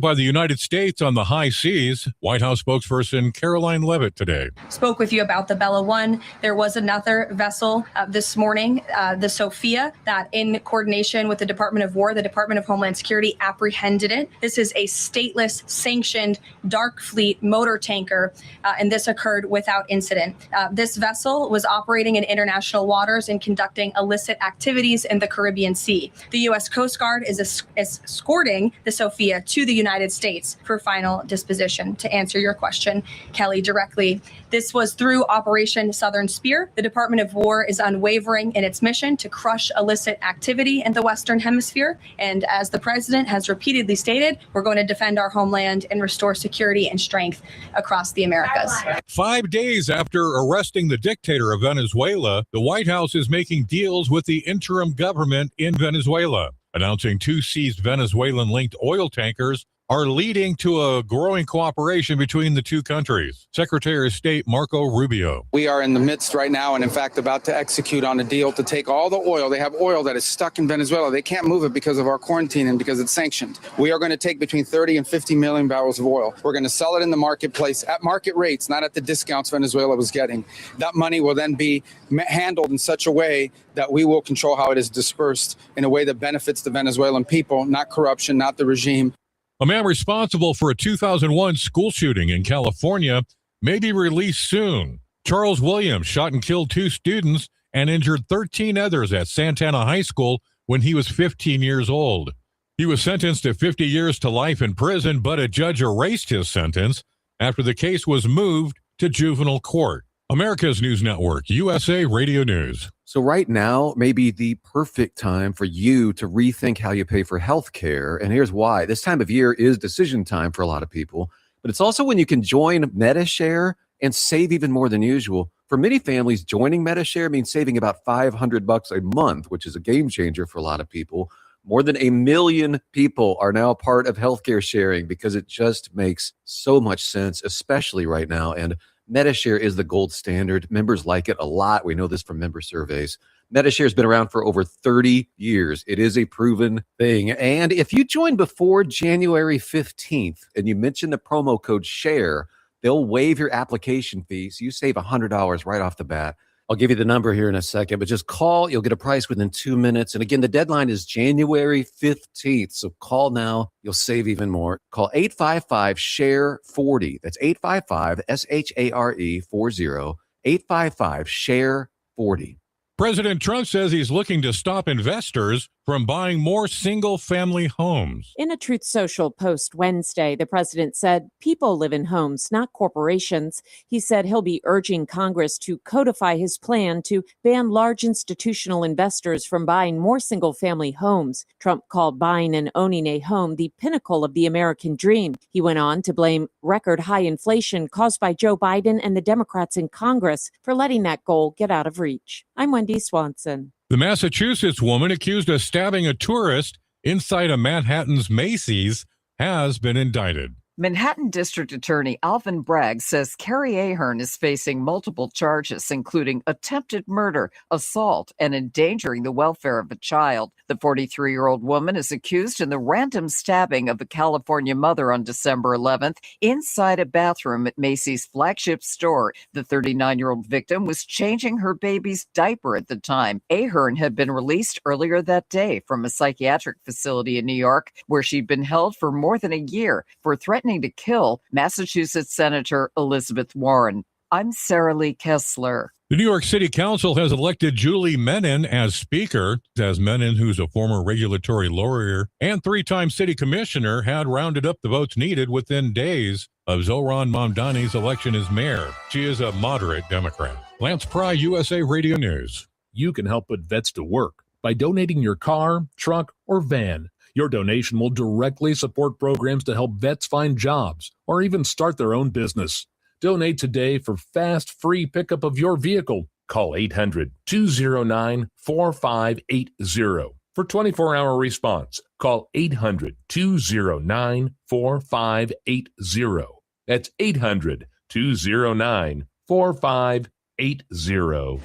By the United States on the high seas. White House spokesperson Caroline Leavitt today spoke with you about the Bella One. There was another vessel this morning, the Sophia, that in coordination with the Department of War, the Department of Homeland Security apprehended it. This is a stateless, sanctioned dark fleet motor tanker, and this occurred without incident. This vessel was operating in international waters and conducting illicit activities in the Caribbean Sea. The U.S. Coast Guard is escorting the Sophia to the United States for final disposition. To answer your question, Kelly, directly, this was through Operation Southern Spear. The Department of War is unwavering in its mission to crush illicit activity in the Western Hemisphere. And as the president has repeatedly stated, we're going to defend our homeland and restore security and strength across the Americas. 5 days after arresting the dictator of Venezuela, the White House is making deals with the interim government in Venezuela, announcing 2 seized Venezuelan-linked oil tankers are leading to a growing cooperation between the 2 countries. Secretary of State Marco Rubio. We are in the midst right now and, in fact, about to execute on a deal to take all the oil. They have oil that is stuck in Venezuela. They can't move it because of our quarantine and because it's sanctioned. We are going to take between 30 and 50 million barrels of oil. We're going to sell it in the marketplace at market rates, not at the discounts Venezuela was getting. That money will then be handled in such a way that we will control how it is dispersed in a way that benefits the Venezuelan people, not corruption, not the regime. A man responsible for a 2001 school shooting in California may be released soon. Charles Williams shot and killed 2 students and injured 13 others at Santana High School when he was 15 years old. He was sentenced to 50 years to life in prison, but a judge erased his sentence after the case was moved to juvenile court. America's News Network, USA Radio News. So right now may be the perfect time for you to rethink how you pay for health care. And here's why. This time of year is decision time for a lot of people, but it's also when you can join MediShare and save even more than usual. For many families, joining MediShare means saving about $500 a month, which is a game changer for a lot of people. More than 1 million people are now part of healthcare sharing because it just makes so much sense, especially right now. And MediShare is the gold standard. Members like it a lot. We know this from member surveys. MediShare has been around for over 30 years. It is a proven thing. And if you join before January 15th and you mention the promo code SHARE, they'll waive your application fee. So you save $100 right off the bat. I'll give you the number here in a second, but just call. You'll get a price within 2 minutes. And again, the deadline is January 15th. So call now. You'll save even more. Call 855-SHARE-40. That's 855-SHARE-40. 855-SHARE-40. President Trump says he's looking to stop investors from buying more single-family homes. In a Truth Social post Wednesday, the president said people live in homes, not corporations. He said he'll be urging Congress to codify his plan to ban large institutional investors from buying more single-family homes. Trump called buying and owning a home the pinnacle of the American dream. He went on to blame record high inflation caused by Joe Biden and the Democrats in Congress for letting that goal get out of reach. I'm Wendy Swanson. The Massachusetts woman accused of stabbing a tourist inside a Manhattan's Macy's has been indicted. Manhattan District Attorney Alvin Bragg says Carrie Ahern is facing multiple charges, including attempted murder, assault, and endangering the welfare of a child. The 43-year-old woman is accused in the random stabbing of a California mother on December 11th inside a bathroom at Macy's flagship store. The 39-year-old victim was changing her baby's diaper at the time. Ahern had been released earlier that day from a psychiatric facility in New York, where she'd been held for more than a year for threatening to kill Massachusetts Senator Elizabeth Warren. I'm Sarah Lee Kessler. The New York City Council has elected Julie Menin as Speaker. As Menin, who's a former regulatory lawyer and 3-time city commissioner, had rounded up the votes needed within days of Zohran Mamdani's election as mayor. She is a moderate Democrat. Lance Pry, USA Radio News. You can help put vets to work by donating your car, truck, or van. Your donation will directly support programs to help vets find jobs or even start their own business. Donate today for fast, free pickup of your vehicle. Call 800-209-4580 for 24-hour response. Call 800-209-4580. That's 800-209-4580.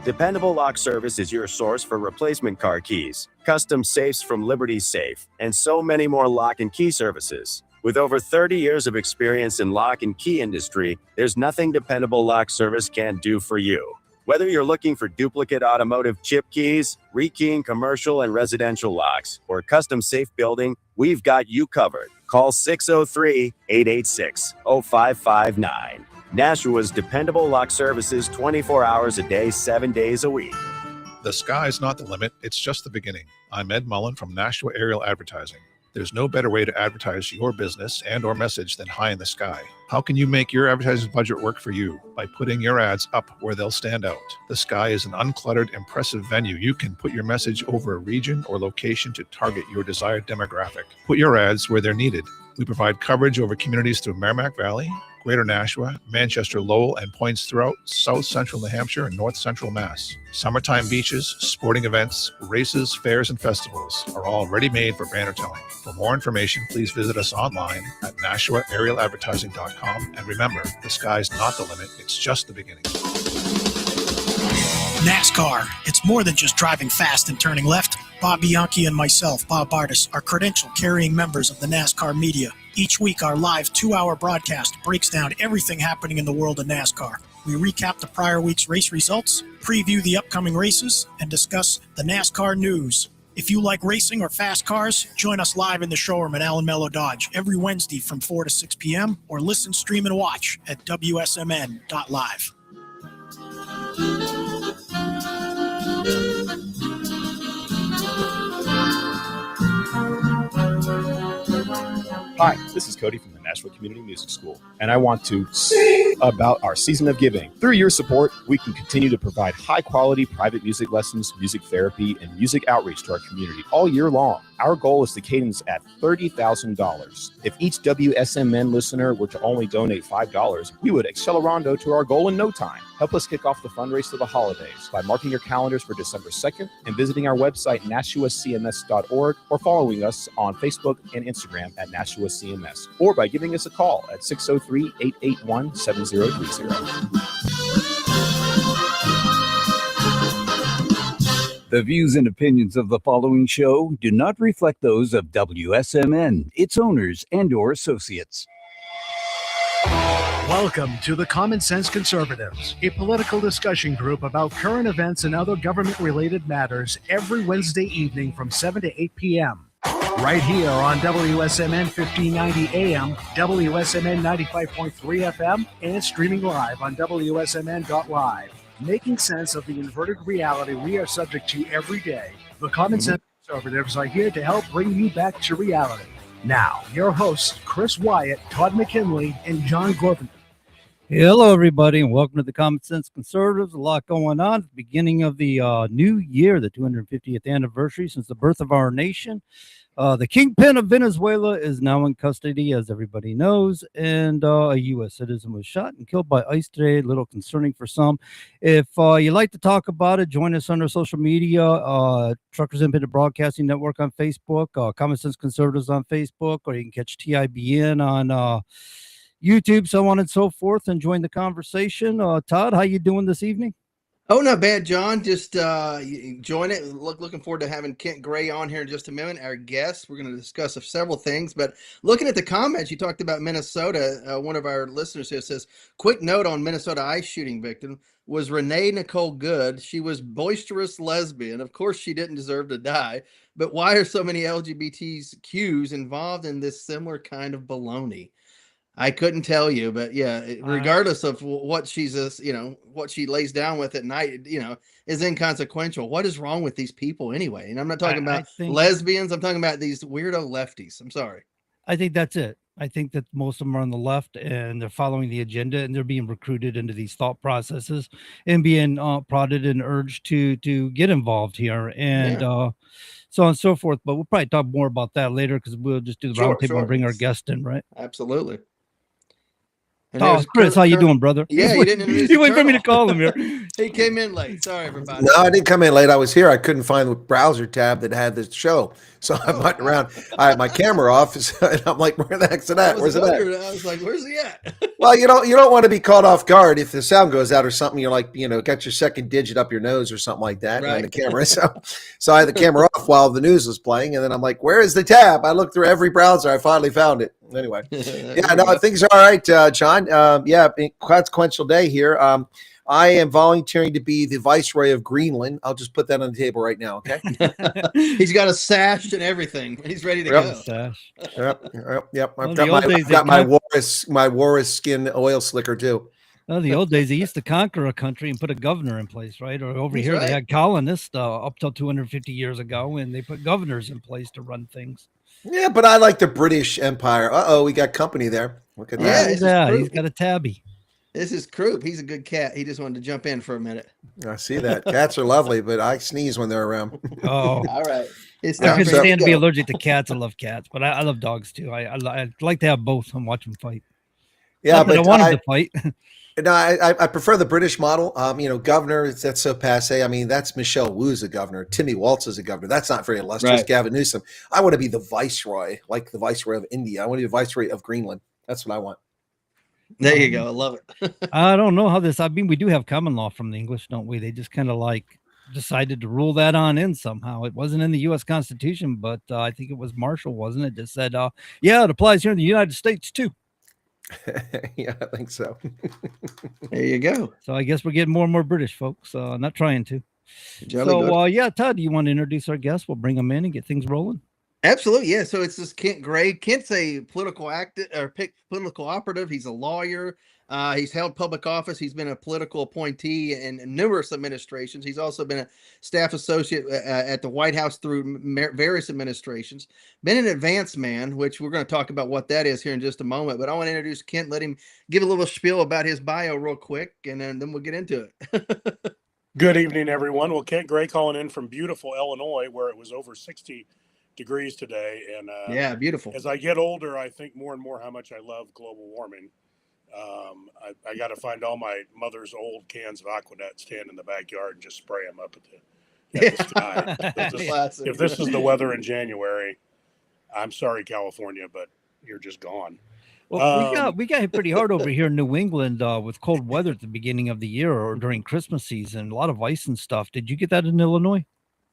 Dependable Lock Service is your source for replacement car keys, custom safes from Liberty Safe, and so many more lock and key services. With over 30 years of experience in lock and key industry, there's nothing Dependable Lock Service can't do for you. Whether you're looking for duplicate automotive chip keys, rekeying commercial and residential locks, or custom safe building, we've got you covered. Call 603-886-0559. Nashua's Dependable Lock Services, 24 hours a day, 7 days a week. The sky's not the limit, it's just the beginning. I'm Ed Mullen from Nashua Aerial Advertising. There's no better way to advertise your business and or message than high in the sky. How can you make your advertising budget work for you? By putting your ads up where they'll stand out. The sky is an uncluttered, impressive venue. You can put your message over a region or location to target your desired demographic. Put your ads where they're needed. We provide coverage over communities through Merrimack Valley, Greater Nashua, Manchester, Lowell, and points throughout South Central New Hampshire and North Central Mass. Summertime beaches, sporting events, races, fairs, and festivals are all ready-made for banner telling. For more information, please visit us online at NashuaAerialAdvertising.com. And remember, the sky's not the limit, it's just the beginning. NASCAR. It's more than just driving fast and turning left. Bob Bianchi and myself, Bob Bartis, are credentialed carrying members of the NASCAR media. Each week, our live 2-hour broadcast breaks down everything happening in the world of NASCAR. We recap the prior week's race results, preview the upcoming races, and discuss the NASCAR news. If you like racing or fast cars, join us live in the showroom at Allen Mello Dodge every Wednesday from 4 to 6 p.m. or listen, stream, and watch at wsmn.live. Hi, this is Cody from the Nashua Community Music School, and I want to sing about our season of giving. Through your support, we can continue to provide high-quality private music lessons, music therapy, and music outreach to our community all year long. Our goal is to cadence at $30,000. If each WSMN listener were to only donate $5, we would accelerando to our goal in no time. Help us kick off the fundraise for the holidays by marking your calendars for December 2nd and visiting our website, NashuaCMS.org, or following us on Facebook and Instagram at Nashua CMS, or by giving us a call at 603-881-7030. The views and opinions of the following show do not reflect those of WSMN, its owners, and/or associates. Welcome to the Common Sense Conservatives, a political discussion group about current events and other government-related matters every Wednesday evening from 7 to 8 p.m. Right here on WSMN 1590 AM, WSMN 95.3 FM, and streaming live on wsmn.live. Making sense of the inverted reality we are subject to every day, the Common Sense Conservatives are here to help bring you back to reality. Now, your hosts, Chris Wyatt, Todd McKinley, and John Gorvin. Hello, everybody, and welcome to the Common Sense Conservatives. A lot going on at the beginning of the new year, the 250th anniversary since the birth of our nation. The kingpin of Venezuela is now in custody, as everybody knows, and a U.S. citizen was shot and killed by ICE today. A little concerning for some. If you'd like to talk about it, join us on our social media, Truckers Independent Broadcasting Network on Facebook, Common Sense Conservatives on Facebook, or you can catch TIBN on YouTube, so on and so forth, and join the conversation. Todd, how you doing this evening? Oh, not bad, John. Just join it. Looking forward to having Kent Gray on here in just a minute, our guest. We're going to discuss several things, but looking at the comments, you talked about Minnesota. One of our listeners here says, quick note on Minnesota ICE shooting victim was Renee Nicole Good. She was boisterous lesbian. Of course, she didn't deserve to die, but why are so many LGBTQs involved in this similar kind of baloney? I couldn't tell you, but yeah, regardless of what she's, what she lays down with at night, is inconsequential. What is wrong with these people anyway? And I'm not talking about lesbians. I'm talking about these weirdo lefties. I'm sorry. I think that's it. I think that most of them are on the left and they're following the agenda and they're being recruited into these thought processes and being prodded and urged to get involved here and so on and so forth. But we'll probably talk more about that later because we'll just do the roundtable and bring our guest in, right? Absolutely. And Oh, there's Chris, how you doing, brother? Yeah, you didn't introduce You the waiting for me to Colonel. call him here. He came in late. Sorry, everybody. No, I didn't come in late. I was here. I couldn't find the browser tab that had the show. So I went around. I had my camera off, and I'm like, where the heck's it at? Where's it at? I was like, where's he at? Well, you don't want to be caught off guard if the sound goes out or something. You're like, got your second digit up your nose or something like that on the camera. So I had the camera off while the news was playing, and then I'm like, where is the tab? I looked through every browser. I finally found it. Anyway, things are all right, John. Consequential day here. I am volunteering to be the viceroy of Greenland. I'll just put that on the table right now. Okay. He's got a sash and everything. He's ready to go. Sash. Yep. Well, I've got my walrus skin oil slicker too. Well, the old days, they used to conquer a country and put a governor in place, right? Or over That's here, right. they had colonists up till 250 years ago, and they put governors in place to run things. Yeah, but I like the British Empire. We got company there. Look at that. Yeah, he's got a tabby. This is Croup. He's a good cat. He just wanted to jump in for a minute. I see that. Cats are lovely, but I sneeze when they're around. Oh, all right. It's I time can for him stand to to be go. allergic to cats. I love cats, but I love dogs too. I like to have both and watch them fight. Yeah, Not that but I want them to fight. No, I prefer the British model. Governor, that's so passe. I mean, that's Michelle Wu's a governor. Timmy Waltz is a governor. That's not very illustrious. Right. Gavin Newsom. I want to be the viceroy, like the viceroy of India. I want to be the viceroy of Greenland. That's what I want. There you go. I love it. I don't know how this. I mean, we do have common law from the English, don't we? They just kind of decided to rule that on in somehow. It wasn't in the U.S. Constitution, but I think it was Marshall, wasn't it? Just said, yeah, it applies here in the United States too. Yeah, I think so. There you go. So I guess we're getting more and more British folks. Not trying to. Jolly good. Todd, do you want to introduce our guest? We'll bring them in and get things rolling. Absolutely, yeah. So it's this Kent Gray. Kent's a political political operative. He's a lawyer. He's held public office. He's been a political appointee in numerous administrations. He's also been a staff associate at the White House through various administrations. Been an advance man, which we're going to talk about what that is here in just a moment. But I want to introduce Kent, let him give a little spiel about his bio real quick, and then we'll get into it. Good evening, everyone. Well, Kent Gray calling in from beautiful Illinois, where it was over 60 degrees today. And yeah, beautiful. As I get older, I think more and more how much I love global warming. I got to find all my mother's old cans of Aquanet, stand in the backyard and just spray them up at the sky. If this is the weather in January, I'm sorry, California, but you're just gone. Well, we got hit pretty hard over here in New England with cold weather at the beginning of the year or during Christmas season. A lot of ice and stuff. Did you get that in Illinois?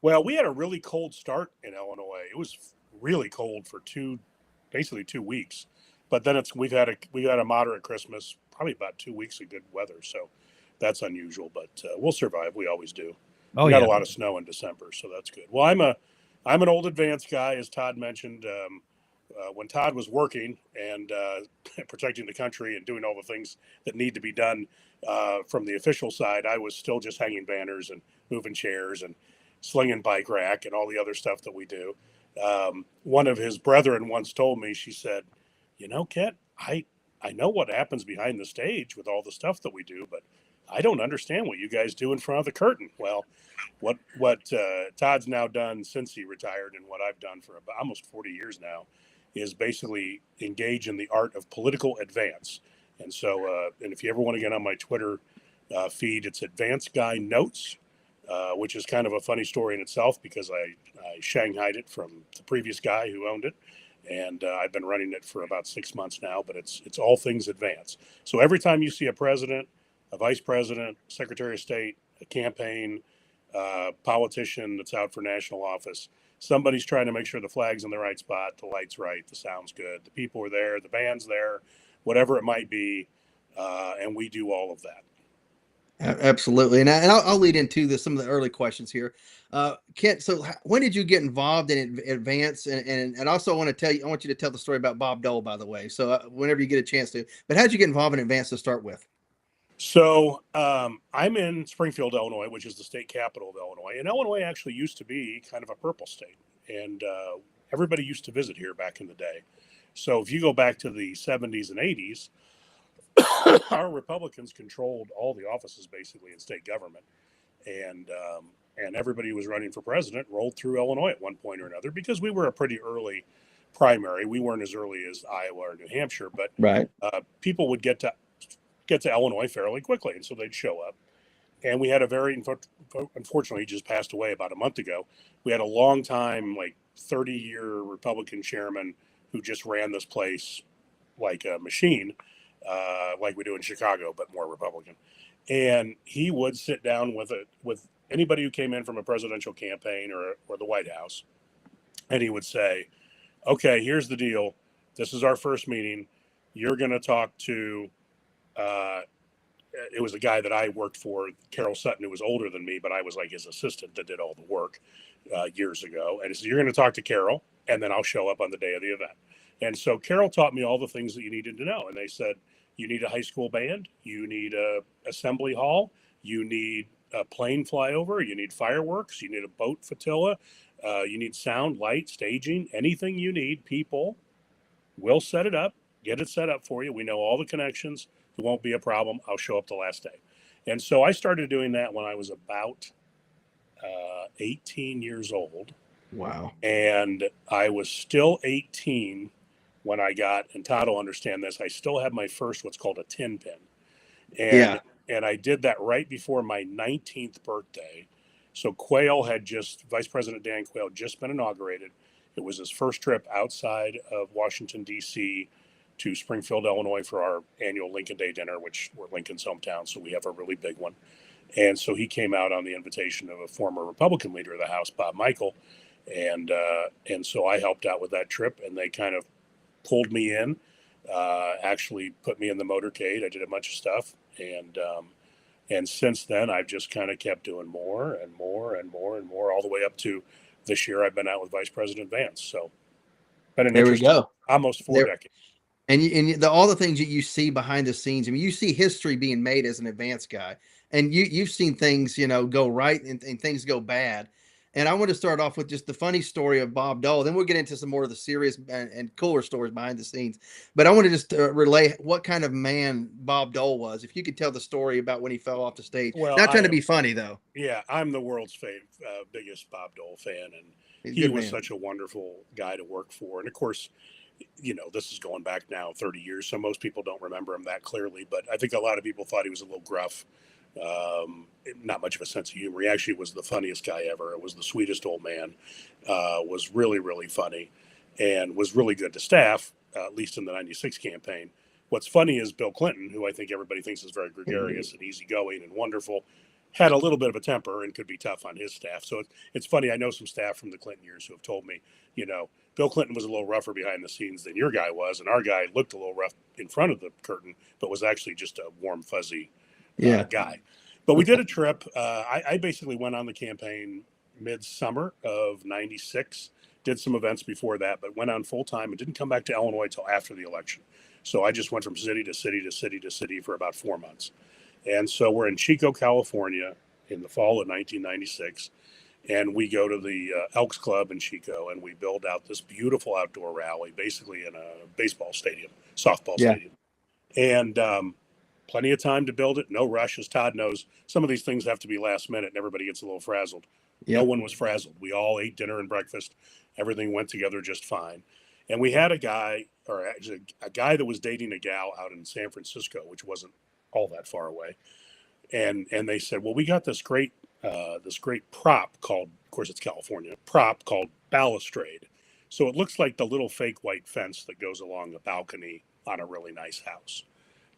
Well, we had a really cold start in Illinois. It was really cold for basically 2 weeks. But then we've had a moderate Christmas, probably about 2 weeks of good weather, so that's unusual. But we'll survive. We always do. We got a lot of snow in December, so that's good. Well, I'm an old advanced guy, as Todd mentioned. When Todd was working and protecting the country and doing all the things that need to be done from the official side, I was still just hanging banners and moving chairs and slinging bike rack and all the other stuff that we do. One of his brethren once told me, she said, Kent, I know what happens behind the stage with all the stuff that we do, but I don't understand what you guys do in front of the curtain. Well, what Todd's now done since he retired and what I've done for about almost 40 years now is basically engage in the art of political advance. And so, and if you ever want to get on my Twitter feed, it's Advance Guy Notes, which is kind of a funny story in itself because I shanghaied it from the previous guy who owned it. And I've been running it for about 6 months now, but it's all things advance. So every time you see a president, a vice president, secretary of state, a campaign, politician that's out for national office, somebody's trying to make sure the flag's in the right spot, the light's right, the sound's good, the people are there, the band's there, whatever it might be, and we do all of that. Absolutely. And I'll lead into some of the early questions here. Kent, so when did you get involved in advance? And also I want you to tell the story about Bob Dole, by the way. So whenever you get a chance to, but how'd you get involved in advance to start with? So I'm in Springfield, Illinois, which is the state capital of Illinois. And Illinois actually used to be kind of a purple state. And everybody used to visit here back in the day. So if you go back to the 70s and 80s, our Republicans controlled all the offices basically in state government. And everybody who was running for president rolled through Illinois at one point or another because we were a pretty early primary. We weren't as early as Iowa or New Hampshire, but right. People would get to get to Illinois fairly quickly. And so they'd show up. And we had a very, unfortunately, he just passed away about a month ago. We had a long time, like 30-year Republican chairman who just ran this place like a machine, like we do in Chicago, but more Republican. And he would sit down with anybody who came in from a presidential campaign or the White House. And he would say, okay, here's the deal. This is our first meeting. You're going to talk to, it was a guy that I worked for, Carol Sutton, who was older than me, but I was like his assistant that did all the work years ago. And he said, you're going to talk to Carol, and then I'll show up on the day of the event. And so Carol taught me all the things that you needed to know. And they said, you need a high school band, you need a assembly hall, you need a plane flyover, you need fireworks, you need a boat flotilla, you need sound, light, staging, anything you need. People will set it up, get it set up for you. We know all the connections. It won't be a problem. I'll show up the last day. And so I started doing that when I was about 18 years old. Wow. And I was still 18 when I got, and Todd will understand this, I still have my first what's called a 10 pin. And I did that right before my 19th birthday. So Vice President Dan Quayle had just been inaugurated. It was his first trip outside of Washington, D.C. to Springfield, Illinois for our annual Lincoln Day dinner, which we're Lincoln's hometown, so we have a really big one. And so he came out on the invitation of a former Republican leader of the House, Bob Michael. And so I helped out with that trip, and they kind of pulled me in, actually put me in the motorcade. I did a bunch of stuff. And since then, I've just kind of kept doing more and more and more and more, all the way up to this year. I've been out with Vice President Vance. So been an There we go. Almost 4 decades. And all the things that you see behind the scenes. I mean, you see history being made as an Advance guy, and you've seen things, go right and things go bad. And I want to start off with just the funny story of Bob Dole. Then we'll get into some more of the serious and cooler stories behind the scenes. But I want to just relay what kind of man Bob Dole was. If you could tell the story about when he fell off the stage. Well, Not trying to be funny, though. Yeah, I'm the world's biggest Bob Dole fan. And he was such a wonderful guy to work for. And of course, this is going back now 30 years, so most people don't remember him that clearly. But I think a lot of people thought he was a little gruff. Not much of a sense of humor. He actually was the funniest guy ever. It was the sweetest old man. Was really, really funny, and was really good to staff, at least in the '96 campaign. What's funny is Bill Clinton, who I think everybody thinks is very gregarious and easygoing and wonderful, had a little bit of a temper and could be tough on his staff. So it's funny. I know some staff from the Clinton years who have told me, Bill Clinton was a little rougher behind the scenes than your guy was, and our guy looked a little rough in front of the curtain, but was actually just a warm, fuzzy guy. But we did a trip. I basically went on the campaign midsummer of '96, did some events before that, but went on full time and didn't come back to Illinois till after the election. So I just went from city to city to city to city for about 4 months. And so we're in Chico, California in the fall of 1996. And we go to the Elks Club in Chico, and we build out this beautiful outdoor rally, basically in a baseball stadium, softball stadium. And plenty of time to build it. No rush. As Todd knows, some of these things have to be last minute and everybody gets a little frazzled. No one was frazzled. We all ate dinner and breakfast. Everything went together just fine. And we had a guy, or actually a guy that was dating a gal out in San Francisco, which wasn't all that far away. And they said, well, we got this great prop called, of course it's California, prop called balustrade. So it looks like the little fake white fence that goes along a balcony on a really nice house.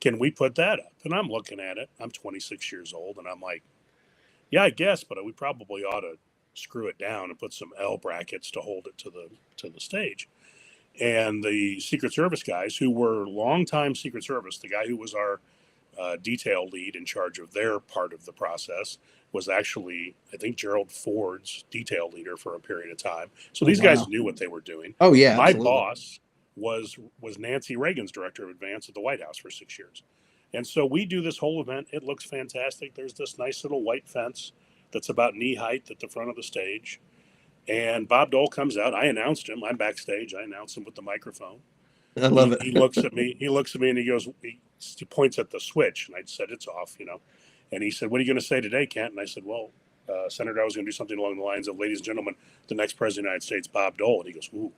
Can we put that up? And I'm looking at it. I'm 26 years old, and I'm like, yeah, I guess, but we probably ought to screw it down and put some L brackets to hold it to the stage. And the Secret Service guys, who were longtime Secret Service, the guy who was our detail lead in charge of their part of the process was actually, I think, Gerald Ford's detail leader for a period of time. So these guys knew what they were doing. Oh, yeah. My absolutely. boss was Nancy Reagan's director of advance at the White House for 6 years. And so we do this whole event. It looks fantastic. There's this nice little white fence that's about knee height at the front of the stage. And Bob Dole comes out. I announced him. I'm backstage. I announced him with the microphone. I love it. He looks at me. He looks at me and he goes, he points at the switch. And I said, it's off, And he said, what are you going to say today, Kent? And I said, well, Senator, I was going to do something along the lines of, ladies and gentlemen, the next president of the United States, Bob Dole. And he goes, ooh,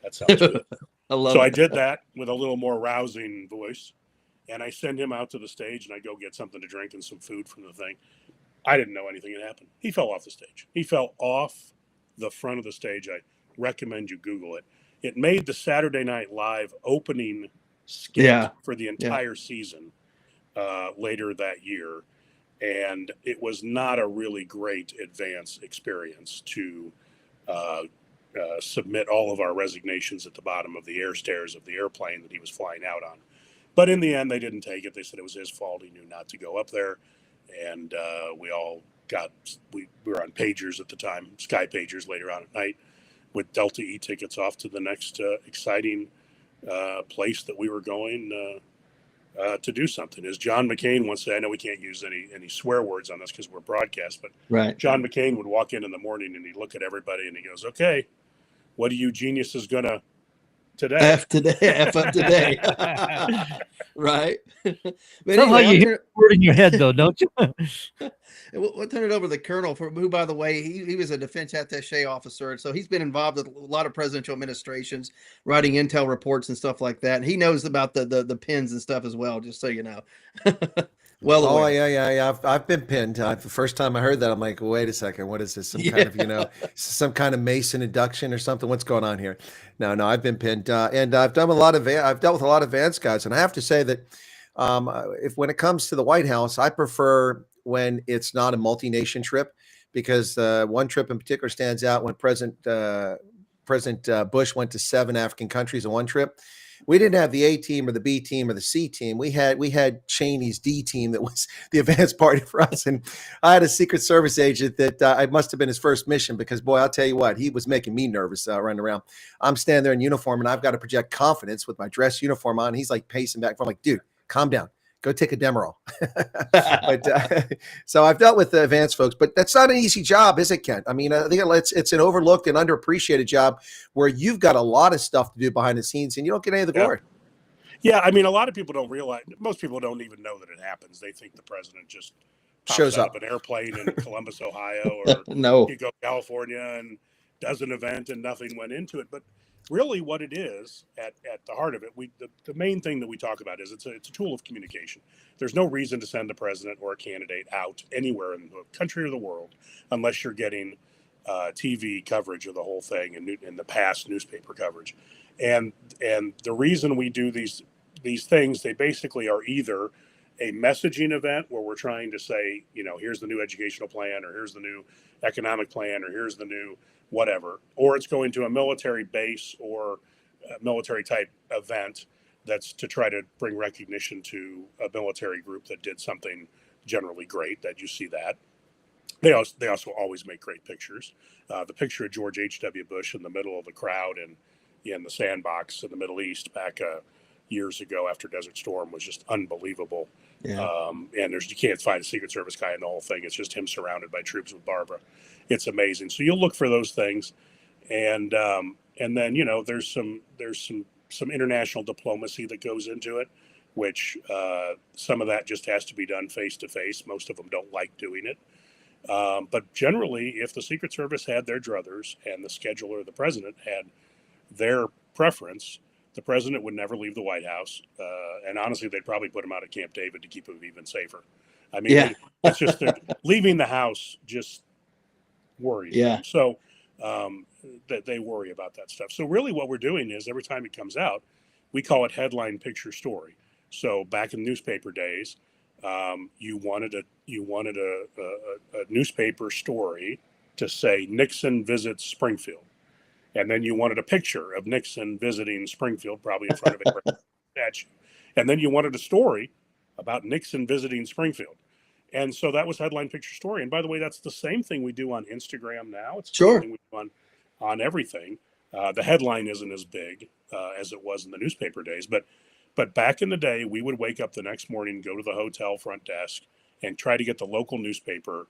that sounds good. I love so it. I did that with a little more rousing voice. and I send him out to the stage, and I go get something to drink and some food from the thing. I didn't know anything had happened. He fell off the stage. He fell off the front of the stage. I recommend you Google it. It made the Saturday Night Live opening skit for the entire season later that year. And it was not a really great advance experience to submit all of our resignations at the bottom of the air stairs of the airplane that he was flying out on. But in the end, they didn't take it. They said it was his fault. He knew not to go up there. And we all we were on pagers at the time, Sky Pagers later on at night, with Delta E tickets off to the next exciting place that we were going to do something. As John McCain once said, I know we can't use any swear words on this because we're broadcast, but John McCain would walk in the morning and he'd look at everybody and he goes, okay, what are you geniuses gonna today? F up today. Right. But Somehow anyway, you hear the word in your head, though, don't you? We'll turn it over to the colonel, who, by the way, he was a defense attaché officer, and so he's been involved with a lot of presidential administrations, writing intel reports and stuff like that. And he knows about the pins and stuff as well, just so you know. Well, oh yeah. I've been pinned. The first time I heard that, I'm like, wait a second, what is this? Some kind of some kind of Mason induction or something? What's going on here? No, I've been pinned, and I've dealt with a lot of Vance guys, and I have to say that when it comes to the White House, I prefer when it's not a multi-nation trip, because one trip in particular stands out when President Bush went to 7 African countries in one trip. We didn't have the A team or the B team or the C team. We had Cheney's D team that was the advance party for us. And I had a Secret Service agent that it must have been his first mission, because, boy, I'll tell you what, he was making me nervous running around. I'm standing there in uniform and I've got to project confidence with my dress uniform on. He's like pacing back. I'm like, dude, calm down. Go take a Demerol. But so I've dealt with the advanced folks, but that's not an easy job, is it, Kent? I mean, I think it's an overlooked and underappreciated job where you've got a lot of stuff to do behind the scenes and you don't get any of the glory. Yeah, I mean, a lot of people don't realize. Most people don't even know that it happens. They think the president just shows up up an airplane in Columbus, Ohio, or No. you go to California and does an event and nothing went into it. But really, what it is at the heart of it, the main thing that we talk about is it's a tool of communication. There's no reason to send a president or a candidate out anywhere in the country or the world unless you're getting TV coverage of the whole thing and in the past newspaper coverage. And the reason we do these things, they basically are either a messaging event where we're trying to say, here's the new educational plan, or here's the new economic plan, or here's the new whatever, or it's going to a military base or a military type event that's to try to bring recognition to a military group that did something generally great, that you see that. They also always make great pictures. The picture of George H.W. Bush in the middle of the crowd and in the sandbox in the Middle East back years ago after Desert Storm was just unbelievable. Yeah. And you can't find a Secret Service guy in the whole thing. It's just him surrounded by troops with Barbara. It's amazing. So you'll look for those things, and then there's some international diplomacy that goes into it, which some of that just has to be done face to face. Most of them don't like doing it, but generally, if the Secret Service had their druthers and the scheduler, the president, had their preference, the president would never leave the White House, and honestly, they'd probably put him out at Camp David to keep him even safer. I mean, it's just leaving the house just worries them. So that they worry about that stuff. So really what we're doing is every time it comes out, we call it headline picture story. So back in newspaper days, you wanted a newspaper story to say Nixon visits Springfield. And then you wanted a picture of Nixon visiting Springfield, probably in front of a statue. And then you wanted a story about Nixon visiting Springfield. And so that was headline picture story. And by the way, that's the same thing we do on Instagram now. It's the same thing we do on everything. The headline isn't as big as it was in the newspaper days. But back in the day, we would wake up the next morning, go to the hotel front desk, and try to get the local newspaper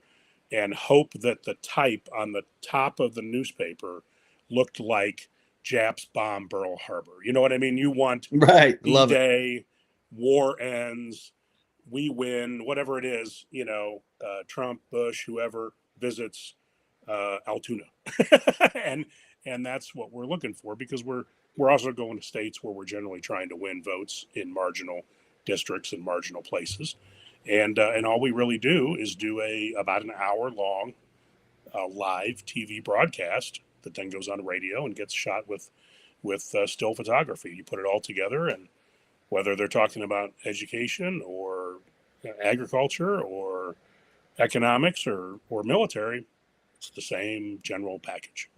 and hope that the type on the top of the newspaper looked like Japs bomb Pearl Harbor. You know what I mean? You want D-Day, war ends, we win, whatever it is, Trump, Bush, whoever visits Altoona. and that's what we're looking for, because we're also going to states where we're generally trying to win votes in marginal districts and marginal places. And all we really do is do about an hour long live TV broadcast that then goes on radio and gets shot with still photography. You put it all together, and whether they're talking about education or agriculture or economics or military, it's the same general package.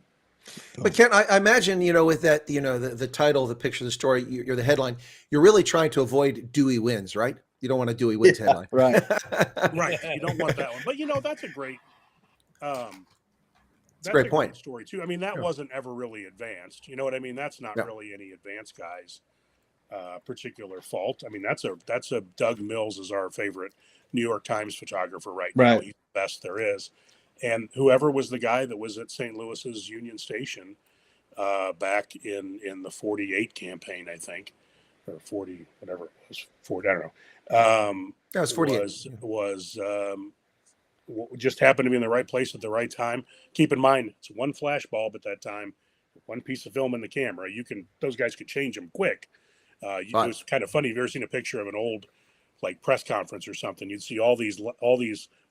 But Ken, I imagine, with that, the title, the picture, the story, you're the headline, you're really trying to avoid Dewey wins, right? You don't want a Dewey wins headline. Right. Right. You don't want that one. But, that's a great, It's a great point. Story too. I mean, that wasn't ever really advanced. You know what I mean? That's not No. really any advanced guy's particular fault. I mean, that's a Doug Mills is our favorite New York Times photographer right now. Right. He's the best there is. And whoever was the guy that was at St. Louis's Union Station back in the 48 campaign, I think, or 40, whatever it was, 40, I don't know. That was 48. Just happened to be in the right place at the right time. Keep in mind, it's one flash bulb at that time, one piece of film in the camera. Those guys could change them quick. It was kind of funny. You've ever seen a picture of an old press conference or something? You'd see all these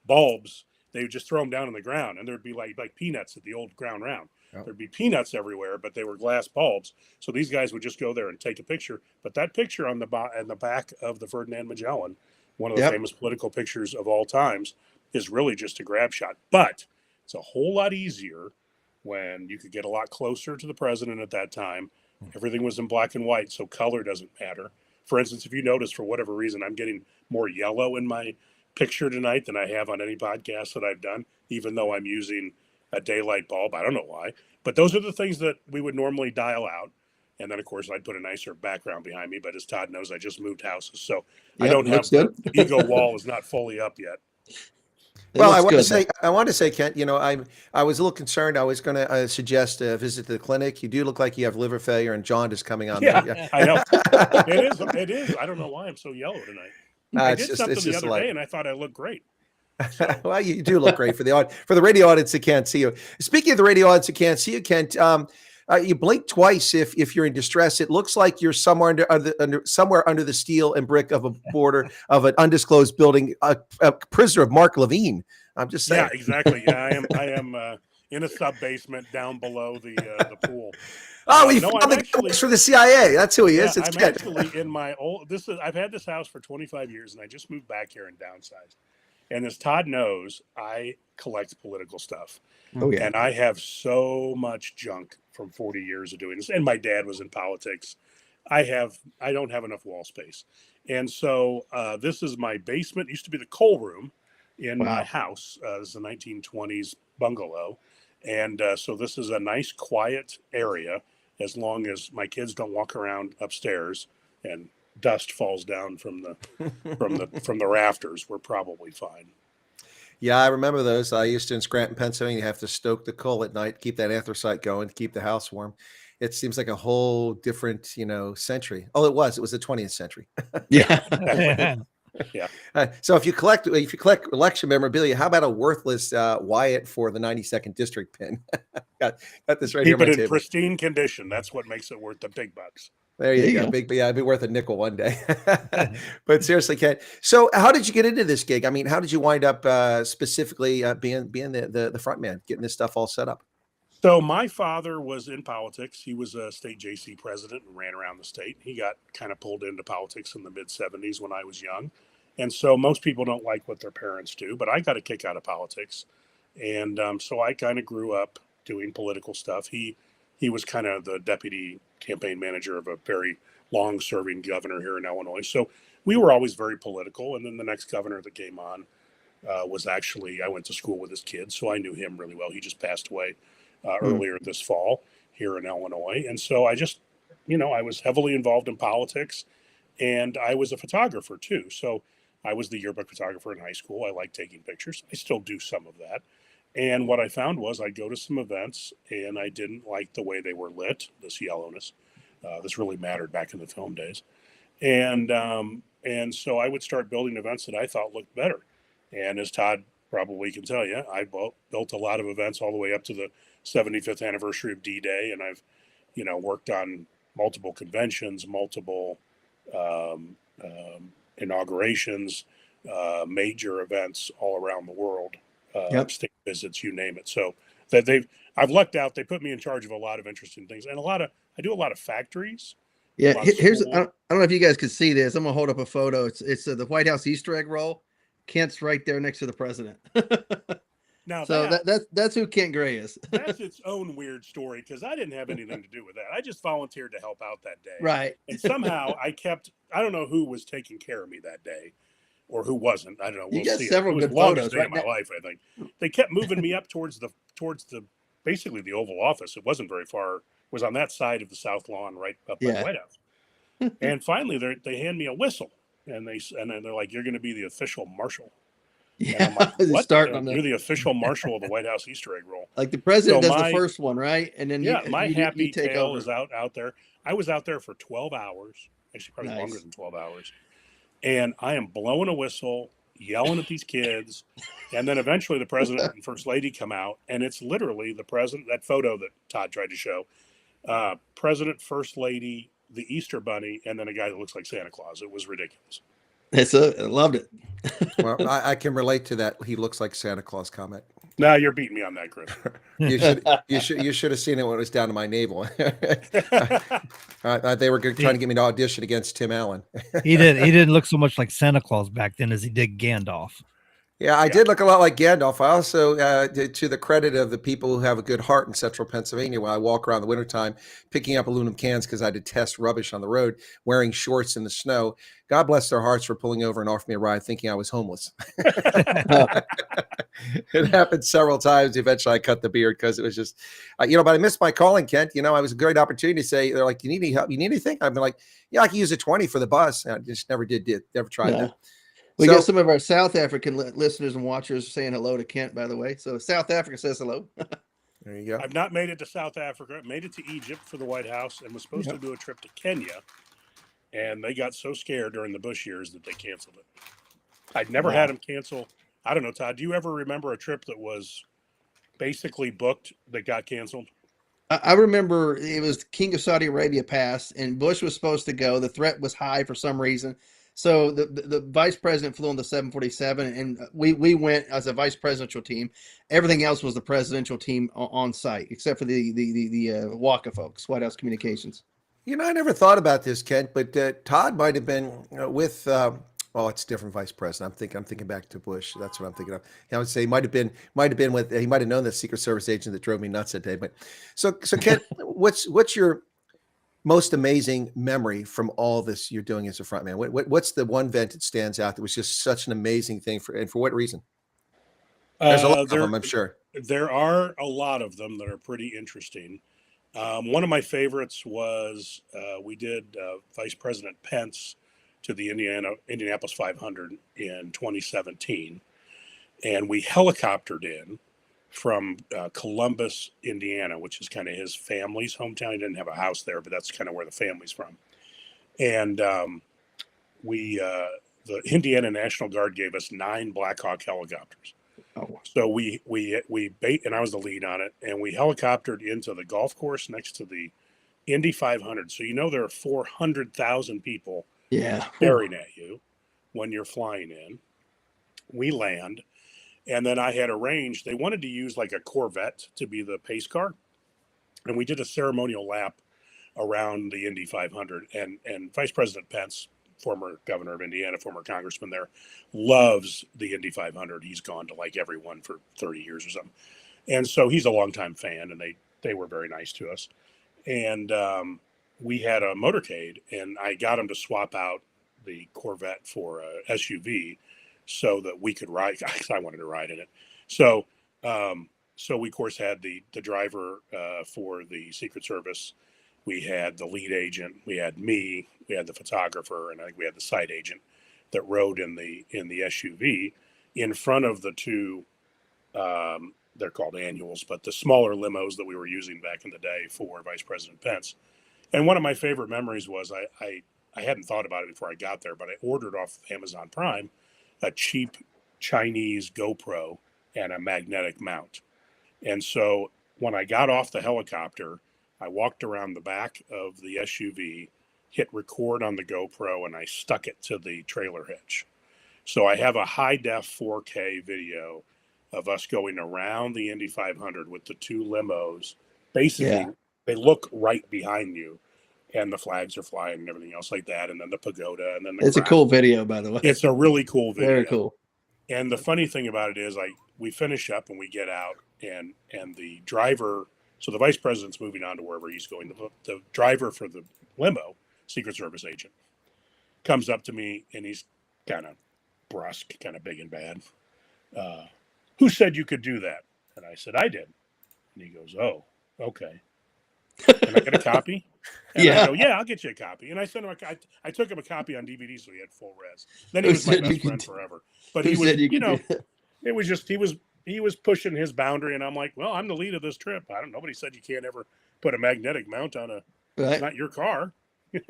bulbs. They would just throw them down on the ground, and there'd be like peanuts at the old ground round. Yep. There'd be peanuts everywhere, but they were glass bulbs. So these guys would just go there and take a picture. But that picture on the back of the Ferdinand Magellan, one of the famous political pictures of all times, is really just a grab shot. But it's a whole lot easier when you could get a lot closer to the president at that time. Everything was in black and white, so color doesn't matter. For instance, if you notice, for whatever reason, I'm getting more yellow in my picture tonight than I have on any podcast that I've done, even though I'm using a daylight bulb. I don't know why. But those are the things that we would normally dial out. And then, of course, I'd put a nicer background behind me. But as Todd knows, I just moved houses. So I don't have the ego wall is not fully up yet. Well, I want to say, Kent, I was a little concerned. I was going to suggest a visit to the clinic. You do look like you have liver failure and jaundice coming on. Yeah, there. I know. It is. I don't know why I'm so yellow tonight. I did something the other day, and I thought I looked great. So. Well, you do look great for the radio audience that can't see you. Speaking of the radio audience that can't see you, Kent, you blink twice if you're in distress. It looks like you're somewhere under the steel and brick of a border of an undisclosed building, a prisoner of Mark Levine. I'm just saying. Yeah, exactly. Yeah, I am in a sub basement down below the pool. Oh, he found the guys for the CIA. That's who he is. It's I'm actually in my old. I've had this house for 25 years, and I just moved back here and downsized. And as Todd knows, I collect political stuff. Oh, yeah. And I have so much junk from 40 years of doing this. And my dad was in politics. I don't have enough wall space. And so this is my basement. It used to be the coal room in my house. This is a 1920s bungalow. And so this is a nice, quiet area, as long as my kids don't walk around upstairs and dust falls down from the rafters, we're probably fine. Yeah, I remember those. I used to in Scranton, Pennsylvania. You have to stoke the coal at night, keep that anthracite going, to keep the house warm. It seems like a whole different, century. Oh, it was the 20th century. Yeah. Yeah. So if you collect election memorabilia, how about a worthless Wyatt for the 92nd district pin? got this right here. Keep it in pristine condition. That's what makes it worth the big bucks. There you go. It'd be worth a nickel one day. But seriously, Ken. So how did you get into this gig? I mean, how did you wind up specifically being the front man, getting this stuff all set up? So my father was in politics. He was a state JC president and ran around the state. He got kind of pulled into politics in the mid 70s when I was young. And so most people don't like what their parents do, but I got a kick out of politics. And so I kind of grew up doing political stuff. He was kind of the deputy campaign manager of a very long-serving governor here in Illinois. So we were always very political. And then the next governor that came on was actually, I went to school with his kids, so I knew him really well. He just passed away earlier this fall here in Illinois. And so I just, I was heavily involved in politics, and I was a photographer too. So I was the yearbook photographer in high school. I like taking pictures. I still do some of that. And what I found was I'd go to some events and I didn't like the way they were lit, this yellowness. This really mattered back in the film days. And so I would start building events that I thought looked better. And as Todd probably can tell you, I built a lot of events all the way up to the 75th anniversary of D-Day. And I've, worked on multiple conventions, multiple inaugurations, major events all around the world, state visits, you name it. So that I've lucked out. They put me in charge of a lot of interesting things, and I do a lot of factories. Yeah, here's I don't know if you guys could see this. I'm gonna hold up a photo. It's the White House Easter egg roll. Kent's right there next to the president. Now so that's who Kent Gray is. That's its own weird story because I didn't have anything to do with that. I just volunteered to help out that day. Right. And somehow I don't know who was taking care of me that day or who wasn't. I don't know. You We'll got see. several It was good the longest photos day right of my now. life, I think. They kept moving me up towards the basically the Oval Office. It wasn't very far. It was on that side of the South Lawn, right up by the White House. And finally, they hand me a whistle, and then they're like, "You're going to be the official marshal." Yeah, and I'm like, what? You're the the official marshal of the White House Easter egg roll. like the president So does my- the first one, right? And then my you happy take tail over. is out there. I was out there for 12 hours, actually probably Nice. longer than 12 hours. And I am blowing a whistle, yelling at these kids. And then eventually the president and first lady come out, and it's literally the president, that photo that Todd tried to show, president, first lady, the Easter bunny, and then a guy that looks like Santa Claus. It was ridiculous. I loved it. Well, I can relate to that. He looks like Santa Claus comment. Now you're beating me on that, Chris. You should have seen it when it was down to my navel. They were trying to get me to audition against Tim Allen. He didn't look so much like Santa Claus back then as he did Gandalf. Yeah, I did look a lot like Gandalf. I also, to the credit of the people who have a good heart in central Pennsylvania, when I walk around the wintertime picking up aluminum cans because I detest rubbish on the road, wearing shorts in the snow, God bless their hearts for pulling over and offering me a ride thinking I was homeless. It happened several times. Eventually, I cut the beard because it was just, but I missed my calling, Kent. It was a great opportunity to say, they're like, "Do you need any help? You need anything?" I've been like, "Yeah, I can use a 20 for the bus." And I just never never tried that. We got some of our South African listeners and watchers saying hello to Kent, by the way. So South Africa says hello. There you go. I've not made it to South Africa. Made it to Egypt for the White House and was supposed to do a trip to Kenya. And they got so scared during the Bush years that they canceled it. I'd never had them cancel. I don't know, Todd, do you ever remember a trip that was basically booked that got canceled? I remember it was King of Saudi Arabia passed, and Bush was supposed to go. The threat was high for some reason. So the vice president flew on the 747, and we went as a vice presidential team. Everything else was the presidential team on site, except for the WACA folks, White House Communications. I never thought about this, Kent, but Todd might have been with. It's different vice president. I'm thinking back to Bush. That's what I'm thinking of. I would say he might have been with. He might have known the Secret Service agent that drove me nuts that day. But so Kent, what's your most amazing memory from all this you're doing as a frontman? What's the one event that stands out that was just such an amazing thing for what reason? There's a lot of them, I'm sure. There are a lot of them that are pretty interesting. One of my favorites was we did Vice President Pence to the Indianapolis 500 in 2017, and we helicoptered in from Columbus, Indiana, which is kind of his family's hometown. He didn't have a house there, but that's kind of where the family's from. And the Indiana National Guard gave us 9 Black Hawk helicopters. Oh. So we and I was the lead on it, and we helicoptered into the golf course next to the Indy 500. So there are 400,000 people staring at you when you're flying in. We land, and then I had arranged, they wanted to use like a Corvette to be the pace car, and we did a ceremonial lap around the Indy 500, and Vice President Pence, former governor of Indiana, former congressman there, loves the Indy 500. He's gone to like everyone for 30 years or something. And so he's a longtime fan, and they were very nice to us. And we had a motorcade, and I got him to swap out the Corvette for a SUV so that we could ride, because I wanted to ride in it. So we, of course, had the driver for the Secret Service. We had the lead agent, we had me, we had the photographer, and I think we had the site agent that rode in the SUV in front of the two, they're called annuals, but the smaller limos that we were using back in the day for Vice President Pence. And one of my favorite memories was I hadn't thought about it before I got there, but I ordered off Amazon Prime a cheap Chinese GoPro and a magnetic mount. And so when I got off the helicopter, I walked around the back of the SUV, hit record on the GoPro and I stuck it to the trailer hitch. So I have a high def 4K video of us going around the Indy 500 with the two limos. Basically, they look right behind you, and the flags are flying and everything else like that, and then the pagoda, and then the It's a cool video, by the way. It's a really cool video. Very cool. And the funny thing about it is, we finish up and we get out, and the driver, so the vice president's moving on to wherever he's going. The driver for the limo, Secret Service agent, comes up to me, and he's kind of brusque, kind of big and bad. Who said you could do that? And I said, I did. And he goes, oh, okay. Can I get a copy? And I go, yeah, I'll get you a copy. And I sent him I took him a copy on DVD so he had full res. Then he was my best friend forever. But he was, it was just, he was pushing his boundary, and I'm like, well, I'm the lead of this trip. Nobody said you can't ever put a magnetic mount on it's not your car.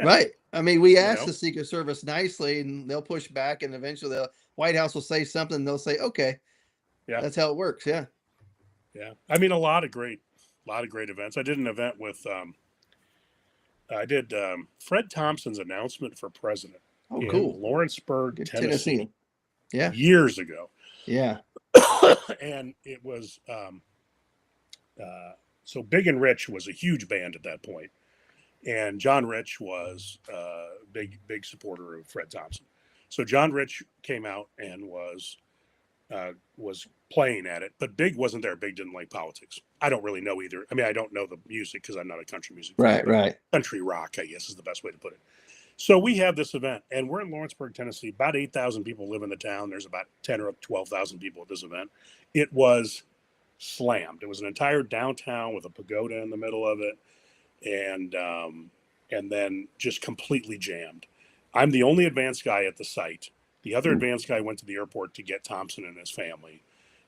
Right. I mean, we asked the Secret Service nicely, and they'll push back, and eventually the White House will say something, and they'll say, okay. Yeah. That's how it works. Yeah. Yeah. I mean, a lot of great events. I did an event with, Fred Thompson's announcement for president. Oh, cool. Lawrenceburg, Tennessee. Yeah. Years ago. Yeah. And it was, so Big and Rich was a huge band at that point. And John Rich was a big supporter of Fred Thompson. So John Rich came out and was playing at it, but Big wasn't there. Big didn't like politics. I don't really know either. I mean, I don't know the music because I'm not a country music fan. Right. Country rock, I guess, is the best way to put it. So we have this event, and we're in Lawrenceburg, Tennessee. About 8,000 people live in the town. There's about 10 or 12,000 people at this event. It was slammed. It was an entire downtown with a pagoda in the middle of it, and then just completely jammed. I'm the only advanced guy at the site. The other advanced guy went to the airport to get Thompson and his family.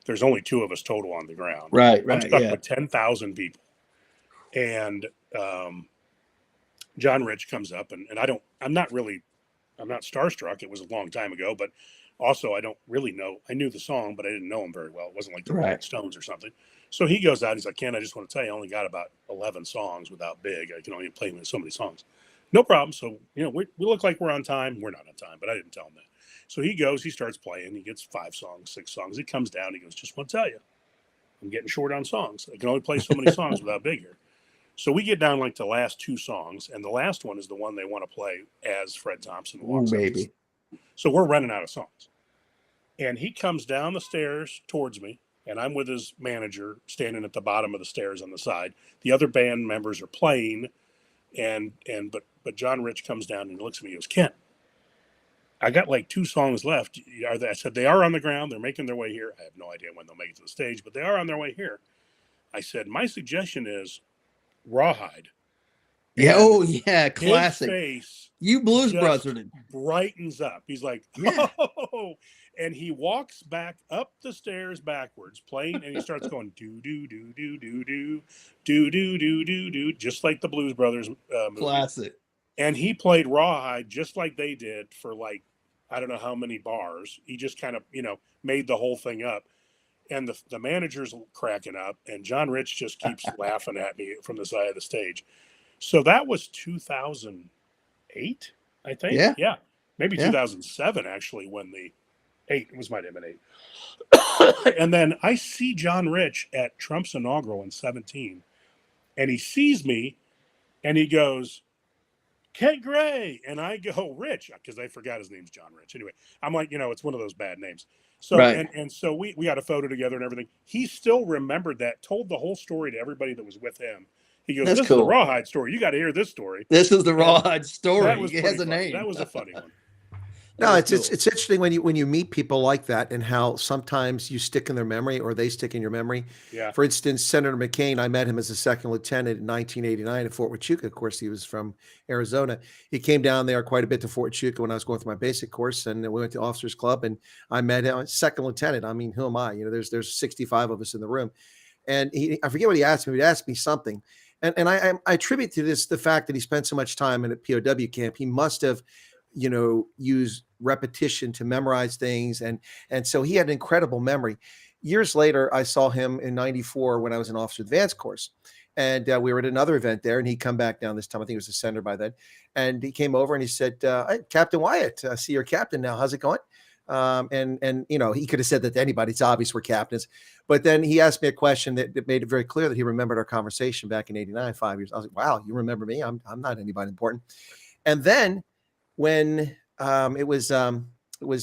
There's only two of us total on the ground. Right. I'm stuck with 10,000 people. And John Rich comes up, and I'm not starstruck. It was a long time ago, but also I don't really know. I knew the song, but I didn't know him very well. It wasn't like the Rolling Stones or something. So he goes out, he's like, Ken, I just want to tell you, I only got about 11 songs without Big. I can only play so many songs. No problem. So, we look like we're on time. We're not on time, but I didn't tell him that. So he goes, he starts playing, he gets 5 songs, 6 songs. He comes down, he goes, just want to tell you, I'm getting short on songs. I can only play so many songs without Big here. So we get down like the last 2 songs, and the last one is the one they want to play as Fred Thompson walks up. So we're running out of songs. And he comes down the stairs towards me, and I'm with his manager standing at the bottom of the stairs on the side. The other band members are playing, but John Rich comes down and looks at me and goes, Kent, I got like 2 songs left. I said, they are on the ground. They're making their way here. I have no idea when they'll make it to the stage, but they are on their way here. I said, my suggestion is Rawhide. Yeah. Oh, yeah. Classic. His face you Blues Brothers brightens up. He's like, oh, and he walks back up the stairs backwards, playing, and he starts going do do do do do do do do do do do, just like the Blues Brothers movie. Classic. And he played Rawhide just like they did for like I don't know how many bars. He just kind of made the whole thing up. And the manager's cracking up, and John Rich just keeps laughing at me from the side of the stage. So that was 2008, I think. Yeah. Maybe 2007, actually, when it might have been 8. And then I see John Rich at Trump's inaugural in 17, and he sees me, and he goes, Kent Gray. And I go, Rich, because I forgot his name's John Rich. Anyway, I'm like, it's one of those bad names. So, and so we got a photo together and everything. He still remembered that, told the whole story to everybody that was with him. He goes, this is the Rawhide story. You got to hear this story. This is the Rawhide story. It has a name. That was a funny one. No, it's interesting when you meet people like that and how sometimes you stick in their memory or they stick in your memory. Yeah. For instance, Senator McCain, I met him as a second lieutenant in 1989 at Fort Huachuca. Of course, he was from Arizona. He came down there quite a bit to Fort Huachuca when I was going through my basic course, and we went to Officers Club, and I met him, second lieutenant. I mean, who am I? There's 65 of us in the room, and I forget what he asked me. He asked me something, and I attribute to this the fact that he spent so much time in a POW camp. He must have use repetition to memorize things. And so he had an incredible memory. Years later, I saw him in 94 when I was in Officer Advanced course. And we were at another event there, and he come back down this time. I think it was the center by then. And he came over and he said, "Hey, Captain Wyatt, I see you're captain now. How's it going?" And he could have said that to anybody. It's obvious we're captains. But then he asked me a question that made it very clear that he remembered our conversation back in '89, 5 years. I was like, "Wow, you remember me? I'm not anybody important." And then when it was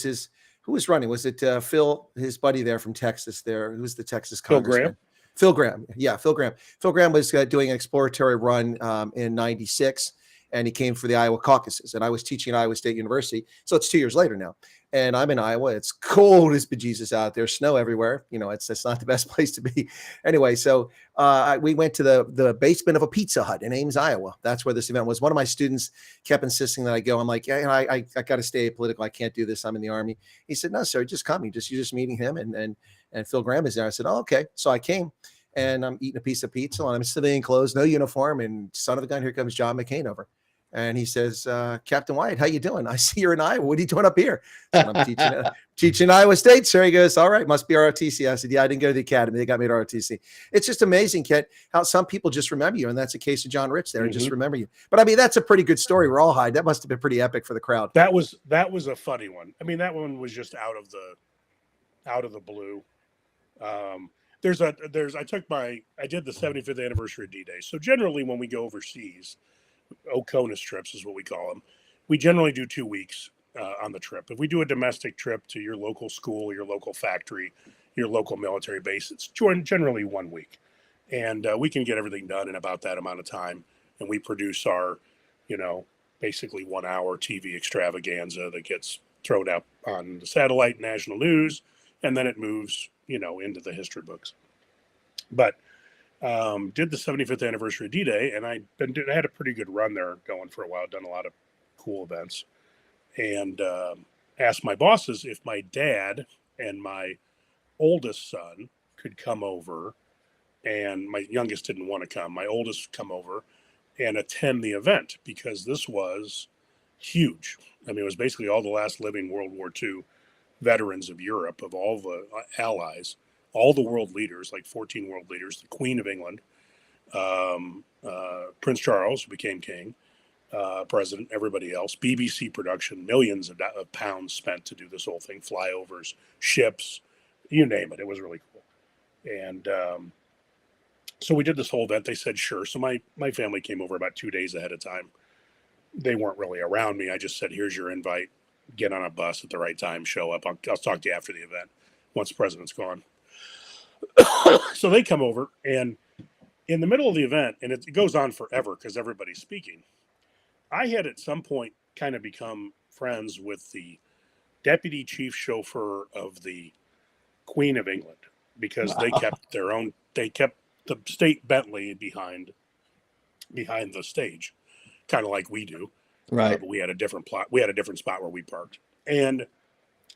his, who was running? Was it Phil, his buddy there from Texas there? Who was the Texas congressman? Phil Graham. Yeah, Phil Graham. Phil Graham was doing an exploratory run in '96, and he came for the Iowa caucuses. And I was teaching at Iowa State University. So it's 2 years later now. And I'm in Iowa. It's cold as bejesus out there, snow everywhere. It's not the best place to be. Anyway, so we went to the basement of a Pizza Hut in Ames, Iowa. That's where this event was. One of my students kept insisting that I go. I'm like, yeah, I got to stay political. I can't do this. I'm in the Army. He said, "No, sir, just come. You're just meeting him." And Phil Graham is there. I said, "Oh, okay." So I came, and I'm eating a piece of pizza, and I'm in civilian clothes, no uniform, and son of a gun, here comes John McCain over. And he says, "Captain Wyatt, how you doing? I see you're in Iowa. What are you doing up here?" And I'm teaching Iowa State, sir. He goes, "All right, must be ROTC." I said, "Yeah, I didn't go to the academy. They got me to ROTC." It's just amazing, Kent, how some people just remember you. And that's the case of John Rich there. Mm-hmm. Just remember you. But I mean, that's a pretty good story. Rawhide. That must have been pretty epic for the crowd. That was a funny one. I mean, that one was just out of the blue. I did the 75th anniversary of D-Day. So generally when we go overseas, OCONUS trips is what we call them, we generally do 2 weeks on the trip. If we do a domestic trip to your local school, your local factory, your local military base, it's generally 1 week. And we can get everything done in about that amount of time. And we produce our, basically 1 hour TV extravaganza that gets thrown up on the satellite national news. And then it moves, into the history books. But did the 75th anniversary of D-Day, and I had a pretty good run there going for a while, done a lot of cool events, and asked my bosses if my dad and my oldest son could come over, and my youngest didn't want to come. My oldest come over and attend the event, because this was huge. I mean, it was basically all the last living World War II veterans of Europe, of all the allies, all the world leaders, like 14 world leaders, the Queen of England, Prince Charles, who became king, president, everybody else, BBC production, millions of pounds spent to do this whole thing, flyovers, ships, you name it. It was really cool. And so we did this whole event. They said, sure. So my family came over about 2 days ahead of time. They weren't really around me. I just said, here's your invite. Get on a bus at the right time, show up. I'll talk to you after the event once the president's gone. So they come over, and in the middle of the event, and it goes on forever because everybody's speaking, I had at some point kind of become friends with the deputy chief chauffeur of the Queen of England, because they kept the state Bentley behind the stage, kind of like we do. Right. But we had a different plot. We had a different spot where we parked. And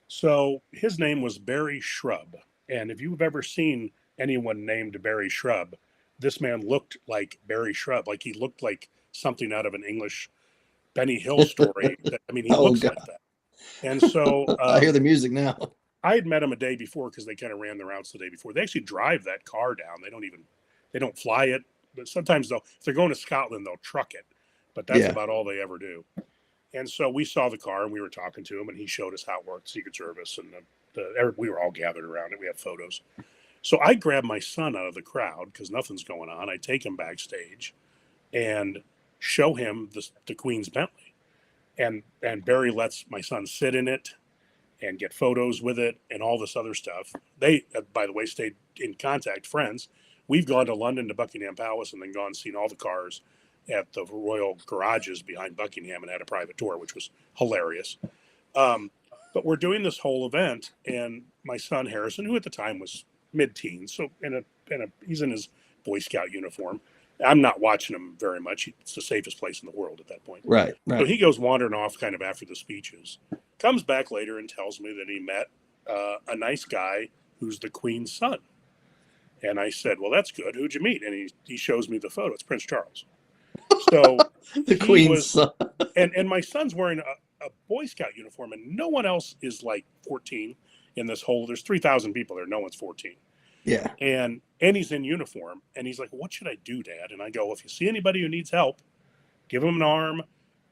so his name was Barry Shrub. And if you've ever seen anyone named Barry Shrub, this man looked like Barry Shrub. Like he looked like something out of an English Benny Hill story. He looks like that. And so I hear the music now. I had met him a day before, because they kind of ran the routes the day before. They actually drive that car down. They don't fly it. But sometimes if they're going to Scotland, they'll truck it. But that's about all they ever do. And so we saw the car, and we were talking to him, and he showed us how it worked, Secret Service, and we were all gathered around it. We had photos. So I grabbed my son out of the crowd because nothing's going on. I take him backstage and show him the Queen's Bentley. And Barry lets my son sit in it and get photos with it and all this other stuff. They, by the way, stayed in contact, friends. We've gone to London to Buckingham Palace and then gone and seen all the cars at the royal garages behind Buckingham and had a private tour, which was hilarious. But we're doing this whole event, and my son Harrison, who at the time was mid-teens, so he's in his Boy Scout uniform. I'm not watching him very much. It's the safest place in the world at that point. Right. So he goes wandering off kind of after the speeches, comes back later and tells me that he met a nice guy who's the Queen's son. And I said, well, that's good. Who'd you meet? And he shows me the photo. It's Prince Charles. So the Queen's son. And my son's wearing a Boy Scout uniform, and no one else is like 14 in this whole, there's 3,000 people there. No one's 14. Yeah. And he's in uniform, and he's like, "What should I do, Dad?" And I go, "Well, if you see anybody who needs help, give them an arm,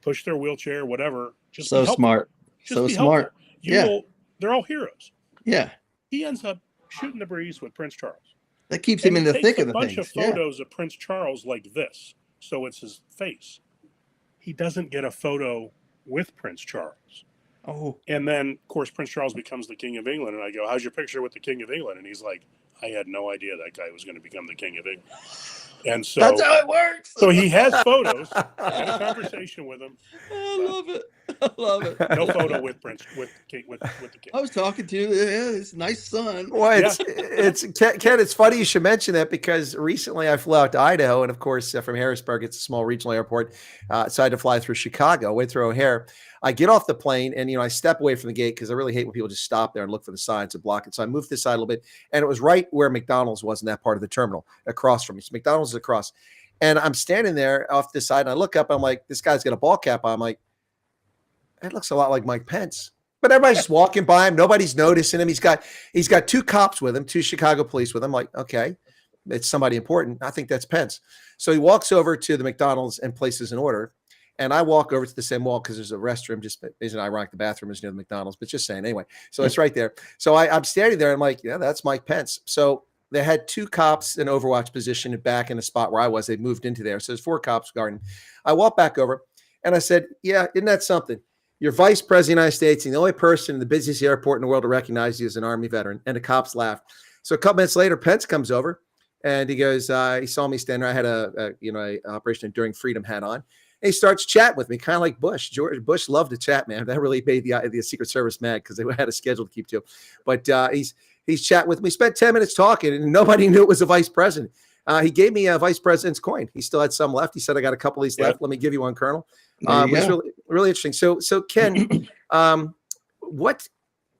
push their wheelchair, whatever. Just So be helpful. smart. Just So be smart. helpful. Yeah. They're all heroes." Yeah. He ends up shooting the breeze with Prince Charles. That keeps And him in he the takes thick a of the bunch of things. Yeah. photos of Prince Charles like this, so it's his face. He doesn't get a photo with Prince Charles. Oh. And then, of course, Prince Charles becomes the King of England, and I go, "How's your picture with the King of England?" And he's like, "I had no idea that guy was going to become the King of England." And so That's how it works. So he has photos. I had a conversation with him. I love it. I love it. No photo with Prince with the King. I was talking to his nice son. Well, it's Ken. It's funny you should mention that because recently I flew out to Idaho, and of course from Harrisburg, it's a small regional airport. So I had to fly through Chicago, went through O'Hare. I get off the plane, and I step away from the gate because I really hate when people just stop there and look for the signs and block it. So I moved this side a little bit, and it was right where McDonald's was in that part of the terminal, across from me. So McDonald's is across, and I'm standing there off this side, and I look up. I'm like, this guy's got a ball cap on. I'm like, it looks a lot like Mike Pence. But everybody's just walking by him. Nobody's noticing him. He's got 2 cops with him, 2 Chicago police with him. Like, okay, it's somebody important. I think that's Pence. So he walks over to the McDonald's and places an order. And I walk over to the same wall because there's a restroom. Just isn't ironic the bathroom is near the McDonald's, but just saying anyway. So it's right there. So I'm standing there. I'm like, yeah, that's Mike Pence. So they had 2 cops in Overwatch position back in the spot where I was. They moved into there. So there's 4 cops guarding. I walk back over and I said, yeah, isn't that something? You're vice president of the United States, and the only person in the busiest airport in the world to recognize you as an Army veteran. And the cops laughed. So a couple minutes later, Pence comes over, and he goes, he saw me standing there. I had a Operation Enduring Freedom hat on. And he starts chatting with me, kind of like Bush. George Bush loved to chat, man. That really made the Secret Service mad because they had a schedule to keep to. But he's chatting with me. We spent 10 minutes talking, and nobody knew it was a vice president. He gave me a vice president's coin. He still had some left. He said, I got a couple of these left. Let me give you one, Colonel. It was really, really interesting. So Ken, what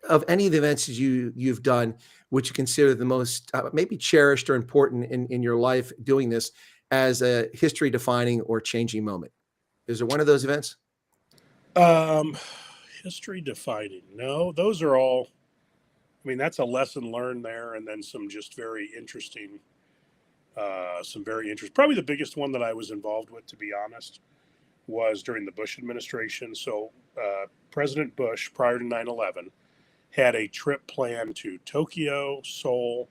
of any of the events you've done would you consider the most maybe cherished or important in your life doing this as a history defining or changing moment? Is there one of those events? History defining. No, those are all, I mean, that's a lesson learned there. And then some just very interesting, probably the biggest one that I was involved with, to be honest, was during the Bush administration. So President Bush, prior to 9/11, had a trip planned to Tokyo, Seoul,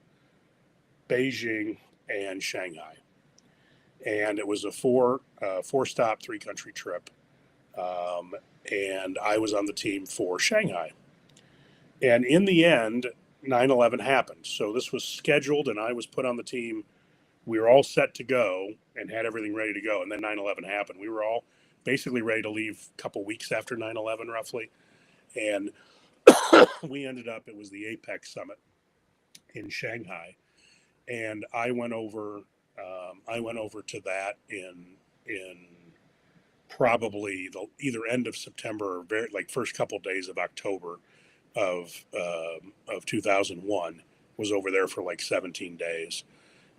Beijing, and Shanghai. And it was a four-stop, 3-country trip. And I was on the team for Shanghai. And in the end, 9/11 happened. So this was scheduled, and I was put on the team. We were all set to go and had everything ready to go. And then 9/11 happened. We were all basically ready to leave a couple weeks after 9/11, roughly. And we ended up, it was the APEC summit in Shanghai. And I went over to that in probably either end of September or like first couple of days of October of 2001. Was over there for like 17 days.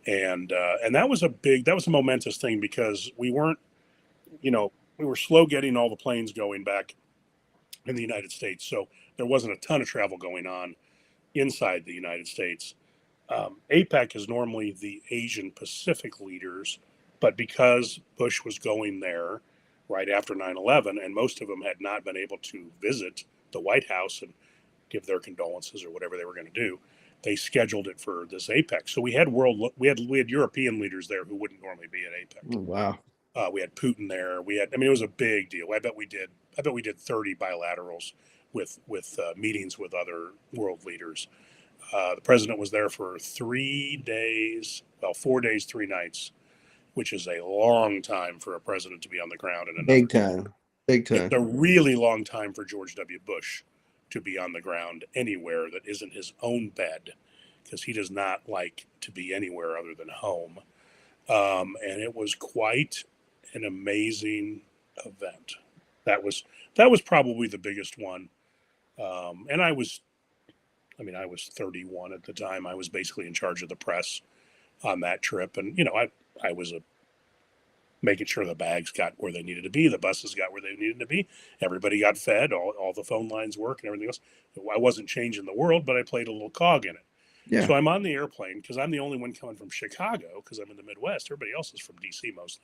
And that was a momentous thing because we weren't, we were slow getting all the planes going back in the United States. So there wasn't a ton of travel going on inside the United States. APEC is normally the Asian Pacific leaders, but because Bush was going there right after 9/11, and most of them had not been able to visit the White House and give their condolences or whatever they were going to do, they scheduled it for this APEC. So we had European leaders there who wouldn't normally be at APEC. Oh, wow. We had Putin there. It was a big deal. I bet we did 30 bilaterals with meetings with other world leaders. The president was there for 3 days, 4 days, 3 nights, which is a long time for a president to be on the ground. Big time. It's a really long time for George W. Bush to be on the ground anywhere that isn't his own bed, because he does not like to be anywhere other than home. And it was quite an amazing event. That was probably the biggest one. And I was 31 at the time. I was basically in charge of the press on that trip. And, I was making sure the bags got where they needed to be. The buses got where they needed to be. Everybody got fed. All the phone lines worked and everything else. I wasn't changing the world, but I played a little cog in it. Yeah. So I'm on the airplane because I'm the only one coming from Chicago because I'm in the Midwest. Everybody else is from DC mostly.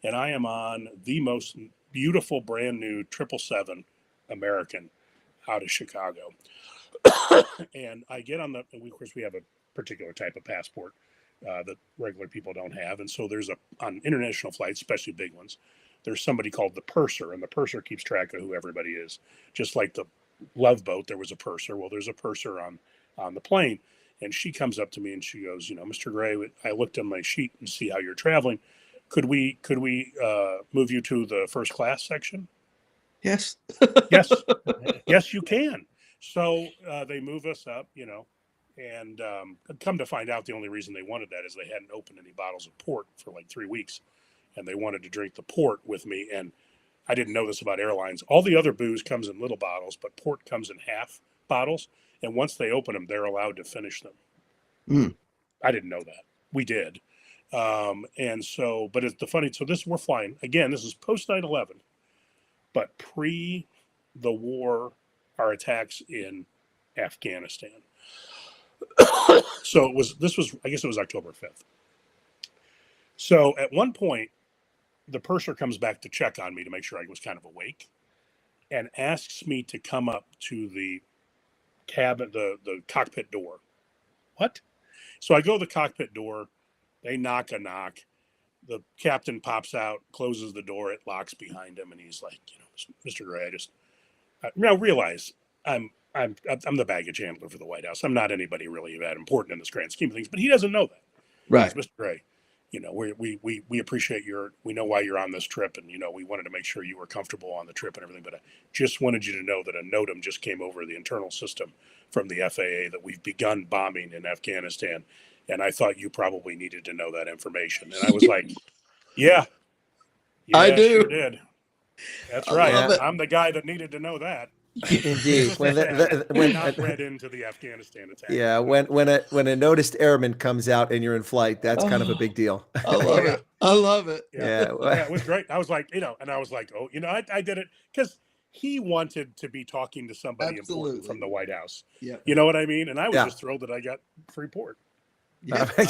And I am on the most beautiful brand new 777 American out of Chicago. And I get on and of course we have a particular type of passport that regular people don't have. And so there's on international flights, especially big ones, there's somebody called the purser, and the purser keeps track of who everybody is. Just like the Love Boat, there was a purser. Well, there's a purser on the plane. And she comes up to me and she goes, Mr. Gray, I looked on my sheet and see how you're traveling. Could we move you to the first class section? Yes. Yes. Yes, you can. So they move us up, and come to find out the only reason they wanted that is they hadn't opened any bottles of port for like 3 weeks. And they wanted to drink the port with me. And I didn't know this about airlines. All the other booze comes in little bottles, but port comes in half bottles. And once they open them, they're allowed to finish them. I didn't know that. We did. And so, but it's we're flying. Again, this is post 9/11, but pre the war, our attacks in Afghanistan. So I guess it was October 5th. So at one point, the purser comes back to check on me to make sure I was kind of awake and asks me to come up to the cabin, the cockpit door. What? So I go to the cockpit door. They knock a knock. The captain pops out, closes the door. It locks behind him, and he's like, Mr. Gray, I realize I'm the baggage handler for the White House. I'm not anybody really that important in this grand scheme of things, but he doesn't know that. Right. Mr. Gray, we appreciate we know why you're on this trip, and we wanted to make sure you were comfortable on the trip and everything, but I just wanted you to know that a NOTAM just came over the internal system from the FAA that we've begun bombing in Afghanistan, and I thought you probably needed to know that information. And I was like, yeah, I do. Sure did. That's right. I'm the guy that needed to know that. Indeed. When not read into the Afghanistan attack. Yeah, when a noticed airman comes out and you're in flight, that's kind of a big deal. I love it. I love it. Yeah, it was great. I was like, and I was like, oh, I did it because he wanted to be talking to somebody important from the White House. Yeah. You know what I mean? And I was just thrilled that I got free port. A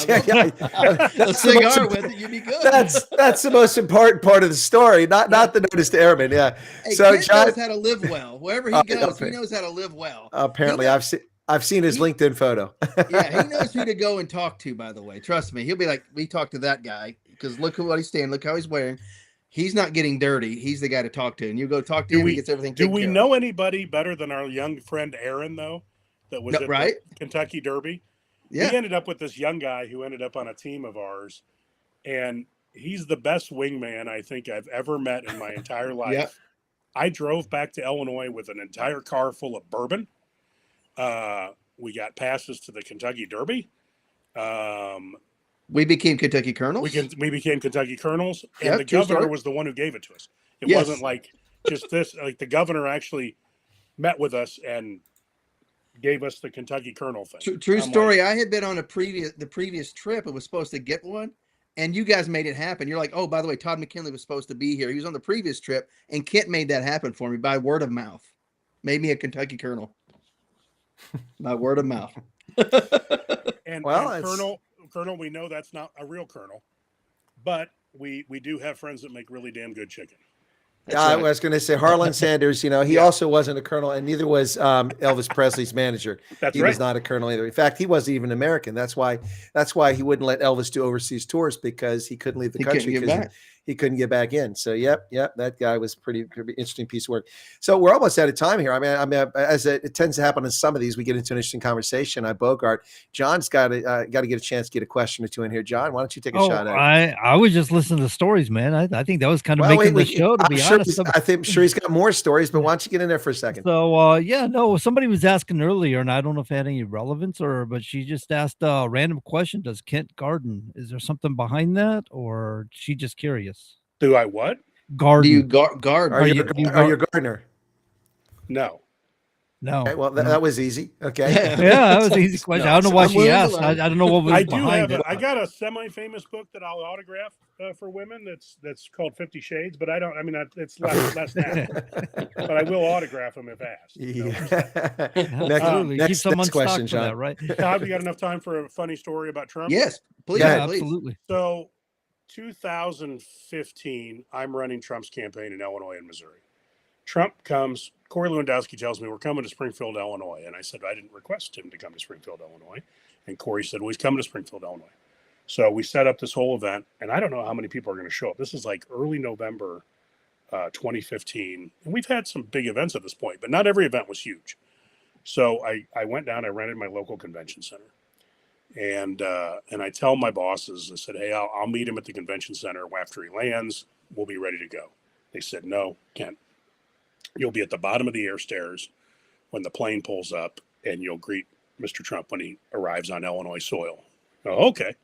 cigar with it, you'd be good. That's the most important part of the story, not the noticed airman. Yeah. Hey, so John knows how to live well. Wherever he goes, he knows how to live well. Apparently, I've seen his LinkedIn photo. Yeah, he knows who to go and talk to. By the way, trust me, he'll be like, we talked to that guy because look at what he's standing, look how he's wearing. He's not getting dirty. He's the guy to talk to, and you go talk to him. He gets everything. Do we know anybody better than our young friend Aaron though? That was at the Kentucky Derby. Yeah. He ended up with this young guy who ended up on a team of ours, and he's the best wingman I think I've ever met in my entire life. Yep. I drove back to Illinois with an entire car full of bourbon. We got passes to the Kentucky Derby. We became Kentucky Colonels. We became Kentucky Colonels, and the governor was the one who gave it to us. It wasn't like just this. Like the governor actually met with us and gave us the Kentucky Colonel thing. True story. I had been on the previous trip. It was supposed to get one, and you guys made it happen. You're like, oh, by the way, Todd McKinley was supposed to be here. He was on the previous trip, and Kent made that happen for me by word of mouth. Made me a Kentucky Colonel. By word of mouth. and Colonel, we know that's not a real colonel, but we do have friends that make really damn good chicken. I was going to say Harlan Sanders, he also wasn't a colonel, and neither was Elvis Presley's manager. He was not a colonel either. In fact, he wasn't even American. That's why he wouldn't let Elvis do overseas tours, because he couldn't leave the country because he couldn't get back in. So, yep, that guy was pretty interesting piece of work. So we're almost out of time here. I mean, as it tends to happen in some of these, we get into an interesting conversation. I bogart. John's got to get a chance to get a question or two in here. John, why don't you take a shot at it? I was just listening to the stories, man. I think that was kind of making the show, to be honest. I'm sure he's got more stories, but why don't you get in there for a second? So, somebody was asking earlier, and I don't know if it had any relevance, but she just asked a random question. Does Kent garden? Is there something behind that, or she just curious? Do I what? Garden. Do you garden? Are you a gardener? No. Okay, well, that was easy. Okay. Yeah, that was an easy question. I don't know why she asked. I don't know what was behind it. I got a semi-famous book that I'll autograph. for women that's called 50 Shades, but I don't. I mean, it's less natural. But I will autograph them if asked. Next question, John. That, right? Todd, we got enough time for a funny story about Trump? Yes, please. Yeah, please. absolutely. So, 2015, I'm running Trump's campaign in Illinois and Missouri. Trump comes. Corey Lewandowski tells me we're coming to Springfield, Illinois, and I said I didn't request him to come to Springfield, Illinois, and Corey said, well, he's coming to Springfield, Illinois. So we set up this whole event, and I don't know how many people are going to show up. This is like early November 2015, and we've had some big events at this point, but not every event was huge. So I went down, I rented my local convention center, and I tell my bosses, I said, hey, I'll meet him at the convention center after he lands. We'll be ready to go. They said, no, Kent, you'll be at the bottom of the air stairs when the plane pulls up, and you'll greet Mr. Trump when he arrives on Illinois soil. Oh, okay.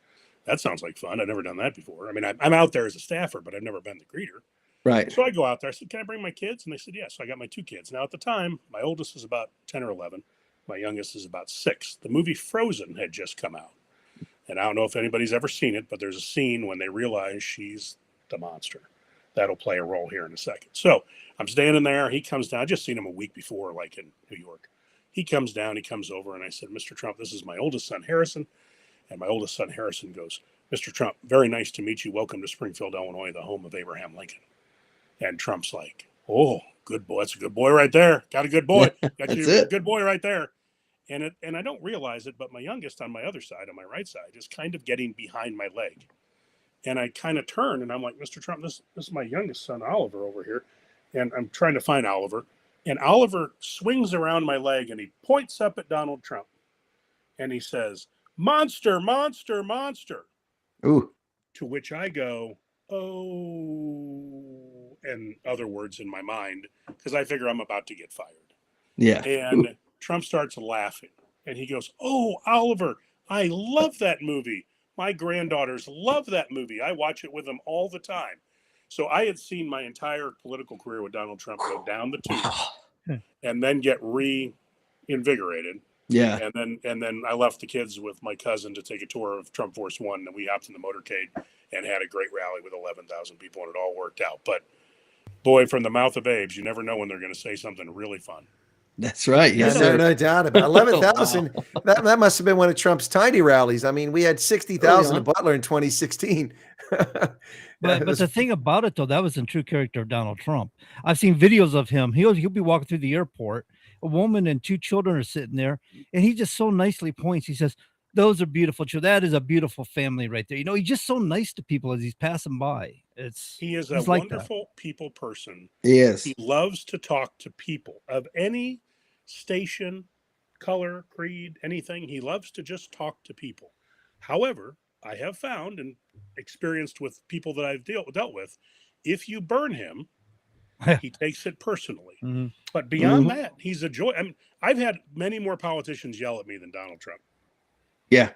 That sounds like fun. I've never done that before. I mean, I'm out there as a staffer, but I've never been the greeter. Right. So I go out there. I said, can I bring my kids? And they said, yes. So I got my 2 kids. Now, at the time, my oldest is about 10 or 11. My youngest is about 6. The movie Frozen had just come out. And I don't know if anybody's ever seen it, but there's a scene when they realize she's the monster. That'll play a role here in a second. So I'm standing there. He comes down. I just seen him a week before, like in New York. He comes down. He comes over. And I said, Mr. Trump, this is my oldest son, Harrison. And my oldest son, Harrison, goes, Mr. Trump, very nice to meet you. Welcome to Springfield, Illinois, the home of Abraham Lincoln. And Trump's like, oh, good boy. That's a good boy right there. Got a good boy. Got you a good boy right there. And I don't realize it, but my youngest on my other side, on my right side, is kind of getting behind my leg. And I kind of turn, and I'm like, Mr. Trump, this is my youngest son, Oliver, over here. And I'm trying to find Oliver. And Oliver swings around my leg, and he points up at Donald Trump. And he says, monster, monster, monster. Ooh. To which I go, oh, and other words in my mind, because I figure I'm about to get fired. Yeah. And Ooh. Trump starts laughing. And he goes, oh, Oliver, I love that movie. My granddaughters love that movie. I watch it with them all the time. So I had seen my entire political career with Donald Trump go down the tubes and then get reinvigorated. Yeah. And then I left the kids with my cousin to take a tour of Trump Force One, and we hopped in the motorcade and had a great rally with 11,000 people, and it all worked out. But boy, from the mouth of babes, you never know when they're going to say something really fun. That's right. Yes, sir. No doubt about it. 11,000. Wow. That must have been one of Trump's tiny rallies. I mean, we had 60,000 in Butler in 2016. But the thing about it, though, that was in true character of Donald Trump. I've seen videos of him. He'll be walking through the airport. A woman and 2 children are sitting there, and he just so nicely points. He says, those are beautiful children. That is a beautiful family right there. You know, he's just so nice to people as he's passing by. He is a wonderful people person. Yes. He loves to talk to people of any station, color, creed, anything. He loves to just talk to people. However, I have found and experienced with people that I've dealt with, if you burn him, he takes it personally. Mm-hmm. But beyond that, he's a joy. I mean, I've had many more politicians yell at me than Donald Trump. Yeah.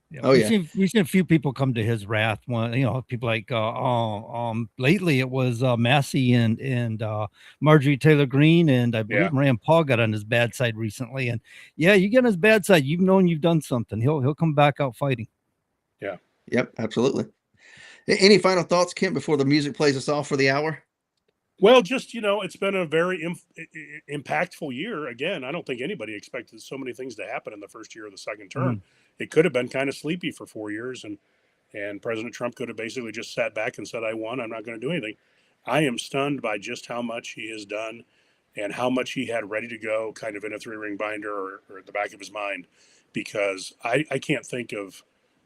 Yeah, we've seen a few people come to his wrath. One, people like lately it was Massey and Marjorie Taylor Greene, and I believe Rand Paul got on his bad side recently. And yeah, you get on his bad side, you've known you've done something. He'll come back out fighting. Yeah. Yep. Absolutely. Any final thoughts, Kent, before the music plays us off for the hour? Well, just, it's been a very impactful year. Again, I don't think anybody expected so many things to happen in the first year of the second term. It could have been kind of sleepy for 4 years, and President Trump could have basically just sat back and said, I won, I'm not going to do anything. I am stunned by just how much he has done and how much he had ready to go kind of in a 3-ring binder or at the back of his mind, because I can't think of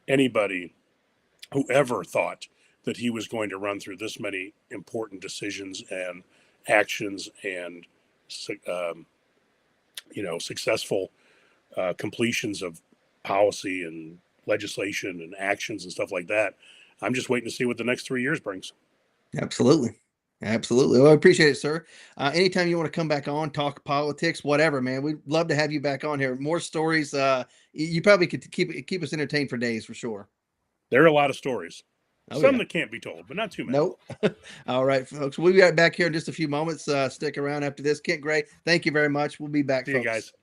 anybody who ever thought that he was going to run through this many important decisions and actions and, successful completions of policy and legislation and actions and stuff like that. I'm just waiting to see what the next 3 years brings. Absolutely. Absolutely. Well, I appreciate it, sir. Anytime you want to come back on, talk politics, whatever, man, we'd love to have you back on here. More stories. You probably could keep us entertained for days for sure. There are a lot of stories. Some that can't be told, but not too many. Nope. All right, folks. We'll be right back here in just a few moments. Stick around after this. Kent Gray, thank you very much. We'll be back, See folks. you guys.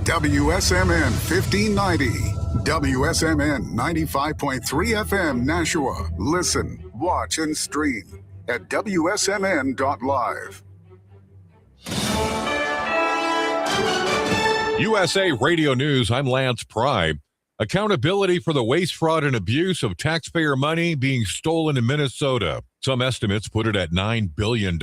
WSMN 1590, WSMN 95.3 FM Nashua. Listen, watch, and stream at wsmn.live. USA Radio News, I'm Lance Pry. Accountability for the waste, fraud, and abuse of taxpayer money being stolen in Minnesota. Some estimates put it at $9 billion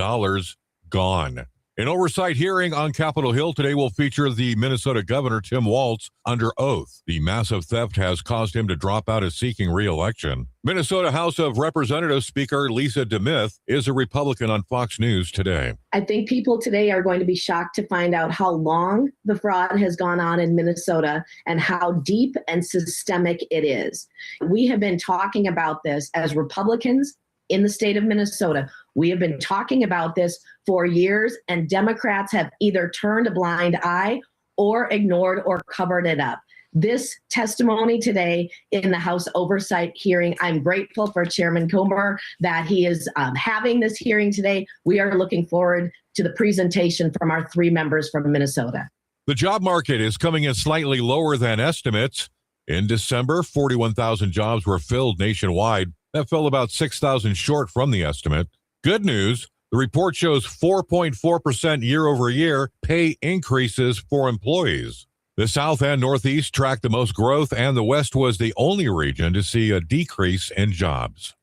gone. An oversight hearing on Capitol Hill today will feature the Minnesota Governor, Tim Walz, under oath. The massive theft has caused him to drop out of seeking re-election. Minnesota House of Representatives Speaker Lisa DeMith is a Republican on Fox News today. I think people today are going to be shocked to find out how long the fraud has gone on in Minnesota and how deep and systemic it is. We have been talking about this as Republicans in the state of Minnesota. We have been talking about this for years, and Democrats have either turned a blind eye or ignored or covered it up. This testimony today in the House Oversight hearing, I'm grateful for Chairman Comer that he is having this hearing today. We are looking forward to the presentation from our three members from Minnesota. The job market is coming in slightly lower than estimates. In December, 41,000 jobs were filled nationwide. That fell about 6,000 short from the estimate. Good news, the report shows 4.4% year over year pay increases for employees. The South and Northeast tracked the most growth, and the West was the only region to see a decrease in jobs.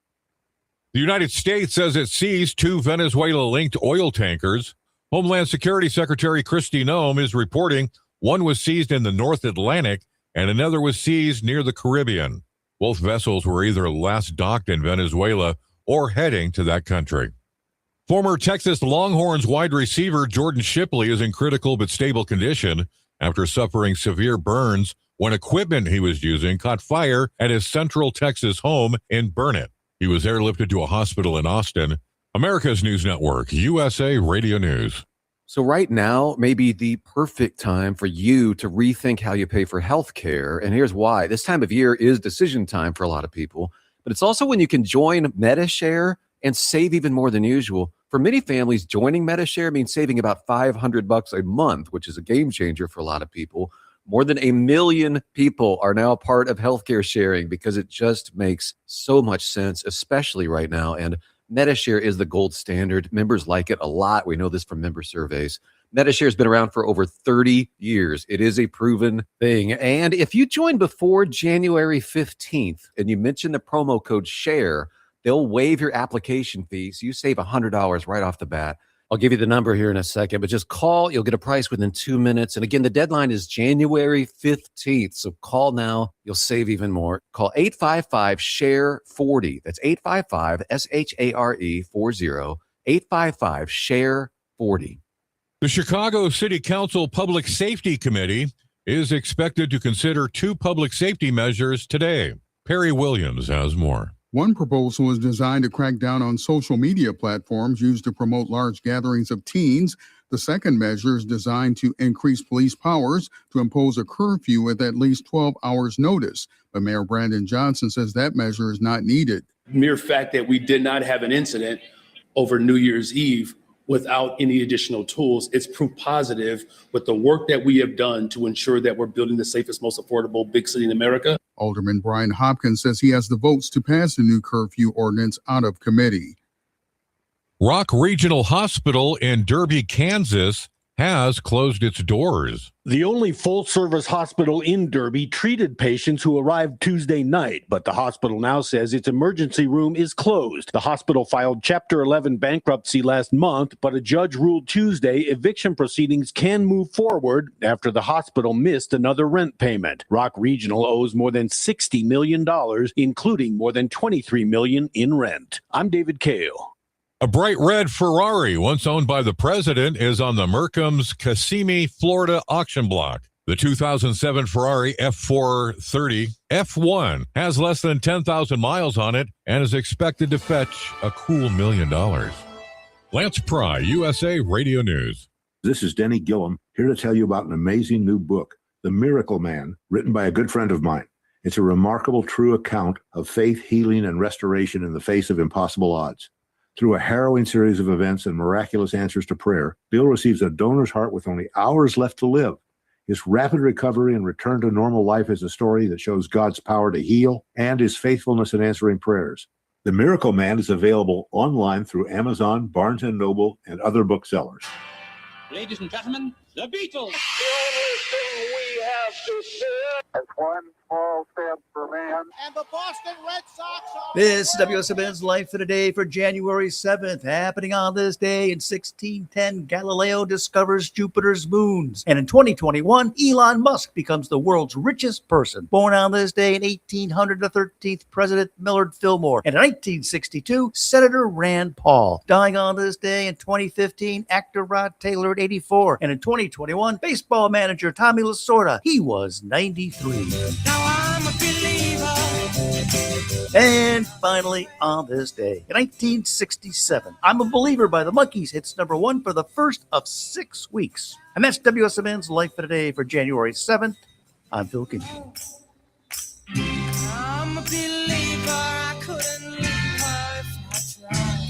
The United States says it seized 2 Venezuela-linked oil tankers. Homeland Security Secretary Kristi Noem is reporting one was seized in the North Atlantic and another was seized near the Caribbean. Both vessels were either last docked in Venezuela or heading to that country. Former Texas Longhorns wide receiver Jordan Shipley is in critical but stable condition after suffering severe burns when equipment he was using caught fire at his Central Texas home in Burnett. He was airlifted to a hospital in Austin. America's News Network, USA Radio News. So right now may be the perfect time for you to rethink how you pay for health care. And here's why. This time of year is decision time for a lot of people, but it's also when you can join MediShare and save even more than usual. For many families, joining MediShare means saving about $500 a month, which is a game changer for a lot of people. More than 1 million people are now part of healthcare sharing because it just makes so much sense, especially right now. And MediShare is the gold standard. Members like it a lot. We know this from member surveys. MediShare has been around for over 30 years. It is a proven thing. And if you join before January 15th and you mention the promo code SHARE, they'll waive your application fee, so you save $100 right off the bat. I'll give you the number here in a second, but just call. You'll get a price within 2 minutes. And again, the deadline is January 15th. So call now. You'll save even more. Call 855-SHARE-40. That's 855-SHARE-40. 855-SHARE-40. The Chicago City Council Public Safety Committee is expected to consider 2 public safety measures today. Perry Williams has more. One proposal is designed to crack down on social media platforms used to promote large gatherings of teens. The second measure is designed to increase police powers to impose a curfew with at least 12 hours notice. But Mayor Brandon Johnson says that measure is not needed. Mere fact that we did not have an incident over New Year's Eve without any additional tools, it's proof positive with the work that we have done to ensure that we're building the safest, most affordable big city in America. Alderman Brian Hopkins says he has the votes to pass the new curfew ordinance out of committee. Rock Regional Hospital in Derby, Kansas has closed its doors. The only full-service hospital in Derby treated patients who arrived Tuesday night, but the hospital now says its emergency room is closed. The hospital filed Chapter 11 bankruptcy last month, but a judge ruled Tuesday eviction proceedings can move forward after the hospital missed another rent payment. Rock Regional owes more than $60 million, including more than $23 million in rent. I'm David Kale. A bright red Ferrari, once owned by the president, is on the Mercam's Kissimmee, Florida auction block. The 2007 Ferrari F430 F1 has less than 10,000 miles on it and is expected to fetch a cool $1 million. Lance Pry, USA Radio News. This is Denny Gillum, here to tell you about an amazing new book, The Miracle Man, written by a good friend of mine. It's a remarkable, true account of faith, healing, and restoration in the face of impossible odds. Through a harrowing series of events and miraculous answers to prayer, Bill receives a donor's heart with only hours left to live. His rapid recovery and return to normal life is a story that shows God's power to heal and his faithfulness in answering prayers. The Miracle Man is available online through Amazon, Barnes & Noble, and other booksellers. Ladies and gentlemen, the Beatles. The only thing we have to say is one small step for man. And the Boston Red Sox are... This is WSMN's Life for the Day for January 7th. Happening on this day in 1610, Galileo discovers Jupiter's moons. And in 2021, Elon Musk becomes the world's richest person. Born on this day in 1800, the 13th President Millard Fillmore. And in 1962, Senator Rand Paul. Dying on this day in 2015, actor Rod Taylor at 84. And in 2021, baseball manager Tommy Lasorda. He was 93. I'm a believer. And finally, on this day, in 1967, I'm a Believer by the Monkees hits number 1 for the first of 6 weeks. And that's WSMN's Life for the Day for January 7th. I'm Phil Kinsey. I'm a believer. I couldn't leave her if I tried.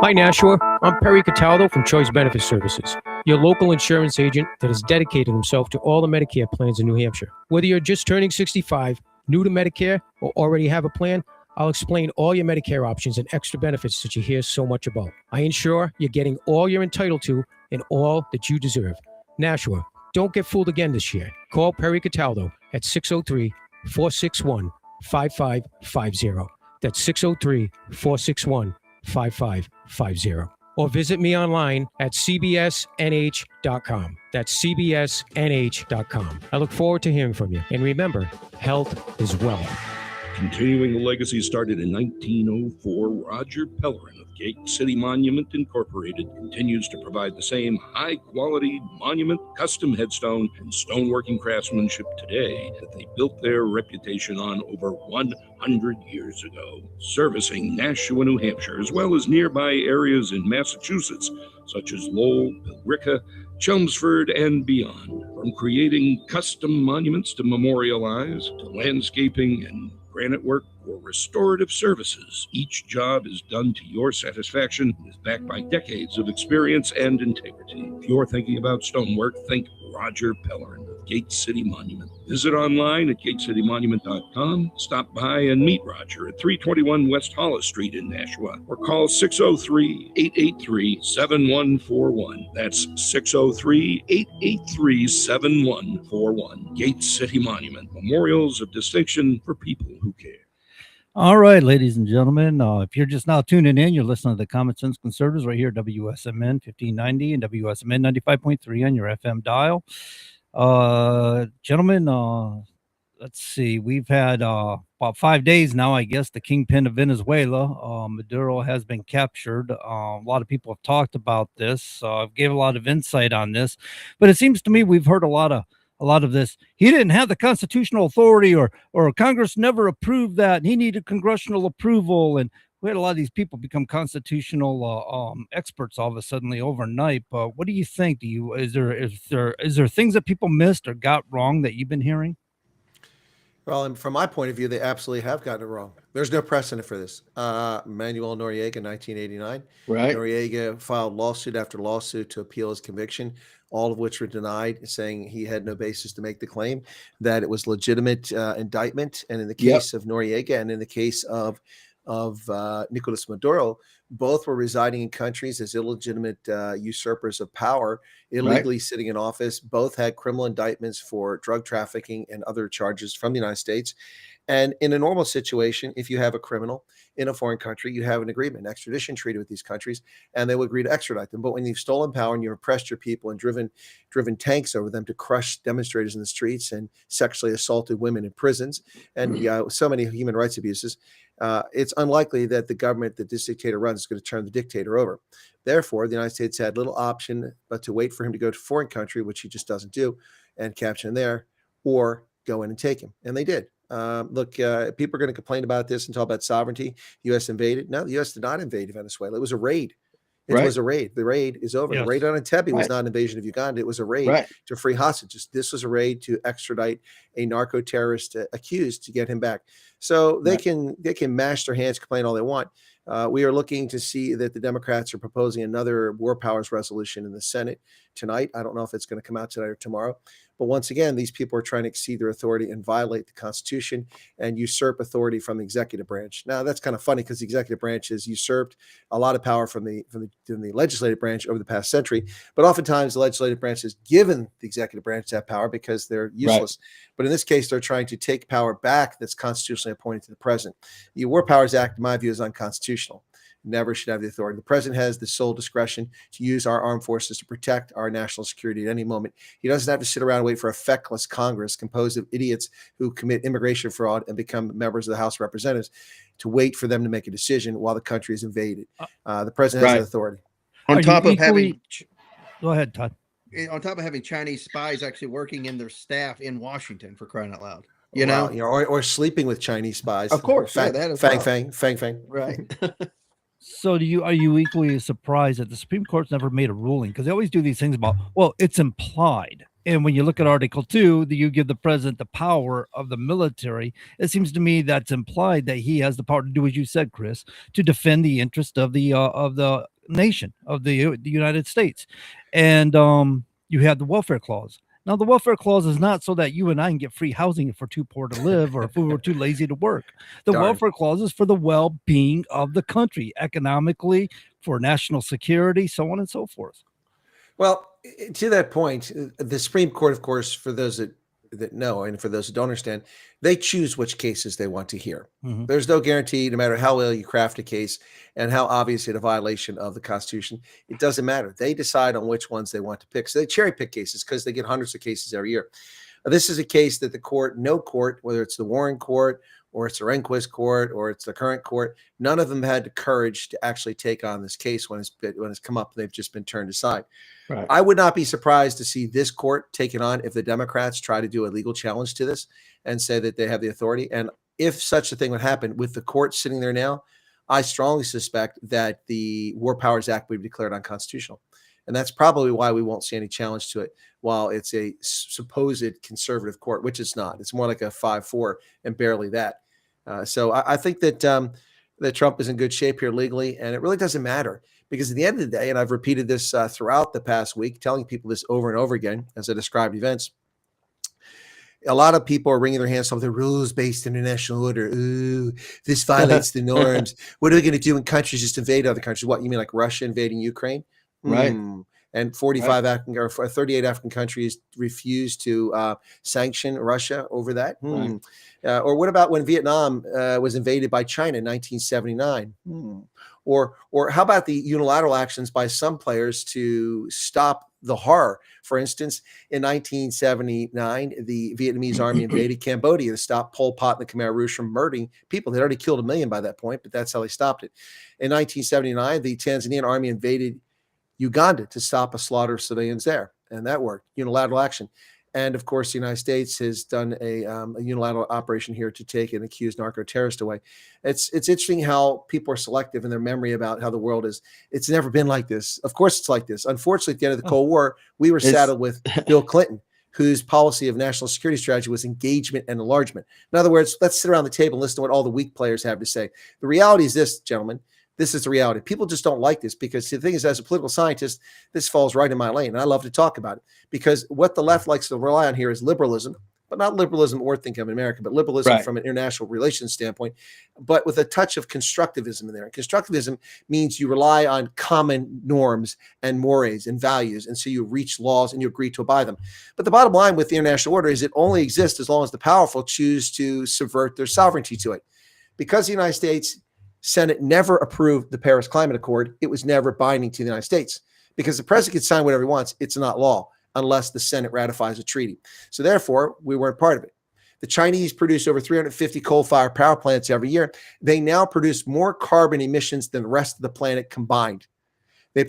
Hi, Nashua. I'm Perry Cataldo from Choice Benefit Services, your local insurance agent that has dedicated himself to all the Medicare plans in New Hampshire. Whether you're just turning 65, new to Medicare, or already have a plan, I'll explain all your Medicare options and extra benefits that you hear so much about. I ensure you're getting all you're entitled to and all that you deserve. Nashua, don't get fooled again this year. Call Perry Cataldo at 603-461-5550. That's 603-461-5550. Or visit me online at cbsnh.com. That's cbsnh.com. I look forward to hearing from you. And remember, health is wealth. Continuing the legacy started in 1904, Roger Pellerin of Gate City Monument Incorporated continues to provide the same high-quality monument, custom headstone, and stoneworking craftsmanship today that they built their reputation on over 100 years ago. Servicing Nashua, New Hampshire, as well as nearby areas in Massachusetts, such as Lowell, Billerica, Chelmsford, and beyond. From creating custom monuments to memorialize, to landscaping and granite work or restorative services, each job is done to your satisfaction and is backed by decades of experience and integrity. If you're thinking about stonework, think Roger Pellerin of Gate City Monument. Visit online at gatecitymonument.com. Stop by and meet Roger at 321 West Hollis Street in Nashua, or call 603-883-7141. That's 603-883-7141. Gate City Monument. Memorials of distinction for people who care. All right, ladies and gentlemen, if you're just now tuning in, you're listening to the Common Sense Conservatives right here at WSMN 1590 and WSMN 95.3 on your FM dial. Gentlemen, let's see, we've had about 5 days now, I guess, the kingpin of Venezuela, Maduro, has been captured. A lot of people have talked about this. I've gave a lot of insight on this, but it seems to me we've heard a lot of this. He didn't have the constitutional authority, or Congress never approved that, and he needed congressional approval. And we had a lot of these people become constitutional experts all of a sudden overnight. But what do you think? Is there things that people missed or got wrong that you've been hearing? Well, and from my point of view, they absolutely have gotten it wrong. There's no precedent for this. Manuel Noriega in 1989. Right. Noriega filed lawsuit after lawsuit to appeal his conviction, all of which were denied, saying he had no basis to make the claim that it was legitimate indictment. And in the case of Noriega and in the case of Nicolas Maduro, both were residing in countries as illegitimate usurpers of power, illegally sitting in office. Both had criminal indictments for drug trafficking and other charges from the United States. And in a normal situation, if you have a criminal in a foreign country, you have an agreement, an extradition treaty with these countries, and they will agree to extradite them. But when you've stolen power and you've oppressed your people and driven tanks over them to crush demonstrators in the streets and sexually assaulted women in prisons and so many human rights abuses, it's unlikely that the government that this dictator runs is going to turn the dictator over. Therefore, the United States had little option but to wait for him to go to a foreign country, which he just doesn't do, and capture him there, or go in and take him. And they did. Look, people are going to complain about this and talk about sovereignty. The U.S. invaded. No, the U.S. did not invade Venezuela. It was a raid. It was a raid. The raid is over. Yes. The raid on Entebbe was not an invasion of Uganda. It was a raid to free hostages. This was a raid to extradite a narco-terrorist accused to get him back. So they can mash their hands, complain all they want. We are looking to see that the Democrats are proposing another war powers resolution in the Senate tonight. I don't know if it's going to come out tonight or tomorrow. But once again, these people are trying to exceed their authority and violate the Constitution and usurp authority from the executive branch. Now, that's kind of funny because the executive branch has usurped a lot of power from the legislative branch over the past century. But oftentimes, the legislative branch has given the executive branch that power because they're useless. But in this case, they're trying to take power back that's constitutionally appointed to the president. The War Powers Act, in my view, is unconstitutional. Never should have the authority. The president has the sole discretion to use our armed forces to protect our national security at any moment. He doesn't have to sit around and wait for a feckless Congress composed of idiots who commit immigration fraud and become members of the House of Representatives to wait for them to make a decision while the country is invaded. The president has the authority. On top of having, go ahead, Todd. On top of having Chinese spies actually working in their staff in Washington, for crying out loud. Or sleeping with Chinese spies. Of course, Fang, that is Fang. Right. So are you equally surprised that the Supreme Court's never made a ruling? Because they always do these things about, well, it's implied. And when you look at Article 2, that you give the president the power of the military, it seems to me that's implied that he has the power to do, as you said, Chris, to defend the interest of the nation, of the United States. And you have the welfare clause. Now, the welfare clause is not so that you and I can get free housing if we're too poor to live or if we were too lazy to work. The welfare clause is for the well-being of the country, economically, for national security, so on and so forth. Well, to that point, the Supreme Court, of course, for those that know and for those who don't understand, they choose which cases they want to hear. Mm-hmm. There's no guarantee, no matter how well you craft a case and how obvious it's a violation of the Constitution, it doesn't matter. They decide on which ones they want to pick. So they cherry pick cases because they get hundreds of cases every year. This is a case that no court, whether it's the Warren Court or it's the Rehnquist Court or it's the current court, none of them had the courage to actually take on this case when it's come up. They've just been turned aside. Right. I would not be surprised to see this court take it on if the Democrats try to do a legal challenge to this and say that they have the authority. And if such a thing would happen with the court sitting there now, I strongly suspect that the War Powers Act would be declared unconstitutional. And that's probably why we won't see any challenge to it while it's a supposed conservative court, which it's not. It's more like a 5-4 and barely that. So I think that that Trump is in good shape here legally, and it really doesn't matter because at the end of the day, and I've repeated this throughout the past week, telling people this over and over again as I described events, a lot of people are wringing their hands over the rules-based international order. Ooh, this violates the norms. What are we going to do when countries just invade other countries? What, you mean like Russia invading Ukraine? Right. And 45 African or 38 African countries refused to sanction Russia over that. Right. Or what about when Vietnam was invaded by China in 1979? Or how about the unilateral actions by some players to stop the horror? For instance, in 1979, the Vietnamese army invaded Cambodia to stop Pol Pot and the Khmer Rouge from murdering people. They'd already killed 1 million by that point, but that's how they stopped it. In 1979, the Tanzanian army invaded Uganda to stop a slaughter of civilians there. And that worked, unilateral action. And of course, the United States has done a unilateral operation here to take an accused narco-terrorist away. It's interesting how people are selective in their memory about how the world is. It's never been like this. Of course, it's like this. Unfortunately, at the end of the Cold War, we were saddled with Bill Clinton, whose policy of national security strategy was engagement and enlargement. In other words, let's sit around the table and listen to what all the weak players have to say. The reality is this, gentlemen. This is the reality. People just don't like this because the thing is, as a political scientist, this falls right in my lane. And I love to talk about it because what the left likes to rely on here is liberalism, but not liberalism we're thinking of in America, but liberalism from an international relations standpoint, but with a touch of constructivism in there. And constructivism means you rely on common norms and mores and values. And so you reach laws and you agree to abide them. But the bottom line with the international order is it only exists as long as the powerful choose to subvert their sovereignty to it. Because the United States Senate never approved the Paris Climate Accord, it was never binding to the United States because the president can sign whatever he wants. It's not law unless the Senate ratifies a treaty. So therefore, we weren't part of it. The Chinese produce over 350 coal-fired power plants every year. They now produce more carbon emissions than the rest of the planet combined. They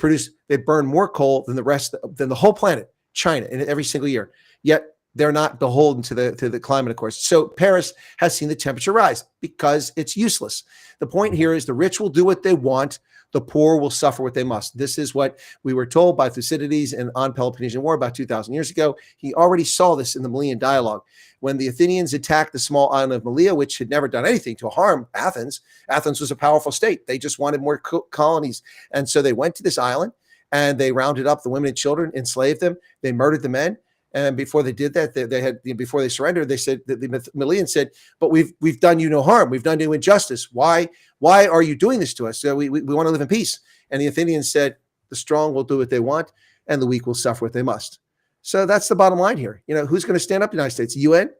burn more coal than the whole planet, China, in every single year. Yet they're not beholden to the climate, of course. So Paris has seen the temperature rise because it's useless. The point here is the rich will do what they want. The poor will suffer what they must. This is what we were told by Thucydides and on Peloponnesian War about 2,000 years ago. He already saw this in the Malian dialogue. When the Athenians attacked the small island of Malea, which had never done anything to harm Athens, Athens was a powerful state. They just wanted more colonies. And so they went to this island and they rounded up the women and children, enslaved them. They murdered the men. And before they did that, before they surrendered, they said that the Malians said, "But we've done you no harm. We've done you injustice. Why are you doing this to us? So we want to live in peace." And the Athenians said, "The strong will do what they want, and the weak will suffer what they must." So that's the bottom line here. Who's going to stand up to the United States? UN?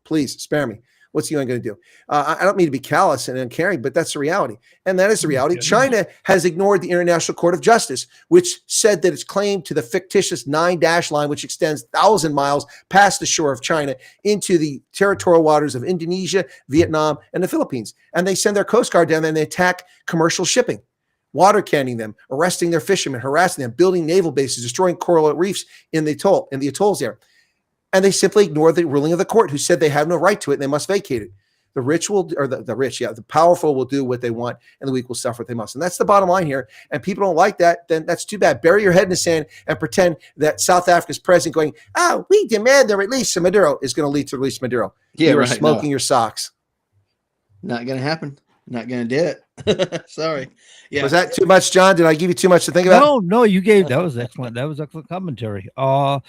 Please spare me. What's the UN going to do? I don't mean to be callous and uncaring, but that's the reality. And that is the reality. China has ignored the International Court of Justice, which said that its claim to the fictitious 9-dash line, which extends 1,000 miles past the shore of China into the territorial waters of Indonesia, Vietnam, and the Philippines. And they send their Coast Guard down there and they attack commercial shipping, water canning them, arresting their fishermen, harassing them, building naval bases, destroying coral reefs in the atolls there. And they simply ignore the ruling of the court, who said they have no right to it and they must vacate it. The rich the powerful will do what they want, and the weak will suffer what they must. And that's the bottom line here. And people don't like that, then that's too bad. Bury your head in the sand and pretend that South Africa's president going, "Oh, we demand the release of Maduro," is going to lead to release Maduro. Yeah, You're right, smoking your socks. Not going to happen. Not going to do it. Sorry. Yeah. Was that too much, John? Did I give you too much to think about? No, you gave that was excellent. That was excellent commentary. No,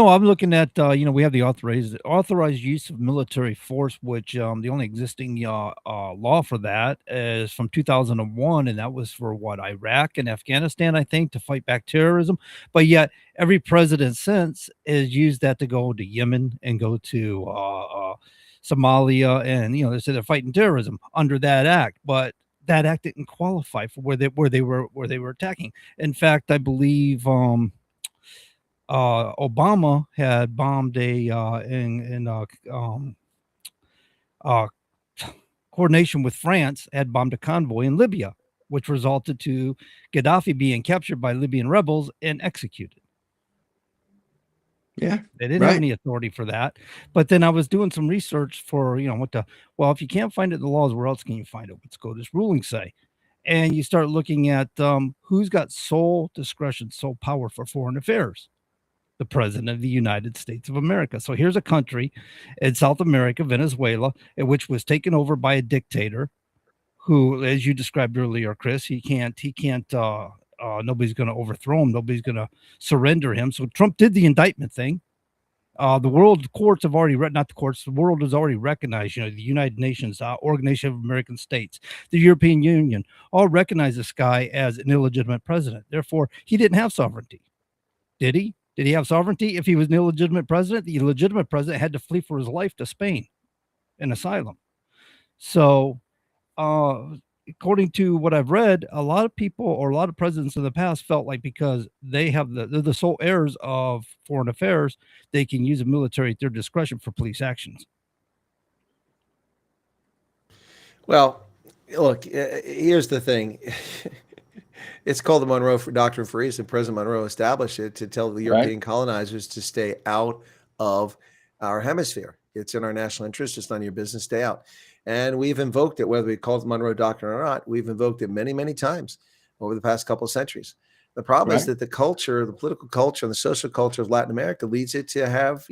I'm looking at we have the authorized use of military force, which the only existing law for that is from 2001, and that was for Iraq and Afghanistan, I think, to fight back terrorism. But yet every president since has used that to go to Yemen and go to Somalia, and they say they're fighting terrorism under that act, but that act didn't qualify for where they were attacking. In fact, I believe Obama had bombed coordination with France, had bombed a convoy in Libya, which resulted to Gaddafi being captured by Libyan rebels and executed. Yeah, they didn't have any authority for that. But then I was doing some research for, if you can't find it in the laws, where else can you find it? What's this ruling say? And you start looking at who's got sole discretion, sole power for foreign affairs. The president of the United States of America. So here's a country in South America, Venezuela, which was taken over by a dictator who, as you described earlier, Chris, he can't nobody's going to overthrow him. Nobody's going to surrender him. So Trump did the indictment thing. The world courts have already the world has already recognized, the United Nations, Organization of American States, the European Union, all recognize this guy as an illegitimate president. Therefore, he didn't have sovereignty. Did he? Did he have sovereignty? If he was an illegitimate president, the illegitimate president had to flee for his life to Spain in asylum. So, according to what I've read, a lot of people or a lot of presidents in the past felt like because they have they're the sole heirs of foreign affairs, they can use the military at their discretion for police actions. Well, look, here's the thing. It's called the Monroe Doctrine for a reason. President Monroe established it to tell the European colonizers to stay out of our hemisphere. It's in our national interest. It's none of your business. Stay out. And we've invoked it, whether we call it the Monroe Doctrine or not. We've invoked it many, many times over the past couple of centuries. The problem is that the culture, the political culture, and the social culture of Latin America leads it to have,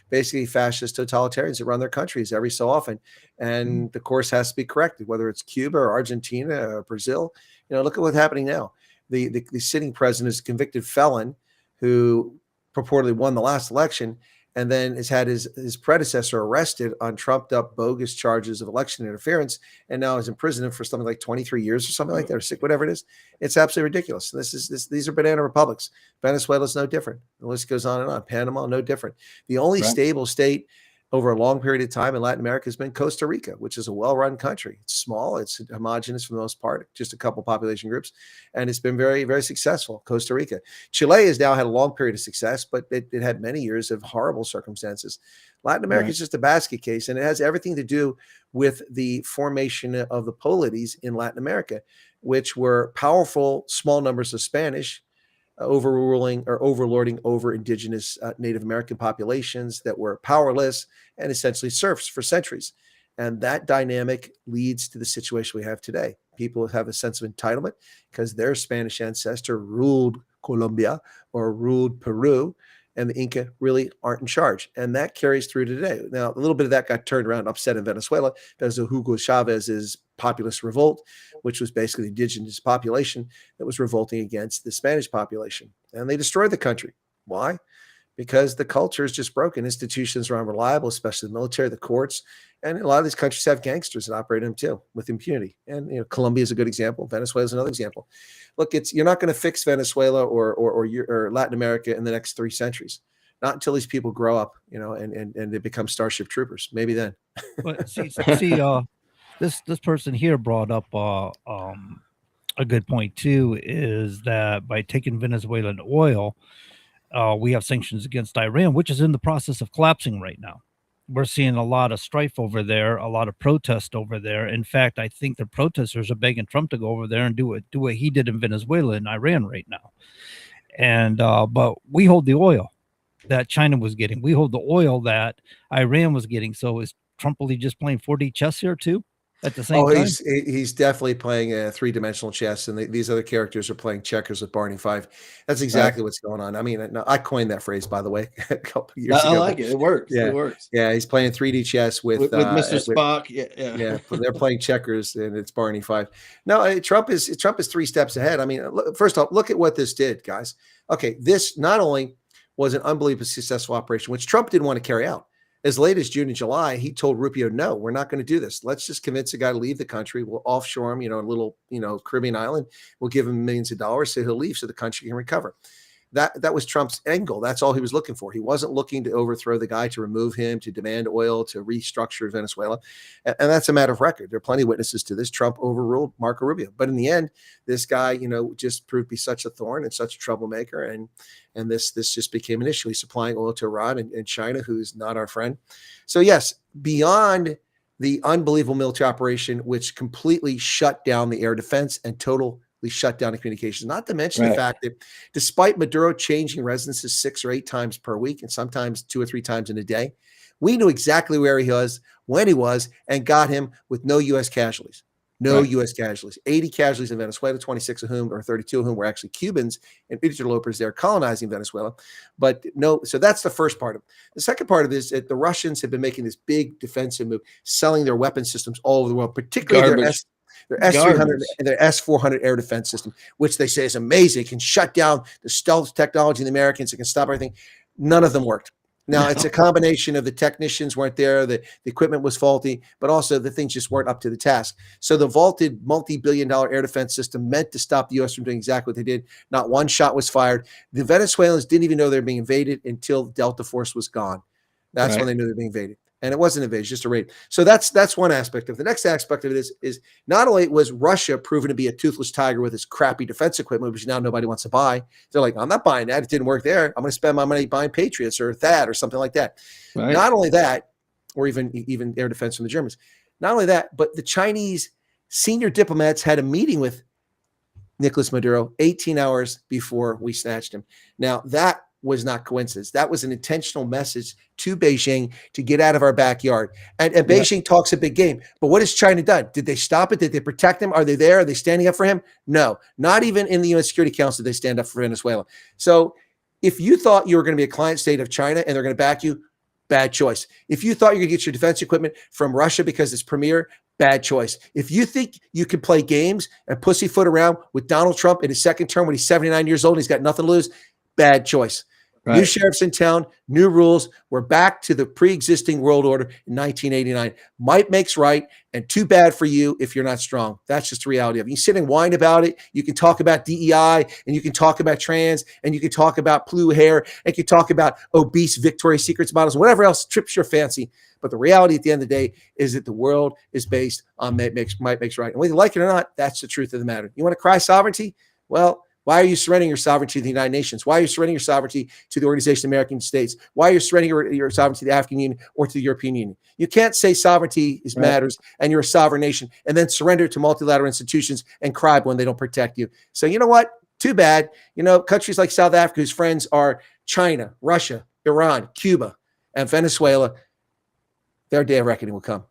basically fascist totalitarians that run their countries every so often. And the course has to be corrected, whether it's Cuba or Argentina or Brazil. Look at what's happening now. The sitting president is a convicted felon who purportedly won the last election, and then has had his predecessor arrested on trumped up bogus charges of election interference, and now is in prison for something like 23 years or something like that, or whatever it is. It's absolutely ridiculous. These are banana republics. Venezuela is no different. The list goes on and on. Panama, no different. The only stable state over a long period of time in Latin America has been Costa Rica, which is a well-run country. It's small, it's homogenous for the most part, just a couple population groups, and it's been very, very successful. Costa Rica. Chile has now had a long period of success, but it had many years of horrible circumstances. Latin America is just a basket case, and it has everything to do with the formation of the polities in Latin America, which were powerful, small numbers of Spanish overruling or overlording over indigenous Native American populations that were powerless and essentially serfs for centuries. And that dynamic leads to the situation we have today. People have a sense of entitlement because their Spanish ancestor ruled Colombia or ruled Peru, and the Inca really aren't in charge. And that carries through to today. Now, a little bit of that got turned around, upset in Venezuela because of Hugo Chavez's populist revolt, which was basically the indigenous population that was revolting against the Spanish population. And they destroyed the country. Why? Because the culture is just broken. Institutions are unreliable, especially the military, the courts. And a lot of these countries have gangsters that operate in them too with impunity. And Colombia is a good example. Venezuela is another example. Look, you're not going to fix Venezuela or Latin America in the next 3 centuries. Not until these people grow up, and they become Starship Troopers. Maybe then. But see, this person here brought up a good point too, is that by taking Venezuelan oil, we have sanctions against Iran, which is in the process of collapsing right now. We're seeing a lot of strife over there, a lot of protest over there. In fact, I think the protesters are begging Trump to go over there and do what he did in Venezuela and Iran right now. And but we hold the oil that China was getting. We hold the oil that Iran was getting. So is Trump really just playing 4D chess here too? At the same time? He's definitely playing a 3-dimensional chess, and these other characters are playing checkers with Barney Fife. That's exactly what's going on. I mean, I coined that phrase, by the way, a couple of years ago. I like it. It works. Yeah, it works. Yeah, he's playing 3D chess with Mr. Spock. Yeah. They're playing checkers, and it's Barney Fife. No, Trump is 3 steps ahead. I mean, first off, look at what this did, guys. Okay, this not only was an unbelievably successful operation, which Trump didn't want to carry out. As late as June and July, he told Rubio, no, we're not going to do this. Let's just convince a guy to leave the country. We'll offshore him, a little, Caribbean island. We'll give him millions of dollars so he'll leave so the country can recover. That was Trump's angle. That's all he was looking for. He wasn't looking to overthrow the guy, to remove him, to demand oil, to restructure Venezuela. And that's a matter of record. There are plenty of witnesses to this. Trump overruled Marco Rubio. But in the end, this guy, just proved to be such a thorn and such a troublemaker. And this just became an issue. He's supplying oil to Iran and China, who's not our friend. So yes, beyond the unbelievable military operation, which completely shut down the air defense and totally shut down the communications, not to mention the fact that despite Maduro changing residences 6 or 8 times per week, and sometimes 2 or 3 times in a day, we knew exactly where he was, when he was, and got him with no U.S. casualties. No U.S. casualties. 80 casualties in Venezuela, 26 of whom, or 32 of whom, were actually Cubans and interlopers there colonizing Venezuela. But no, so that's the first part of it. The second part of it is that the Russians have been making this big defensive move, selling their weapon systems all over the world, particularly their S-300 and their S-400 air defense system, which they say is amazing. It can shut down the stealth technology of the Americans. It can stop everything. None of them worked. Now, it's a combination of the technicians weren't there, the equipment was faulty, but also the things just weren't up to the task. So the vaulted multi-billion-dollar air defense system meant to stop the U.S. from doing exactly what they did. Not one shot was fired. The Venezuelans didn't even know they were being invaded until Delta Force was gone. That's when they knew they were being invaded. And it wasn't invasion, just a raid. So that's one aspect of it. The next aspect of it is not only was Russia proven to be a toothless tiger with its crappy defense equipment, which now nobody wants to buy. They're like, I'm not buying that. It didn't work there. I'm going to spend my money buying Patriots or THAAD or something like that. Not only that, or even air defense from the Germans. Not only that, but the Chinese senior diplomats had a meeting with Nicolas Maduro 18 hours before we snatched him. Now, that was not coincidence. That was an intentional message to Beijing to get out of our backyard. And Beijing talks a big game. But what has China done? Did they stop it? Did they protect him? Are they there? Are they standing up for him? No, not even in the UN Security Council did they stand up for Venezuela. So if you thought you were going to be a client state of China and they're going to back you, bad choice. If you thought you're going to get your defense equipment from Russia because it's premier, bad choice. If you think you can play games and pussyfoot around with Donald Trump in his second term when he's 79 years old and he's got nothing to lose, bad choice. New sheriffs in town, new rules. We're back to the pre-existing world order in 1989. Might makes right, and too bad for you if you're not strong. That's just the reality of it. You sit and whine about it. You can talk about DEI, and you can talk about trans, and you can talk about blue hair, and you can talk about obese Victoria's Secrets models, whatever else trips your fancy. But the reality at the end of the day is that the world is based on might makes right. And whether you like it or not, that's the truth of the matter. You want to cry sovereignty? Well, why are you surrendering your sovereignty to the United Nations? Why are you surrendering your sovereignty to the Organization of American States? Why are you surrendering your sovereignty to the African Union or to the European Union? You can't say sovereignty matters and you're a sovereign nation and then surrender to multilateral institutions and cry when they don't protect you. So you know what? Too bad. You know, countries like South Africa, whose friends are China, Russia, Iran, Cuba, and Venezuela, their day of reckoning will come.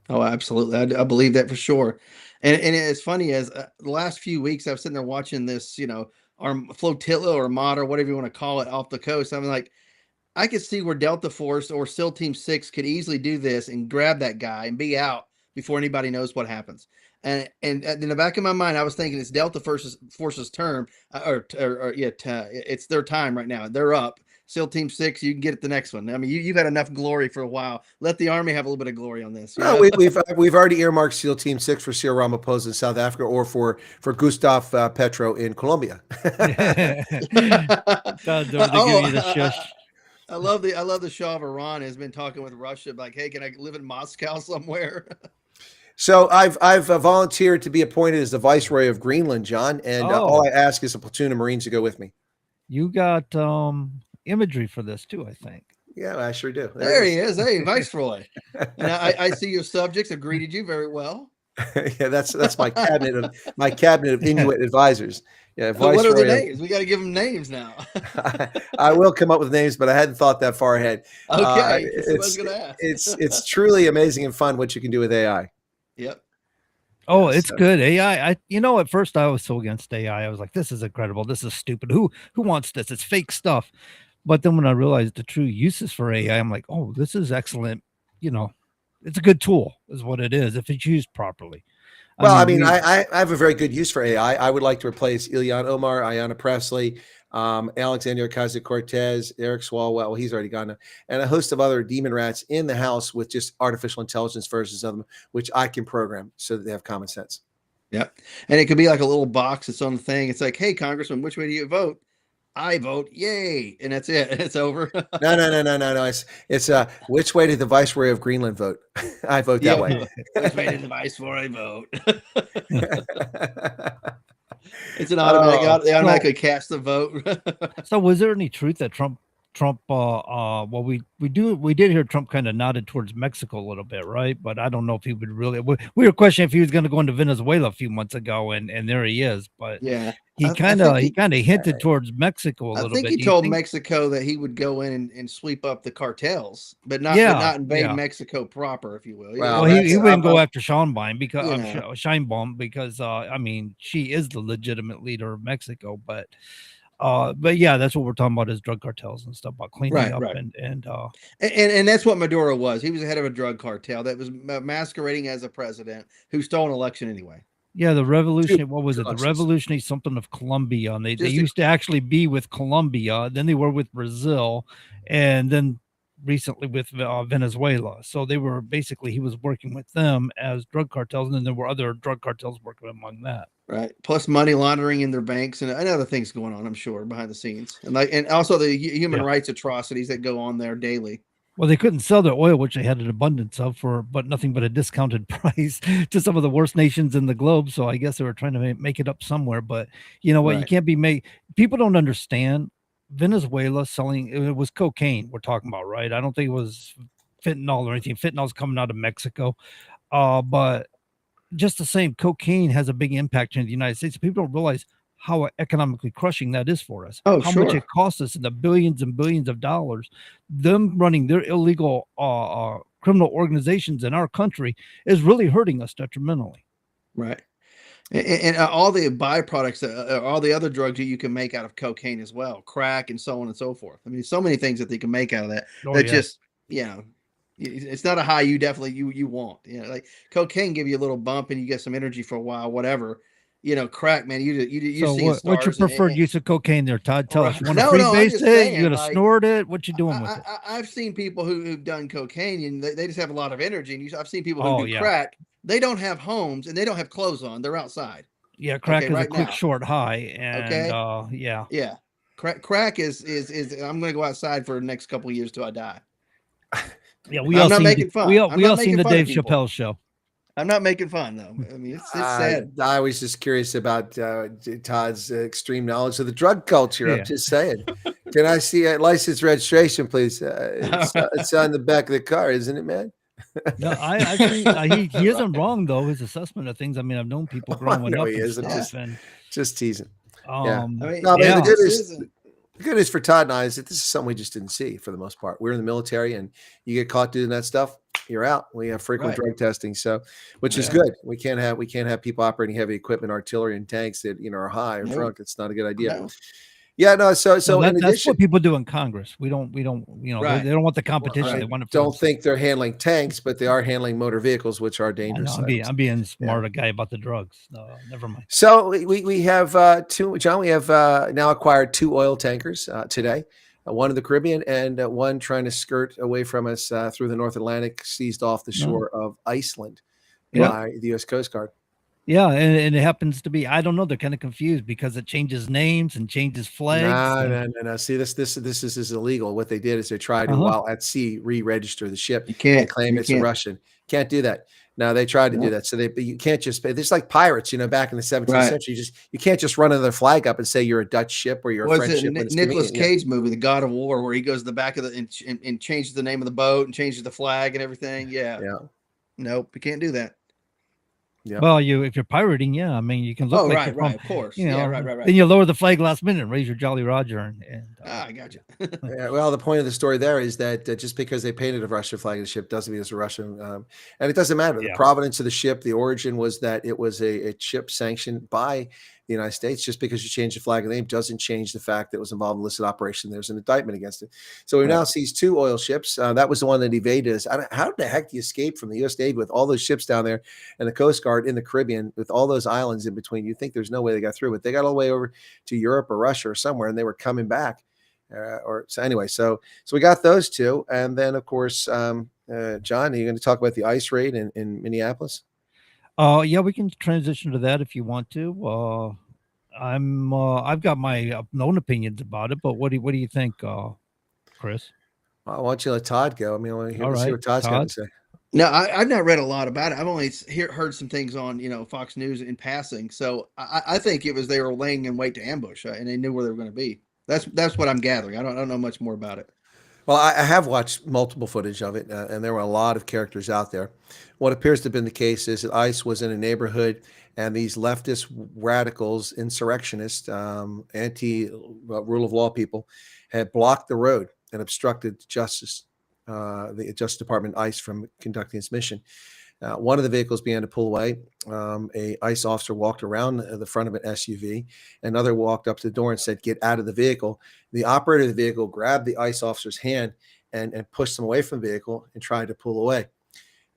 Oh, absolutely. I believe that for sure. And it's funny as the last few weeks I was sitting there watching this, our flotilla or mod or whatever you want to call it off the coast. I'm like, I could see where Delta Force or SEAL Team 6 could easily do this and grab that guy and be out before anybody knows what happens. And in the back of my mind, I was thinking it's Delta Force's term, it's their time right now. They're up. SEAL Team 6, you can get it the next one. I mean, you've had enough glory for a while. Let the Army have a little bit of glory on this. No, we've already earmarked SEAL Team 6 for Cyril Ramaphosa in South Africa or for Gustav Petro in Colombia. They're giving you the shush. I love the Shah of Iran has been talking with Russia like, hey, can I live in Moscow somewhere? So I've volunteered to be appointed as the Viceroy of Greenland, John, and all I ask is a platoon of Marines to go with me. You got imagery for this too, I think. Yeah, I sure do. There he is. Hey, Viceroy. And I see your subjects have greeted you very well. Yeah, that's my cabinet of Inuit advisors. Yeah, what are the names? We got to give them names now. I will come up with names, but I hadn't thought that far ahead. Okay, it's truly amazing and fun what you can do with AI. Yep. Oh, it's good. AI. At first I was so against AI. I was like, this is incredible. This is stupid. Who wants this? It's fake stuff. But then when I realized the true uses for AI, I'm like, oh, this is excellent. It's a good tool is what it is if it's used properly. Well, I have a very good use for AI. I would like to replace Ilhan Omar, Ayanna Pressley, Alexandria Ocasio-Cortez, Eric Swalwell, well, he's already gone now, and a host of other demon rats in the house with just artificial intelligence versions of them, which I can program so that they have common sense. Yep. And it could be like a little box that's on the thing. It's like, hey, Congressman, which way do you vote? I vote yay. And that's it. It's over. No. It's which way did the Viceroy of Greenland vote? I vote that way. Which way did the Viceroy vote? It's an automatic. They automatically cast the vote. So was there any truth that Trump we did hear Trump kind of nodded towards Mexico a little bit, right? But I don't know if he would really. We were questioning if he was going to go into Venezuela a few months ago, and there he is. But yeah, he kind of hinted towards Mexico a little bit. I think he told Mexico that he would go in and sweep up the cartels, but not invade Mexico proper, if you will. Well, he wouldn't go after Sheinbaum because she is the legitimate leader of Mexico, but yeah, that's what we're talking about is drug cartels and stuff about cleaning up and that's what Maduro was. He was the head of a drug cartel that was masquerading as a president who stole an election anyway. Yeah, the revolution. What was it? The revolutionary something of Colombia. And they used to actually be with Colombia. Then they were with Brazil, and then recently with Venezuela. So they were he was working with them as drug cartels, and then there were other drug cartels working among that. Right. Plus money laundering in their banks and other things going on, I'm sure, behind the scenes. And also the human rights atrocities that go on there daily. Well, they couldn't sell their oil, which they had an abundance of but nothing but a discounted price to some of the worst nations in the globe. So I guess they were trying to make it up somewhere. But you know what? You can't be people don't understand Venezuela selling. It was cocaine we're talking about, right? I don't think it was fentanyl or anything. Fentanyl's coming out of Mexico. But just the same, cocaine has a big impact in the United States. People don't realize how economically crushing that is for us. How much it costs us in the billions and billions of dollars. Them running their illegal criminal organizations in our country is really hurting us detrimentally. Right. And all the byproducts, all the other drugs you can make out of cocaine as well, crack and so on and so forth. I mean, so many things that they can make out of that. Just, it's not a high you definitely you want. Like cocaine give you a little bump and you get some energy for a while, whatever. crack, man. You So see in what's your stars. preferred use of cocaine there, Todd? Tell us. You want to No, I'm freebase just it? saying, You gonna like, snort it? What you doing with it? I've seen people who've done cocaine and they just have a lot of energy. And I've seen people who Oh, do yeah. crack. They don't have homes and they don't have clothes on. They're outside. Yeah, crack is a right quick now. short high, and Okay. yeah. Yeah. Crack is I'm going to go outside for the next couple of years till I die. Yeah, I'm not making fun. we I'm all not seen making the fun of Dave people. Chappelle show. I'm not making fun though. I mean, it's sad. I was just curious about Todd's extreme knowledge of the drug culture. Yeah. I'm just saying. Can I see a license registration, please? It's on the back of the car, isn't it, man? No, I think he isn't wrong though. His assessment of things. I mean, I've known people growing up he and is. I'm stuff, and just teasing. yeah. No, yeah. the good news for Todd and I is that this is something we just didn't see for the most part. We're in the military, and you get caught doing that stuff, you're out. We have frequent drug testing, which is good. We can't have people operating heavy equipment, artillery, and tanks that are high or drunk. It's not a good idea. No. Yeah, no. So in that's addition, what people do in Congress. We don't. They don't want the competition. I They want it. don't think they're handling tanks, but they are handling motor vehicles, which are dangerous. I'm being smart, a guy about the drugs. No, never mind. So we have two, John. We have now acquired 2 oil tankers today. One in the Caribbean and one trying to skirt away from us through the North Atlantic, seized off the shore of Iceland by the U.S. Coast Guard. Yeah, and it happens to be. I don't know. They're kind of confused because it changes names and changes flags. No. See, this is illegal. What they did is they tried to, while at sea, re-register the ship. You can't and claim it's a Russian. Can't do that. No, they tried to do that. So you can't just pay. It's like pirates, back in the 17th century. You can't just run another flag up and say you're a Dutch ship or you're a French ship. Nicolas Cage movie, The God of War, where he goes to the back of and changes the name of the boat and changes the flag and everything. Yeah. Nope, you can't do that. Yeah. Well, if you're pirating, I mean, you can look like you're right, of course. Right. Then you lower the flag last minute and raise your Jolly Roger. And I got you. Well, the point of the story there is that just because they painted a Russian flag of the ship doesn't mean it's a Russian. And it doesn't matter. The provenance of the ship, the origin was that it was a ship sanctioned by the United States. Just because you change the flag name doesn't change the fact that it was involved in illicit operation. There's an indictment against it. So we now seized 2 oil ships. That was the one that evaded us. How the heck do you escape from the U.S. Navy with all those ships down there and the Coast Guard in the Caribbean with all those islands in between? You think there's no way they got through, but they got all the way over to Europe or Russia or somewhere, and they were coming back. So we got those 2, and then of course, John, are you going to talk about the ICE raid in Minneapolis? Yeah, we can transition to that if you want to. I've got my own opinions about it, but what do you think, Chris? Why don't you let Todd go? I mean, I want to see what Todd's got to say. No, I've not read a lot about it. I've only heard some things on Fox News in passing. So I think it was they were laying in wait to ambush, and they knew where they were going to be. That's what I'm gathering. I don't know much more about it. Well, I have watched multiple footage of it, and there were a lot of characters out there. What appears to have been the case is that ICE was in a neighborhood, and these leftist radicals, insurrectionists, anti-rule of law people, had blocked the road and obstructed justice, the Justice Department, ICE, from conducting its mission. One of the vehicles began to pull away. A ICE officer walked around the front of an SUV. Another walked up to the door and said, "Get out of the vehicle." The operator of the vehicle grabbed the ICE officer's hand and pushed him away from the vehicle and tried to pull away.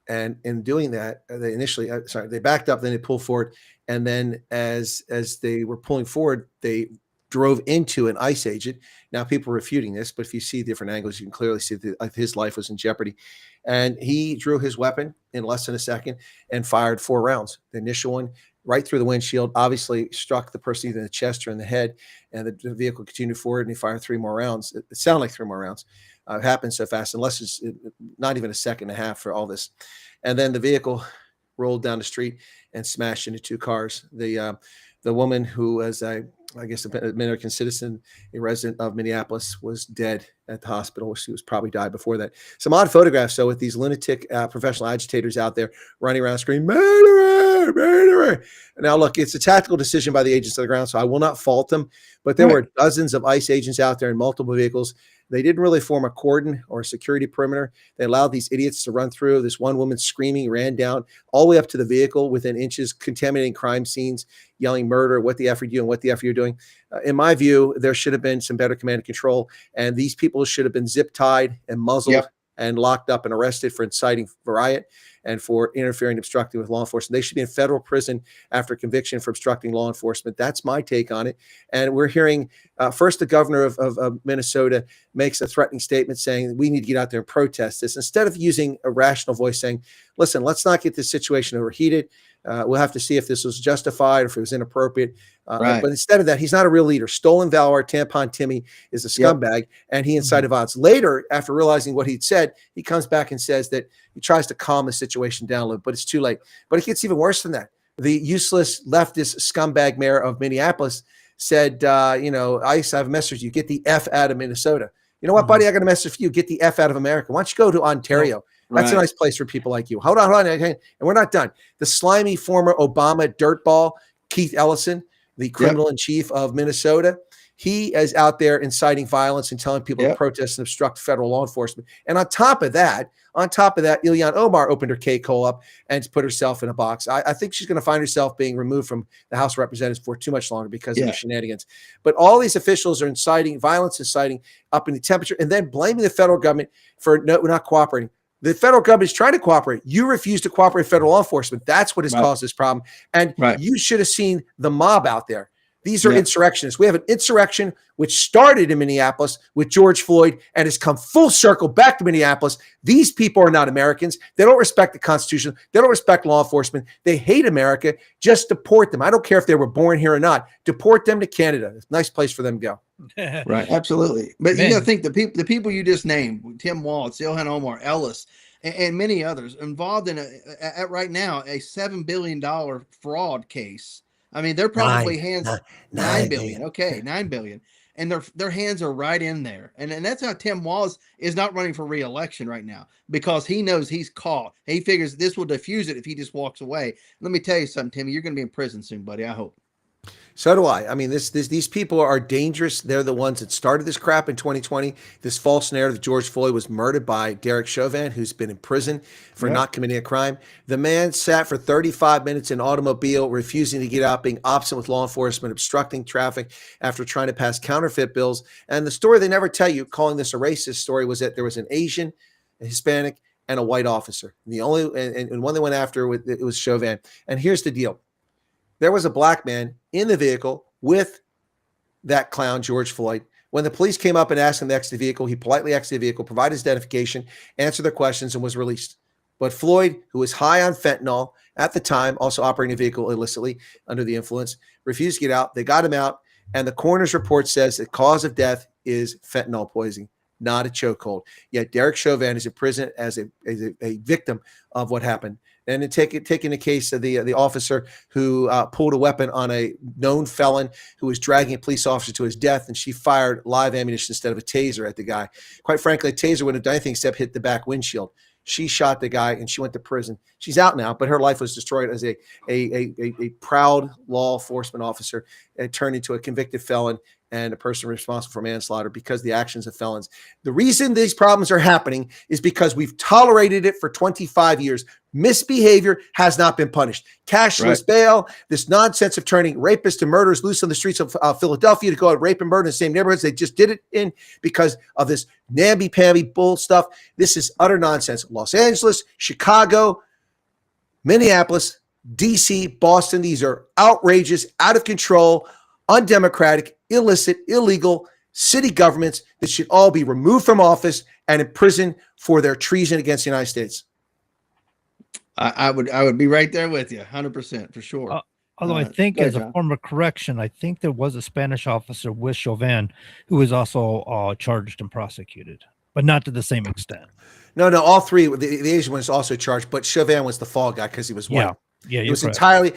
And in doing that, they backed up, then they pulled forward. And then as they were pulling forward, they drove into an ICE agent. Now, people are refuting this, but if you see different angles, you can clearly see that his life was in jeopardy. And he drew his weapon in less than a second and fired 4 rounds. The initial one right through the windshield, obviously struck the person either in the chest or in the head, and the vehicle continued forward, and he fired 3 more rounds. It sounded like 3 more rounds. It happened so fast, unless it's not even a second and a half for all this. And then the vehicle rolled down the street and smashed into 2 cars. The woman who was, I guess, an American citizen, a resident of Minneapolis, was dead at the hospital. She was probably died before that. Some odd photographs, though, with these lunatic professional agitators out there running around screaming, "Murderer, murderer." Now, look, it's a tactical decision by the agents on the ground, so I will not fault them. But there were dozens of ICE agents out there in multiple vehicles. They didn't really form a cordon or a security perimeter. They allowed these idiots to run through. This one woman screaming ran down all the way up to the vehicle within inches, contaminating crime scenes, yelling murder, what the F are you doing, what the F are you doing. In my view, there should have been some better command and control, and these people should have been zip tied and muzzled and locked up and arrested for inciting riot and for interfering, obstructing with law enforcement. They should be in federal prison after conviction for obstructing law enforcement. That's my take on it. And we're hearing first the governor of Minnesota makes a threatening statement saying we need to get out there and protest this, instead of using a rational voice saying, listen, let's not get this situation overheated. We'll have to see if this was justified or if it was inappropriate. Right. But instead of that, he's not a real leader. Stolen Valor, Tampon Timmy is a scumbag, and he incited violence. Later, after realizing what he'd said, he comes back and says that he tries to calm the situation down a little, but it's too late. But it gets even worse than that. The useless leftist scumbag mayor of Minneapolis said, ICE, I have a message for you. Get the F out of Minnesota. You know what, buddy? I got a message for you. Get the F out of America. Why don't you go to Ontario? That's a nice place for people like you. Hold on. And we're not done. The slimy former Obama dirtball, Keith Ellison, the criminal in chief of Minnesota, he is out there inciting violence and telling people to protest and obstruct federal law enforcement. And on top of that, Ilhan Omar opened her cake hole up and put herself in a box. I think she's going to find herself being removed from the House of Representatives for too much longer because of the shenanigans. But all these officials are inciting violence, inciting up in the temperature, and then blaming the federal government for not cooperating. The federal government is trying to cooperate. You refuse to cooperate with federal law enforcement. That's what has caused this problem. And you should have seen the mob out there. These are insurrectionists. We have an insurrection which started in Minneapolis with George Floyd and has come full circle back to Minneapolis. These people are not Americans. They don't respect the Constitution. They don't respect law enforcement. They hate America. Just deport them. I don't care if they were born here or not. Deport them to Canada. It's a nice place for them to go. Right. Absolutely. But you got to think the people you just named, Tim Walz, Ilhan Omar, Ellis, and many others involved in right now a $7 billion fraud case. I mean, they're probably $9 billion. Okay, $9 billion. And their hands are right in there. And that's how Tim Walz is not running for re-election right now, because he knows he's caught. He figures this will diffuse it if he just walks away. Let me tell you something, Timmy. You're going to be in prison soon, buddy. I hope. So do I. I mean, these people are dangerous. They're the ones that started this crap in 2020. This false narrative that George Floyd was murdered by Derek Chauvin, who's been in prison for not committing a crime. The man sat for 35 minutes in an automobile, refusing to get out, being obstinate with law enforcement, obstructing traffic after trying to pass counterfeit bills. And the story they never tell you, calling this a racist story, was that there was an Asian, a Hispanic, and a white officer. The only and one they went after, it was Chauvin. And here's the deal. There was a black man in the vehicle with that clown, George Floyd. When the police came up and asked him to exit the vehicle, he politely exited the vehicle, provided his identification, answered their questions, and was released. But Floyd, who was high on fentanyl at the time, also operating a vehicle illicitly under the influence, refused to get out. They got him out, and the coroner's report says the cause of death is fentanyl poisoning, not a chokehold. Yet Derek Chauvin is in prison as a victim of what happened. And then taking the case of the officer who pulled a weapon on a known felon who was dragging a police officer to his death, and she fired live ammunition instead of a taser at the guy. Quite frankly, a taser wouldn't have done anything except hit the back windshield. She shot the guy, and she went to prison. She's out now, but her life was destroyed as a proud law enforcement officer and turned into a convicted felon and a person responsible for manslaughter because of the actions of felons. The reason these problems are happening is because we've tolerated it for 25 years. Misbehavior has not been punished. Cashless bail, this nonsense of turning rapists and murderers loose on the streets of Philadelphia to go out rape and murder in the same neighborhoods they just did it in because of this namby-pamby bull stuff. This is utter nonsense. Los Angeles, Chicago, Minneapolis, DC, Boston, these are outrageous, out of control, undemocratic, illicit, illegal city governments that should all be removed from office and imprisoned for their treason against the United States. I would be right there with you, 100% for sure. Although I think, as a form of correction, I think there was a Spanish officer with Chauvin who was also charged and prosecuted, but not to the same extent. No, all three. The Asian one was also charged, but Chauvin was the fall guy because he was white. Yeah, he was entirely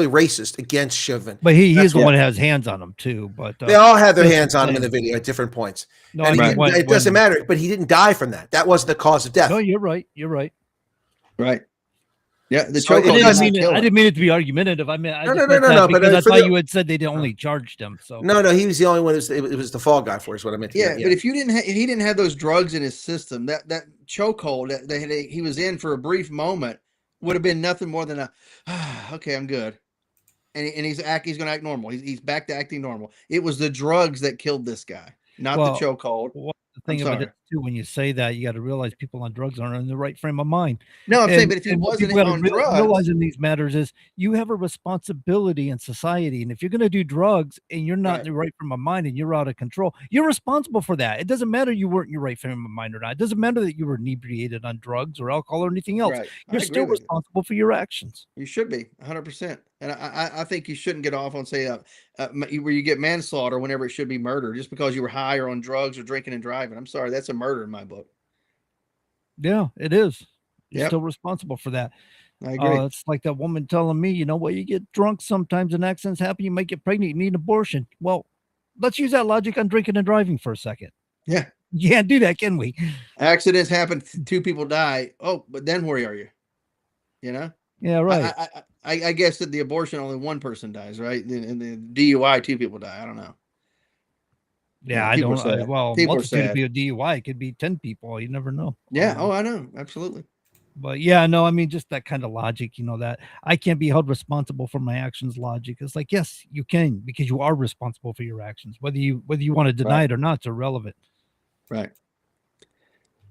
racist against Chauvin. But he's the one that has hands on him too. But they all had their hands on him in the video at different points. No, and it doesn't matter. But he didn't die from that. That wasn't the cause of death. No, you're right. Right. Yeah, I didn't mean it to be argumentative. I mean, no. But I thought you had said they only charged him. So no, he was the only one. It was the fall guy for us. What I meant. Yeah, but if you didn't, he didn't have those drugs in his system. That chokehold that he was in for a brief moment would have been nothing more than okay, I'm good, and he's going to act normal. He's back to acting normal. It was the drugs that killed this guy, not the chokehold. The thing I'm of it sorry. is, too, when you say that, you got to realize people on drugs aren't in the right frame of mind. No, I'm saying, but if he And what wasn't people gotta on drugs, realize in these matters is you have a responsibility in society, and if you're gonna do drugs and you're not in right? the right frame of mind and you're out of control, you're responsible for that. It doesn't matter you weren't in your right frame of mind or not. It doesn't matter that you were inebriated on drugs or alcohol or anything else. Right. I You're agree still with you. responsible for your actions. You should be 100%. And I think you shouldn't get off on say where you get manslaughter whenever it should be murder just because you were high or on drugs or drinking and driving. I'm sorry, that's a murder in my book. Yeah, it is. You're Yep. still responsible for that. I agree. It's like that woman telling me, you know, well, you get drunk sometimes and accidents happen, you might get pregnant, you need an abortion. Well, let's use that logic on drinking and driving for a second. Yeah. You can't do that, can we? Accidents happen, two people die. Oh, but then where are you? You know? Yeah, right. I guess that the abortion only one person dies, right? And the DUI, two people die. I don't know. Yeah, I people don't. are sad. Well, People are multitude sad. could be a DUI. It could be 10 people. You never know. Yeah. Oh, I know. Absolutely. But yeah, no, I mean, just that kind of logic, you know, that I can't be held responsible for my actions logic. It's like, yes, you can, because you are responsible for your actions. Whether you want to deny Right. it or not, it's irrelevant. Right.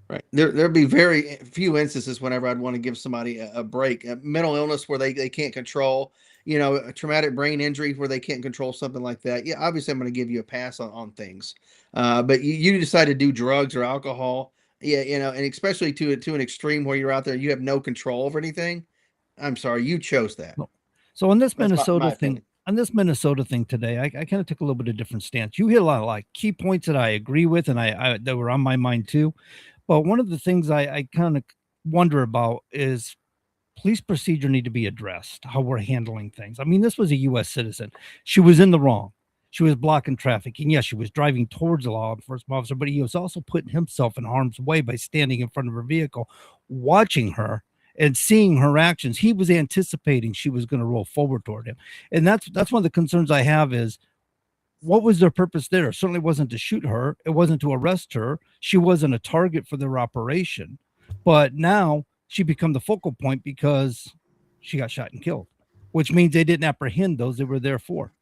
Right. There'd be very few instances whenever I'd want to give somebody a break. A mental illness where they can't control, you know, a traumatic brain injury where they can't control something like that. Yeah, obviously I'm going to give you a pass on things. But you decide to do drugs or alcohol. Yeah, you know, and especially to an extreme where you're out there, you have no control over anything. I'm sorry, you chose that. So on this That's my Minnesota opinion. thing, today, I kind of took a little bit of different stance. You hit a lot of like key points that I agree with, and I that were on my mind too. But one of the things I kind of wonder about is police procedure need to be addressed, how we're handling things. I mean, this was a U.S. citizen. She was in the wrong. She was blocking traffic. And yes, she was driving towards a law enforcement officer, but he was also putting himself in harm's way by standing in front of her vehicle, watching her and seeing her actions. He was anticipating she was going to roll forward toward him. And that's one of the concerns I have is, what was their purpose there? It certainly wasn't to shoot her. It wasn't to arrest her. She wasn't a target for their operation. But now she become the focal point because she got shot and killed, which means they didn't apprehend those they were there for.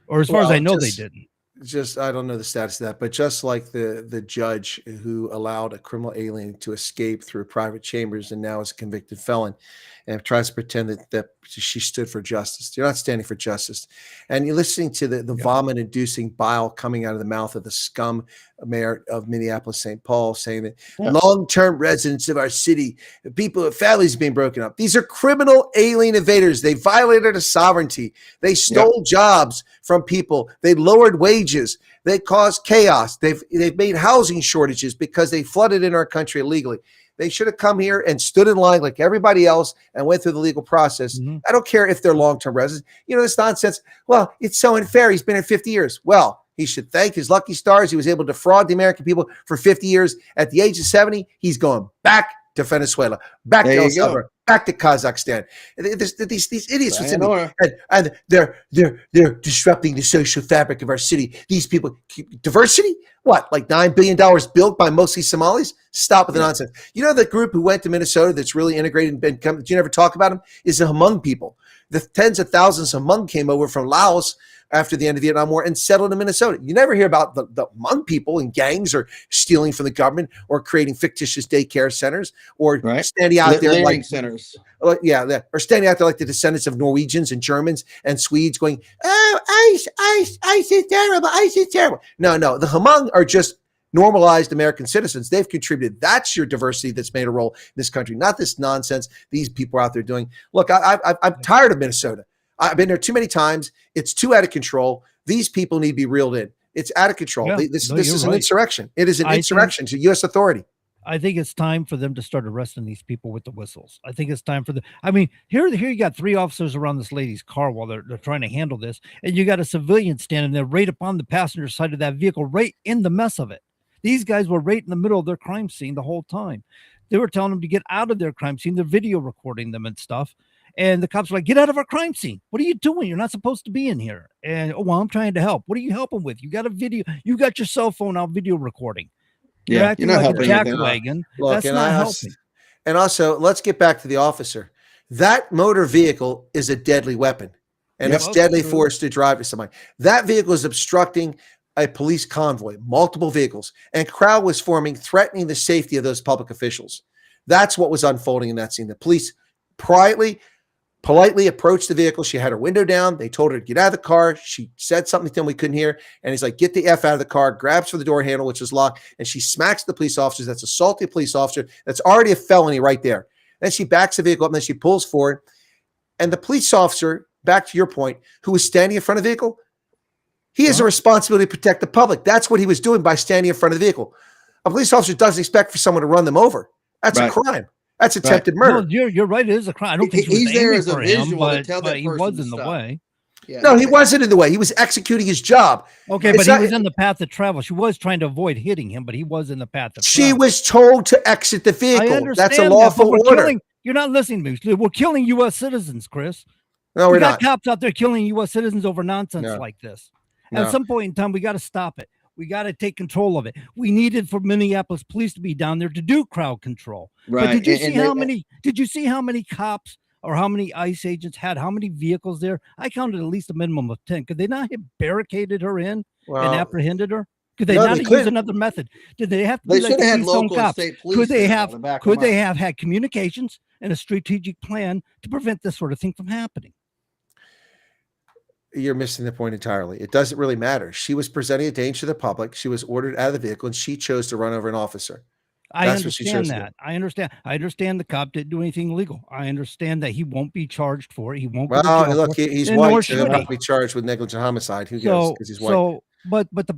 Or as far as I know, they didn't. Just I don't know the status of that, but just like the judge who allowed a criminal alien to escape through private chambers and now is a convicted felon and tries to pretend that she stood for justice. You're not standing for justice. And you're listening to the vomit-inducing bile coming out of the mouth of the scum mayor of Minneapolis, St. Paul, saying that long-term residents of our city, people, families being broken up. These are criminal alien invaders. They violated our sovereignty. They stole jobs from people. They lowered wages. They caused chaos. They've made housing shortages because they flooded in our country illegally. They should have come here and stood in line like everybody else and went through the legal process. I don't care if they're long-term residents. You know, this nonsense. Well, it's so unfair. He's been here 50 years. Well, he should thank his lucky stars. He was able to defraud the American people for 50 years. At the age of 70, he's going back to Venezuela, back to El Salvador, back to Kazakhstan. These idiots and they're disrupting the social fabric of our city. These people, diversity? What, like $9 billion built by mostly Somalis? Stop with the nonsense. You know, the group who went to Minnesota that's really integrated and come, you never talk about them, is the Hmong people. The tens of thousands of Hmong came over from Laos after the end of the Vietnam War and settled in Minnesota. You never hear about the Hmong people in gangs or stealing from the government or creating fictitious daycare centers or standing out there like centers. Or standing out there like the descendants of Norwegians and Germans and Swedes going, oh, ice is terrible, ice is terrible. No, the Hmong are just normalized American citizens. They've contributed. That's your diversity that's made a role in this country, not this nonsense these people are out there doing. Look, I'm tired of Minnesota. I've been there too many times. It's too out of control. These people need to be reeled in. It's out of control. This is an insurrection. It is an insurrection to U.S. authority. I think it's time for them to start arresting these people with the whistles. I think it's time for I mean, here you got 3 officers around this lady's car while they're trying to handle this, and you got a civilian standing there right upon the passenger side of that vehicle, right in the mess of it. These guys were right in the middle of their crime scene the whole time. They were telling them to get out of their crime scene. They're video recording them and stuff. And the cops were like, get out of our crime scene. What are you doing? You're not supposed to be in here. And, well, I'm trying to help. What are you helping with? You got a video. You got your cell phone out video recording. You're acting you're not like helping a jackwagon. Look, That's not helping. And also, let's get back to the officer. That motor vehicle is a deadly weapon. And it's deadly force to drive to somebody. That vehicle is obstructing a police convoy, multiple vehicles, and crowd was forming, threatening the safety of those public officials. That's what was unfolding in that scene. The police politely approached the vehicle. She had her window down. They told her to get out of the car. She said something to him we couldn't hear. And he's like, get the F out of the car, grabs for the door handle, which is locked. And she smacks the police officers. That's assaulting a police officer. That's already a felony right there. Then she backs the vehicle up and then she pulls forward. And the police officer, back to your point, who was standing in front of the vehicle, he has a responsibility to protect the public. That's what he was doing by standing in front of the vehicle. A police officer doesn't expect for someone to run them over. That's a crime. That's attempted murder. No, you're right. It is a crime. I don't think He's there as a for him, visual to but, tell that but he person was to in the stop. way. Yeah. No, he wasn't in the way. He was executing his job. Okay, It's but not- he was in the path of travel. She was trying to avoid hitting him, but he was in the path of She travel. was told to exit the I vehicle. understand That's a that, lawful but order. you're not listening to me. We're killing U.S. citizens, Chris. No, we we're got not. cops out there killing U.S. citizens over nonsense No. like this. No. At some point in time, we got to stop it. We got to take control of it. We needed for Minneapolis police to be down there to do crowd control. Right. But did you And- see and how they- many? Did you see how many cops or how many ICE agents had how many vehicles there? I counted at least a minimum of 10. Could they not have barricaded her in Well, and apprehended her? Could they no, not they have couldn't. used another method? Did they have to They be like should have had the Keystone local and cops? state police Could they there have? to back Could them they up. have had communications and a strategic plan to prevent this sort of thing from happening? You're missing the point entirely. It doesn't really matter. She was presenting a danger to the public. She was ordered out of the vehicle, and she chose to run over an officer. I That's what she understand chose to do. that. I understand. I understand the cop didn't do anything illegal. I understand that he won't be charged for it. He won't. go to Well, jail look, for it, he's and nor white, so he'll should not he. be charged with negligent homicide. Who cares? So, Because he's white.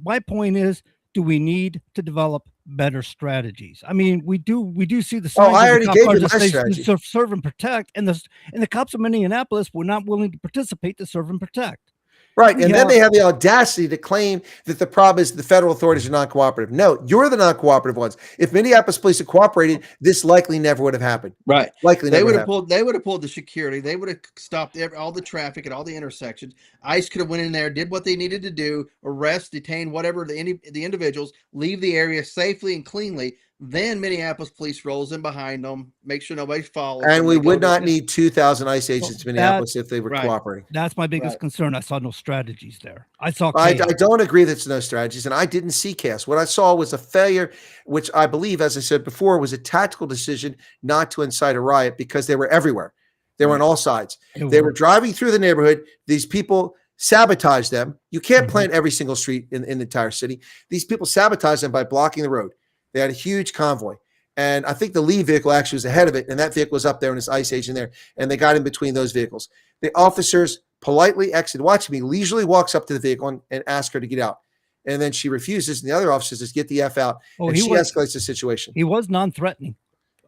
my point is, do we need to develop better strategies? I mean, we do see the signs. I of the already cop gave cars you that my say strategy. serve and protect, and the cops of Minneapolis were not willing to participate to serve and protect. Right. And Yeah. then they have the audacity to claim that the problem is the federal authorities are non-cooperative. No, you're the non-cooperative ones. If Minneapolis police had cooperated, this likely never would have happened. Right. Likely They never would would have pulled. They would have pulled the security. They would have stopped all the traffic at all the intersections. ICE could have went in there, did what they needed to do, arrest, detain, whatever the individuals, leave the area safely and cleanly. Then Minneapolis police rolls in behind them, make sure nobody follows. And them. we They go would to- not need 2,000 ICE agents in Minneapolis that- if they were Right. cooperating. That's my biggest Right. concern. I saw no strategies there. I saw I chaos. don't agree that's no strategies, and I didn't see chaos. What I saw was a failure, which I believe, as I said before, was a tactical decision not to incite a riot because they were everywhere. They were on all sides. They were driving through the neighborhood. These people sabotaged them. You can't plant every single street in the entire city. These people sabotaged them by blocking the road. They had a huge convoy. And I think the lead vehicle actually was ahead of it, and that vehicle was up there and his ICE agent there, and they got in between those vehicles. The officers politely exited. Watch me, leisurely walks up to the vehicle and asks her to get out. And then she refuses, and the other officer says, get the F out. Oh, and he she was- escalates the situation. He was non-threatening.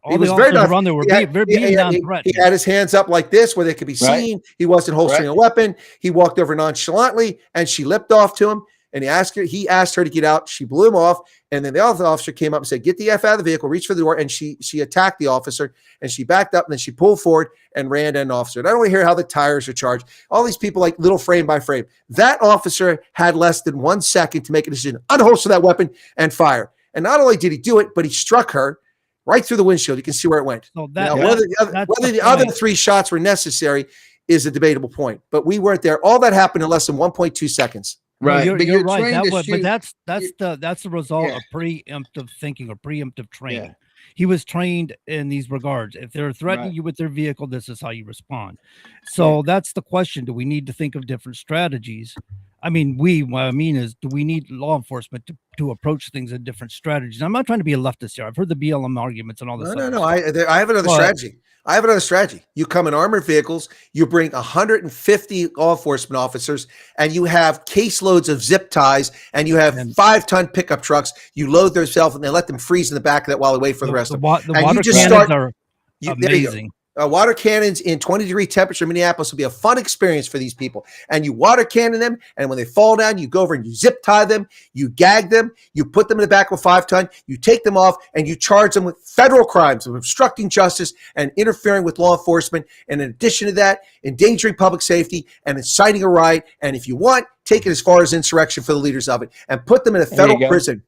All He the was very officers non- around there were he had- being he- he- non-threatening. He had his hands up like this where they could be Right. seen. He wasn't holstering a weapon. He walked over nonchalantly, and she lipped off to him. And he asked her to get out. She blew him off. And then the other officer came up and said, get the F out of the vehicle, reach for the door. And she attacked the officer, and she backed up, and then she pulled forward and ran at an officer. And I don't want to hear how the tires are charged. All these people, like little frame by frame. That officer had less than 1 second to make a decision, unholster that weapon and fire. And not only did he do it, but he struck her right through the windshield. You can see where it went. So Now, that- whether that's the the other point. 3 shots were necessary is a debatable point. But we weren't there. All that happened in less than 1.2 seconds. No, Right. you're, But you're you're right. trained That to was, but shoot- that's the result Yeah. of preemptive thinking or preemptive training. He was trained in these regards. If they're threatening Right. you with their vehicle, this is how you respond. So that's the question. Do we need to think of different strategies? I mean, what I mean is, do we need law enforcement to approach things in different strategies? I'm not trying to be a leftist here. I've heard the BLM arguments and all this. No. other stuff. I have another But- strategy. I have another strategy. You come in armored vehicles, you bring 150 law enforcement officers, and you have caseloads of zip ties, and you have 5-ton pickup trucks. You load themselves, and they let them freeze in the back of that while they wait for the rest of them. The And water you just cannons start. are There you go. amazing. Water cannons in 20-degree temperature in Minneapolis will be a fun experience for these people. And you water cannon them, and when they fall down, you go over and you zip tie them, you gag them, you put them in the back of a 5-ton, you take them off, and you charge them with federal crimes of obstructing justice and interfering with law enforcement. And in addition to that, endangering public safety and inciting a riot. And if you want, take it as far as insurrection for the leaders of it, and put them in a There you federal go. prison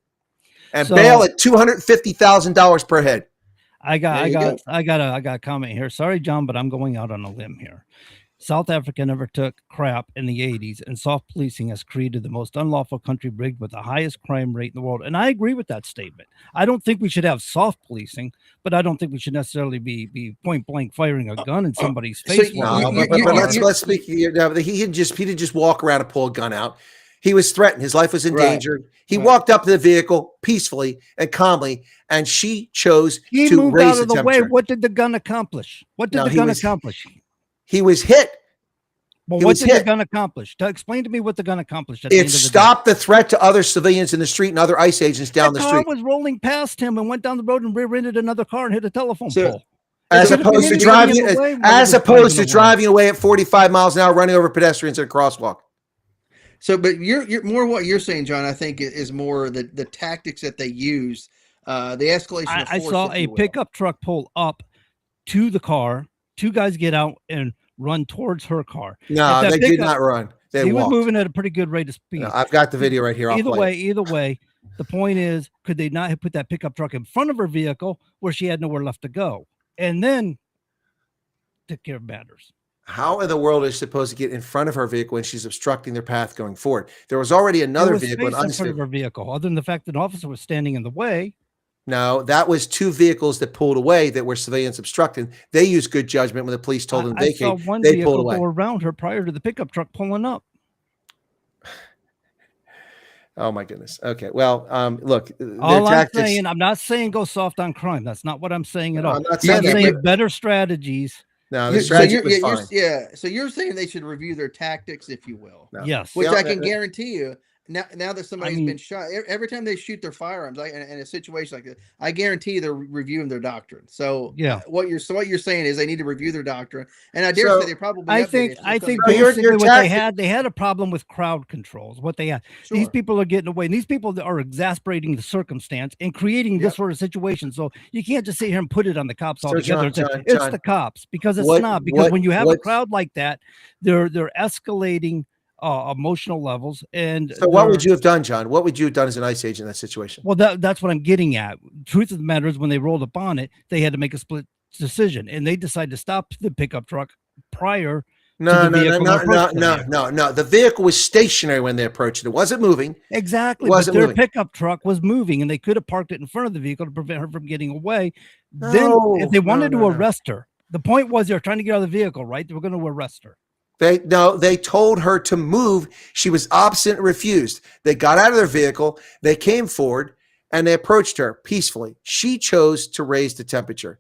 and So- bail at $250,000 per head. I There you got a comment here. Sorry, John, but I'm going out on a limb here. South Africa never took crap in the 80s, and soft policing has created the most unlawful country rigged with the highest crime rate in the world. And I agree with that statement. I don't think we should have soft policing, but I don't think we should necessarily be point blank firing a gun in somebody's face. Let's speak here. No, he didn't just walk around and pull a gun out. He was threatened. His life was in danger. He walked up to the vehicle peacefully and calmly, and she chose to moved raise out of the way. What did the gun accomplish? What did the gun accomplish? He was hit. Well, what did the gun accomplish? Explain to me what the gun accomplished. It stopped the threat to other civilians in the street and other ICE agents down the street. The car was rolling past him and went down the road and rear-ended another car and hit a telephone pole. As opposed to driving away at 45 miles an hour, running over pedestrians in a crosswalk. So, but you're more what you're saying, John. I think is more the tactics that they use, the escalation of force. I saw a pickup truck pull up to the car. Two guys get out and run towards her car. No, they did not run. They were moving at a pretty good rate of speed. No, I've got the video right here. Either way, the point is, could they not have put that pickup truck in front of her vehicle where she had nowhere left to go, and then took care of matters? How in the world is she supposed to get in front of her vehicle when she's obstructing their path going forward? There was already another vehicle in front of her vehicle, other than the fact that an officer was standing in the way. No, that was two vehicles that pulled away that were civilians obstructing. They used good judgment when the police told them to vacate. I saw one they vehicle pulled away. go around her prior to the pickup truck pulling up. Oh my goodness. Okay. Well, look. I'm not saying go soft on crime. That's not what I'm saying at all. I'm saying better strategies. No, the strategy was fine. So you're saying they should review their tactics, if you will. No. Yes. Which I can guarantee you. Now that somebody's been shot, every time they shoot their firearms, in a situation like this, I guarantee they're reviewing their doctrine. So what you're saying is they need to review their doctrine, and I dare say they probably. I think basically what they had a problem with crowd controls. What they had, these people are getting away. And these people are exasperating the circumstance and creating this sort of situation. So you can't just sit here and put it on the cops altogether. It's the cops, because it's not. Because when you have a crowd like that, they're escalating emotional levels. And so what would you have done, John? What would you have done as an ICE agent in that situation? Well, that's what I'm getting at. Truth of the matter is, when they rolled up on it, they had to make a split decision, and they decided to stop the pickup truck prior. No. The vehicle was stationary when they approached it. It wasn't moving. Exactly. But their pickup truck was moving, and they could have parked it in front of the vehicle to prevent her from getting away. Then if they wanted to arrest her, the point was they were trying to get out of the vehicle, right? They were going to arrest her. They told her to move. She was obstinate and refused. They got out of their vehicle. They came forward and they approached her peacefully. She chose to raise the temperature.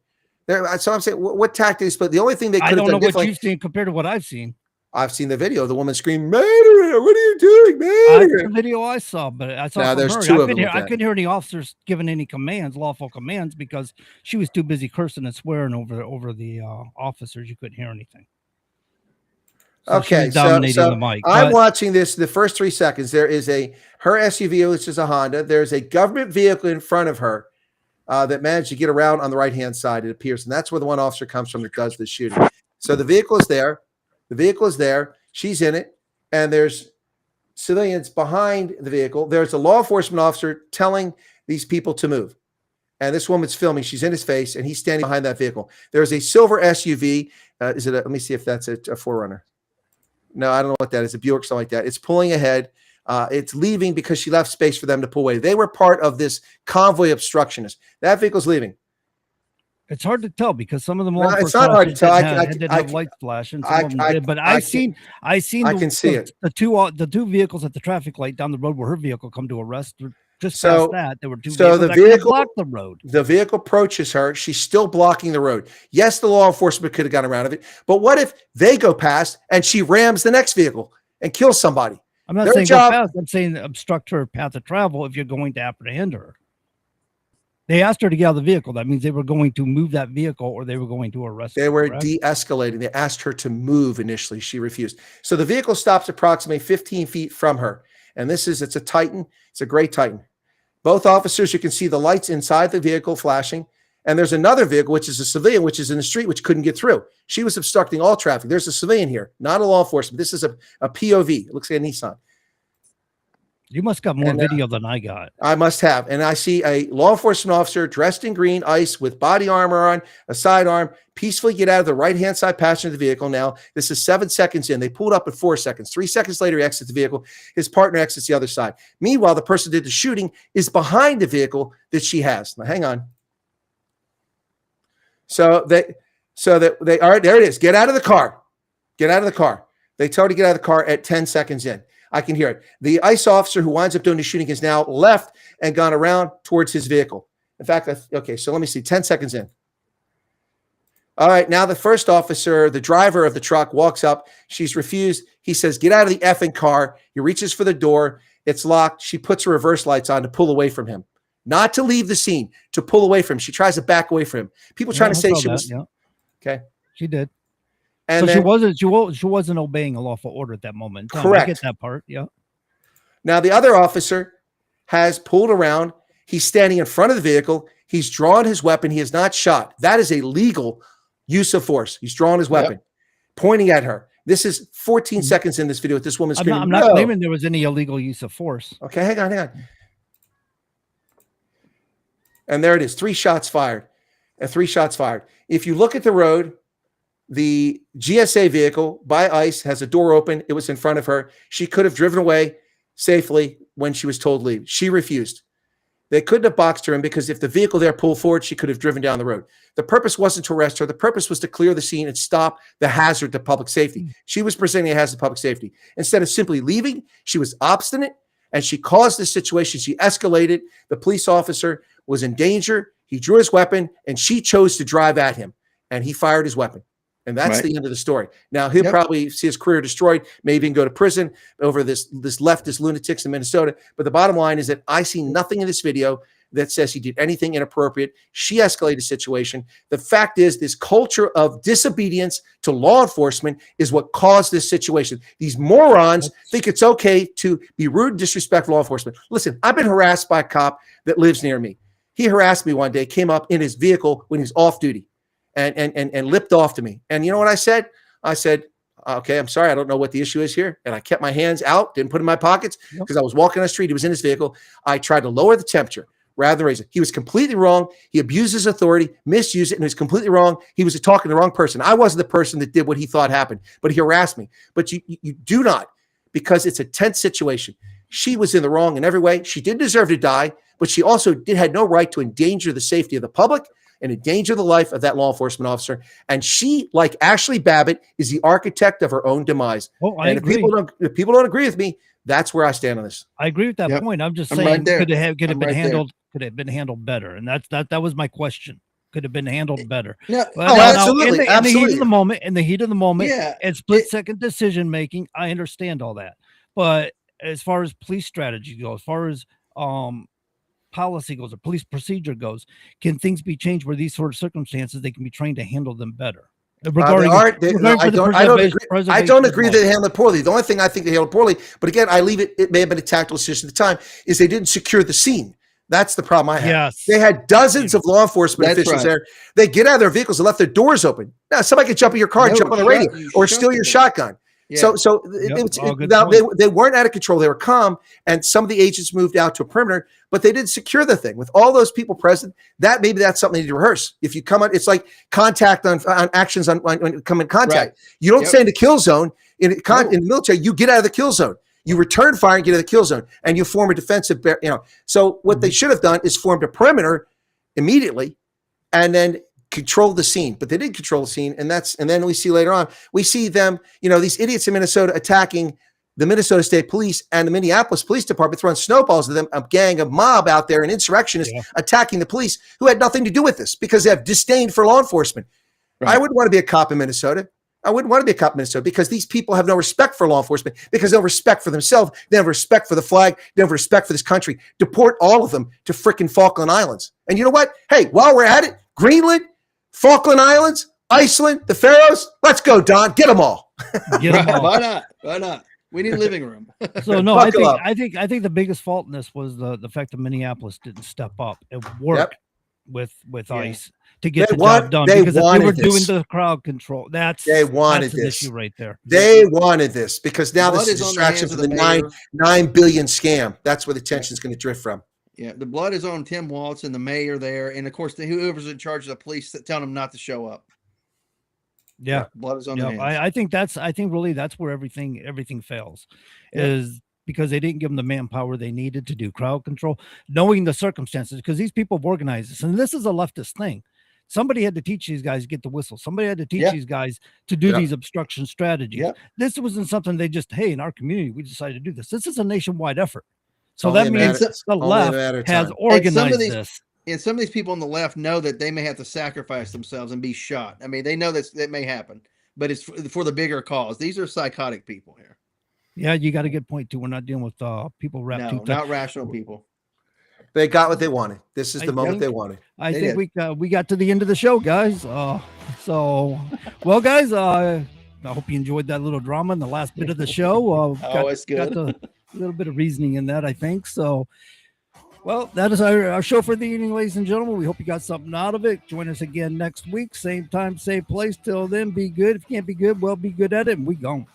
So I'm saying, what tactics? But the only thing they could have done. I don't know what you've seen compared to what I've seen. I've seen the video of the woman screaming, "Murderer! What are you doing, man?" That's the video I saw, but I saw there's her. two of them. I couldn't hear any officers giving any commands, lawful commands, because she was too busy cursing and swearing over the officers. You couldn't hear anything. So okay, so the mic, I'm watching this. The first 3 seconds, there is her SUV, which is a Honda. There's a government vehicle in front of her that managed to get around on the right-hand side, it appears, and that's where the one officer comes from that does the shooting. So the vehicle is there. The vehicle is there. She's in it, and there's civilians behind the vehicle. There's a law enforcement officer telling these people to move. And this woman's filming. She's in his face, and he's standing behind that vehicle. There's a silver SUV. Let me see if that's a 4Runner. No, I don't know what that is. A Buick, something like that. It's pulling ahead. It's leaving because she left space for them to pull away. They were part of this convoy obstructionist. That vehicle's leaving. It's hard to tell because some of them. It's not hard to tell. I didn't have lights flashing. But I seen. I can see it. The two vehicles at the traffic light down the road where her vehicle come to arrest. Just past that, there were two vehicles that blocked the road. The vehicle approaches her. She's still blocking the road. Yes, the law enforcement could have gotten around it, but what if they go past and she rams the next vehicle and kills somebody? I'm not saying go past. I'm saying obstruct her path of travel if you're going to apprehend her. They asked her to get out of the vehicle. That means they were going to move that vehicle or they were going to arrest her. They were de-escalating. They asked her to move initially. She refused. So the vehicle stops approximately 15 feet from her. And it's a Titan. It's a gray Titan. Both officers, you can see the lights inside the vehicle flashing. And there's another vehicle, which is a civilian, which is in the street, which couldn't get through. She was obstructing all traffic. There's a civilian here, not a law enforcement. This is a POV. It looks like a Nissan. You must got more And, video than I got. I must have. And I see a law enforcement officer dressed in green ice with body armor on, a sidearm, peacefully get out of the right-hand side passenger of the vehicle. Now, this is 7 seconds in. They pulled up at 4 seconds. 3 seconds later, he exits the vehicle. His partner exits the other side. Meanwhile, the person who did the shooting is behind the vehicle that she has. Now, hang on. So they all right, there it is. Get out of the car. Get out of the car. They tell her to get out of the car at 10 seconds in. I can hear it. The ICE officer who winds up doing the shooting has now left and gone around towards his vehicle. In fact, okay, so let me see, 10 seconds in. All right, now the first officer, the driver of the truck, walks up. She's refused. He says, get out of the effing car. He reaches for the door. It's locked. She puts her reverse lights on to pull away from him. Not to leave the scene, to pull away from him. She tries to back away from him. People trying to say she was. Yeah. Okay. She did. And so then, she wasn't obeying a lawful order at that moment. Correct. I get that part. Yeah. Now the other officer has pulled around. He's standing in front of the vehicle. He's drawn his weapon. He has not shot. That is a legal use of force. He's drawn his weapon, pointing at her. This is 14 seconds in this video with this woman screaming. I'm not claiming there was any illegal use of force. Okay, hang on. And there it is. 3 shots fired. 3 shots fired. If you look at the road, the GSA vehicle by ICE has a door open. It was in front of her. She could have driven away safely when she was told to leave. She refused. They couldn't have boxed her in because if the vehicle there pulled forward, she could have driven down the road. The purpose wasn't to arrest her. The purpose was to clear the scene and stop the hazard to public safety. She was presenting a hazard to public safety. Instead of simply leaving, she was obstinate and she caused this situation. She escalated. The police officer was in danger. He drew his weapon and she chose to drive at him and he fired his weapon. And that's the end of the story. Now, he'll probably see his career destroyed, maybe even go to prison over this leftist lunatics in Minnesota. But the bottom line is that I see nothing in this video that says he did anything inappropriate. She escalated the situation. The fact is, this culture of disobedience to law enforcement is what caused this situation. These morons think it's okay to be rude and disrespect law enforcement. Listen, I've been harassed by a cop that lives near me. He harassed me one day, came up in his vehicle when he was off duty. And lipped off to me. And you know what I said? I said, okay, I'm sorry. I don't know what the issue is here. And I kept my hands out, didn't put in my pockets because I was walking on the street. He was in his vehicle. I tried to lower the temperature rather than raise it. He was completely wrong. He abused his authority, misused it, and he was completely wrong. He was talking to the wrong person. I wasn't the person that did what he thought happened, but he harassed me. But you do not, because it's a tense situation. She was in the wrong in every way. She did deserve to die, but she also had no right to endanger the safety of the public and endanger the life of that law enforcement officer. And she, like Ashley Babbitt, is the architect of her own demise. Oh, I agree. If people don't agree with me, that's where I stand on this. I agree with that point. I'm just saying, right there. could it have been right handled? Could it have been handled better? And that was my question. Could have been handled better. Yeah. Well, Absolutely. In the heat of the moment, Yeah. and split-second decision making, I understand all that. But as far as police strategy goes, as far as policy goes or police procedure goes, can things be changed where these sort of circumstances they can be trained to handle them better? I don't agree that they handled it poorly. The only thing I think they handled poorly, but again, I leave it may have been a tactical decision at the time, is they didn't secure the scene. That's the problem I had. Yes. They had dozens of law enforcement officials there. They get out of their vehicles and left their doors open. Now, somebody could jump in your car and jump on the radio or steal your shotgun. Yeah. Now they weren't out of control. They were calm, and some of the agents moved out to a perimeter, but they didn't secure the thing. With all those people present, maybe that's something they need to rehearse. If you come on, it's like contact on actions on when you come in contact. Right. You don't stay in the kill zone. In the military, you get out of the kill zone. You return fire and get out of the kill zone, and you form a defensive. So what they should have done is formed a perimeter immediately, and then control the scene. But they didn't control the scene, and then we see later on, we see them, these idiots in Minnesota attacking the Minnesota State Police and the Minneapolis Police Department, throwing snowballs at them, a gang of mob out there, an insurrectionist attacking the police who had nothing to do with this because they have disdain for law enforcement. Right. I wouldn't want to be a cop in Minnesota. I wouldn't want to be a cop in Minnesota because these people have no respect for law enforcement, because they have respect for themselves. They have respect for the flag. They have respect for this country. Deport all of them to frickin' Falkland Islands. And you know what? Hey, while we're at it, Greenland, Falkland Islands, Iceland, the Faroes, let's go, Don. Get them all. Why not? Why not? We need living room. So no, I think the biggest fault in this was the fact that Minneapolis didn't step up and work with ICE to get They the want- job done. they Because if they wanted were doing this. the crowd control, that's They wanted an this. issue right there. They wanted this because now Blood this is is on the distraction hands from of the the nine mayor. 9 billion scam. That's where the tension is going to drift from. Yeah, the blood is on Tim Waltz and the mayor there, and of course, whoever's in charge of the police that telling them not to show up. Yeah, blood is on their hands. I think really that's where everything fails, is because they didn't give them the manpower they needed to do crowd control, knowing the circumstances, because these people have organized this, and this is a leftist thing. Somebody had to teach these guys to get the whistle. Somebody had to teach these guys to do these obstruction strategies. This wasn't something they just, hey, in our community, we decided to do this. This is a nationwide effort. So that means the left has organized this. And some of these people on the left know that they may have to sacrifice themselves and be shot. I mean, they know that may happen, but it's for the bigger cause. These are psychotic people here. Yeah, you got a good point too. We're not dealing with people wrapped too No, tight. not rational people. They got what they wanted. This is the moment think- they wanted. I think we got to the end of the show, guys. Well, guys, I hope you enjoyed that little drama in the last bit of the show. It's good. Got a little bit of reasoning in that, I think. So, well, that is our show for the evening, ladies and gentlemen. We hope you got something out of it. Join us again next week, same time, same place. Till then, be good. If you can't be good, well, be good at it, and we gone.